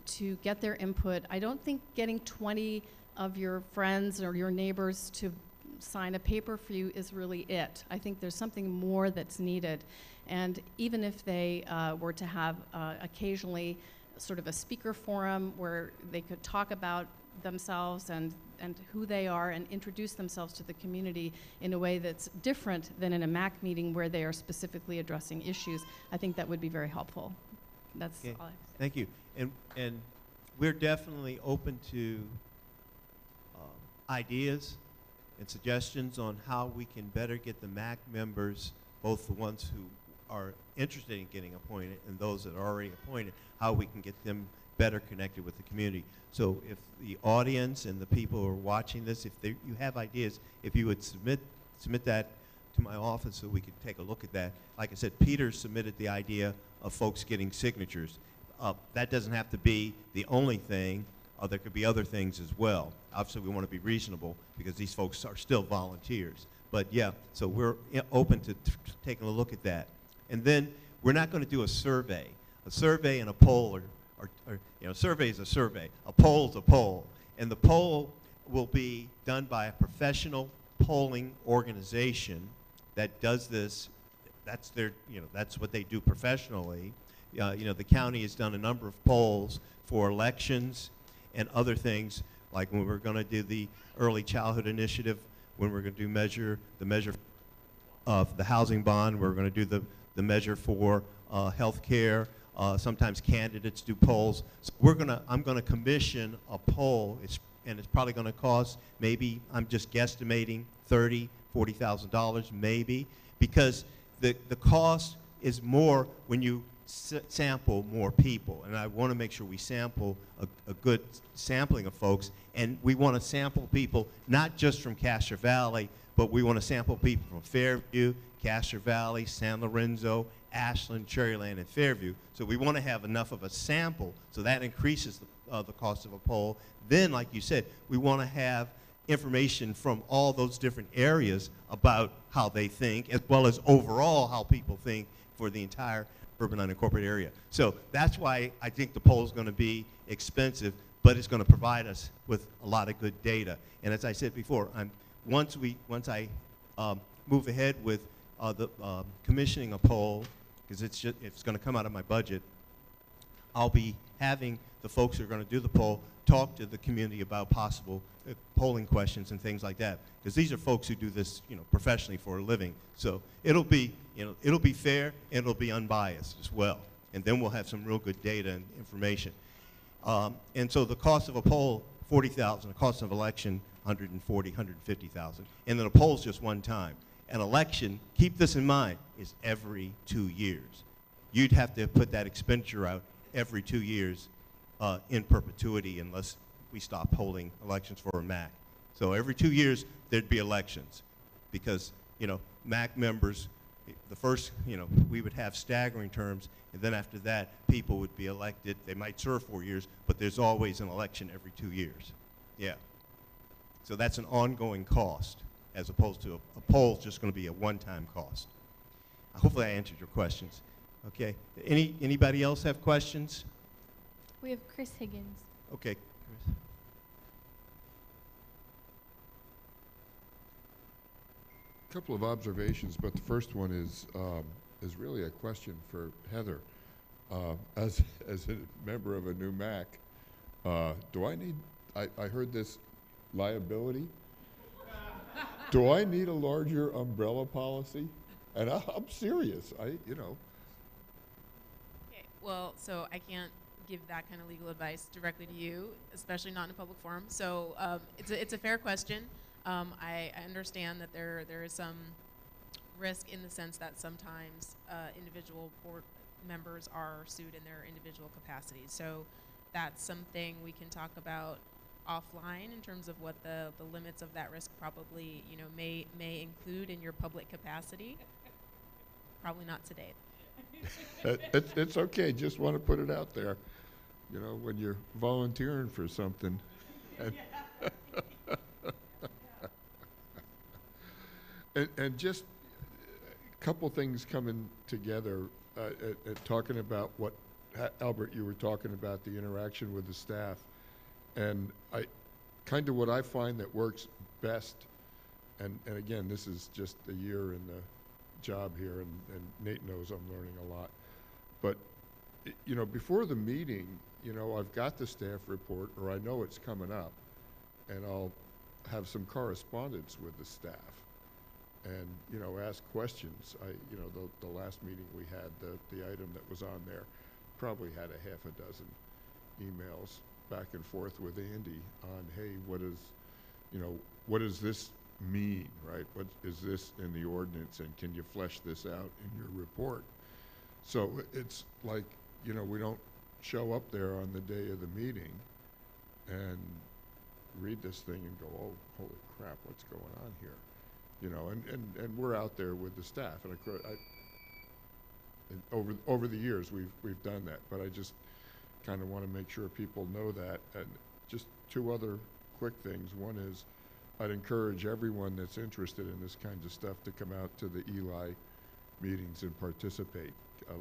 to get their input. I don't think getting 20 of your friends or your neighbors to sign a paper for you is really it. I think there's something more that's needed. And even if they were to have occasionally sort of a speaker forum where they could talk about themselves and who they are and introduce themselves to the community in a way that's different than in a MAC meeting where they are specifically addressing issues, I think that would be very helpful. That's all I have to say. Thank you. And we're definitely open to ideas and suggestions on how we can better get the MAC members, both the ones who are interested in getting appointed and those that are already appointed, how we can get them better connected with the community. So if the audience and the people who are watching this, if you have ideas, if you would submit that to my office so we could take a look at that. Like I said, Peter submitted the idea of folks getting signatures. That doesn't have to be the only thing. There could be other things as well. Obviously, we want to be reasonable because these folks are still volunteers. But yeah, so we're open to taking a look at that. And then we're not going to do a survey. A survey and a poll a survey is a survey. A poll is a poll. And the poll will be done by a professional polling organization that does this. That's their, that's what they do professionally. The county has done a number of polls for elections and other things, like when we're going to do the early childhood initiative, when we're going to do the measure of the housing bond, we're going to do the measure for health care. Sometimes candidates do polls. So I'm going to commission a poll, and it's probably going to cost maybe, I'm just guesstimating, $30,000, $40,000 maybe, because the cost is more when you sample more people. And I want to make sure we sample a good sampling of folks. And we want to sample people not just from Castro Valley, but we want to sample people from Fairview, Castro Valley, San Lorenzo, Ashland, Cherryland, and Fairview. So we want to have enough of a sample, so that increases the cost of a poll. Then, like you said, we want to have information from all those different areas about how they think, as well as overall how people think for the entire urban unincorporated area. So that's why I think the poll is going to be expensive, but it's going to provide us with a lot of good data. And as I said before, once I move ahead with commissioning a poll, because it's going to come out of my budget, I'll be having the folks who are going to do the poll talk to the community about possible polling questions and things like that, because these are folks who do this, professionally for a living. So it'll be fair and it'll be unbiased as well. And then we'll have some real good data and information. And so the cost of a poll, $40,000. The cost of election, $140,000, $150,000. And then a poll's just one time. An election, keep this in mind, is every 2 years. You'd have to put that expenditure out every 2 years in perpetuity unless we stop holding elections for a MAC. So every 2 years, there'd be elections because, MAC members, the first, we would have staggering terms, and then after that, people would be elected. They might serve 4 years, but there's always an election every 2 years. Yeah. So that's an ongoing cost, as opposed to a poll's just going to be a one-time cost. Hopefully I answered your questions. Okay. Anybody else have questions? We have Chris Higgins. Okay, Chris. Couple of observations, but the first one is really a question for Heather. As a member of a new MAC, do I need? I heard this liability. Do I need a larger umbrella policy? And I'm serious. Okay, well, so I can't give that kind of legal advice directly to you, especially not in a public forum. So it's a fair question. I understand that there is some risk in the sense that sometimes individual board members are sued in their individual capacities. So that's something we can talk about offline in terms of what the limits of that risk probably may include in your public capacity. Probably not today. It's okay. Just want to put it out there. When you're volunteering for something. And just a couple things coming together, talking about what, Albert, you were talking about, the interaction with the staff. And kind of what I find that works best, and again, this is just a year in the job here, and Nate knows I'm learning a lot. But, before the meeting, I've got the staff report, or I know it's coming up, and I'll have some correspondence with the staff and, ask questions. The last meeting we had, the item that was on there probably had a half a dozen emails back and forth with Andy on, hey, what does this mean, right? What is this in the ordinance, and can you flesh this out in your report? So it's like, we don't show up there on the day of the meeting and read this thing and go, oh, holy crap, what's going on here? And we're out there with the staff, and over the years we've done that, but I just kind of want to make sure people know that. And just two other quick things. One is, I'd encourage everyone that's interested in this kind of stuff to come out to the Eli meetings and participate.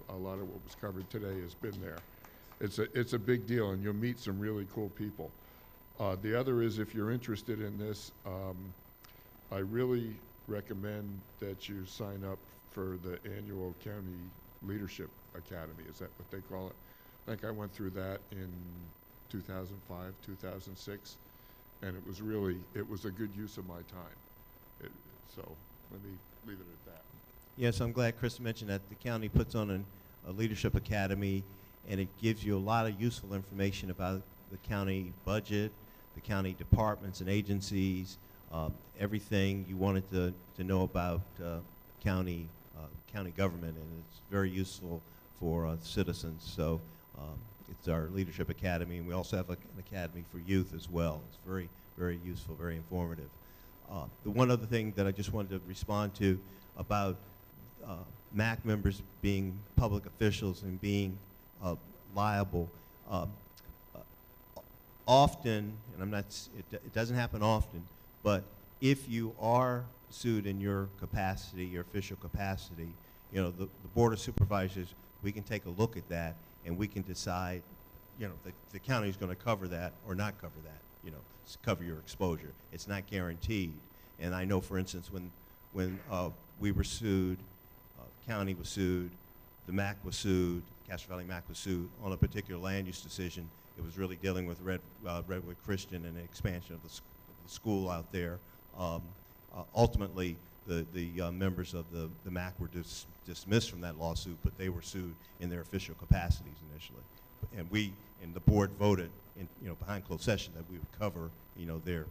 A lot of what was covered today has been there. It's a big deal, and you'll meet some really cool people. The other is, if you're interested in this, I really recommend that you sign up for the annual County Leadership Academy. Is that what they call it? I think I went through that in 2005, 2006, and it was a good use of my time. So let me leave it at that. Yes, I'm glad Chris mentioned that the county puts on a leadership academy, and it gives you a lot of useful information about the county budget, the county departments and agencies, everything you wanted to know about county county government, and it's very useful for citizens. So it's our Leadership Academy, and we also have an academy for youth as well. It's very, very useful, very informative. The one other thing that I just wanted to respond to about MAC members being public officials and being liable. Often, and I'm not, it doesn't happen often, but if you are sued in your capacity, your official capacity, you know, the Board of Supervisors, we can take a look at that and we can decide, you know, the county is going to cover that or not cover that, you know, cover your exposure. It's not guaranteed. And I know, for instance, when we were sued, county was sued, the MAC was sued, Castro Valley MAC was sued on a particular land use decision. It was really dealing with Redwood Christian and the expansion of the school out there. Ultimately, the members of the MAC were dismissed from that lawsuit, but they were sued in their official capacities initially. And we, and the board voted, in, you know, behind closed session that we would cover, you know, their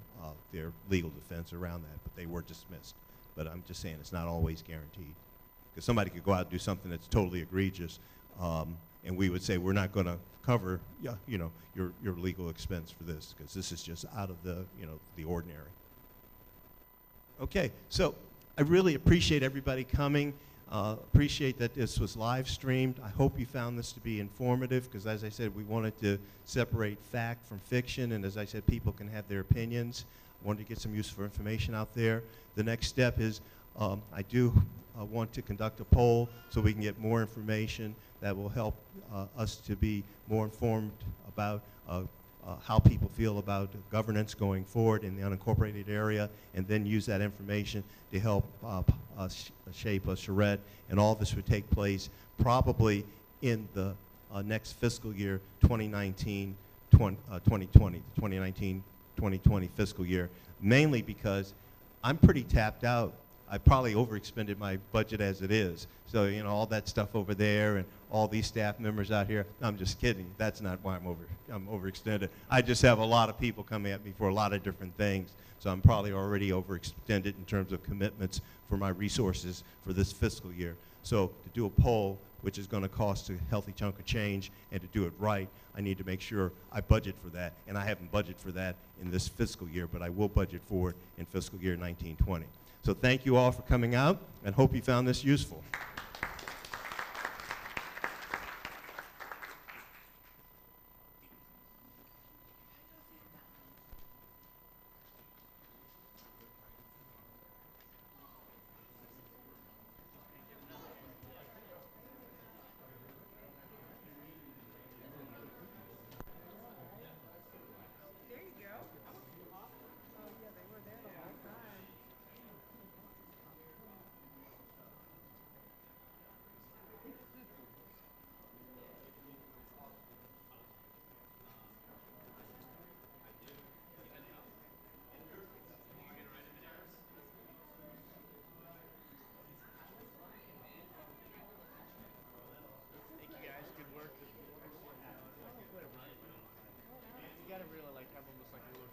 legal defense around that, but they were dismissed. But I'm just saying it's not always guaranteed. Because somebody could go out and do something that's totally egregious, and we would say we're not going to cover, you know, your legal expense for this, because this is just out of the, you know, the ordinary. Okay, so I really appreciate everybody coming. Appreciate that this was live streamed. I hope you found this to be informative, because as I said, we wanted to separate fact from fiction, and as I said, people can have their opinions. I wanted to get some useful information out there. The next step is I do want to conduct a poll so we can get more information that will help us to be more informed about how people feel about governance going forward in the unincorporated area, and then use that information to help us shape a charrette. And all this would take place probably in the next fiscal year, 2019-2020, the 2019-2020 fiscal year, mainly because I'm pretty tapped out. I probably overexpended my budget as it is. So, you know, all that stuff over there and all these staff members out here, I'm just kidding. That's not why I'm overextended. I just have a lot of people coming at me for a lot of different things. So I'm probably already overextended in terms of commitments for my resources for this fiscal year. So to do a poll, which is going to cost a healthy chunk of change, and to do it right, I need to make sure I budget for that. And I haven't budgeted for that in this fiscal year, but I will budget for it in fiscal year 1920. So thank you all for coming out, and hope you found this useful. You gotta really like have almost like a little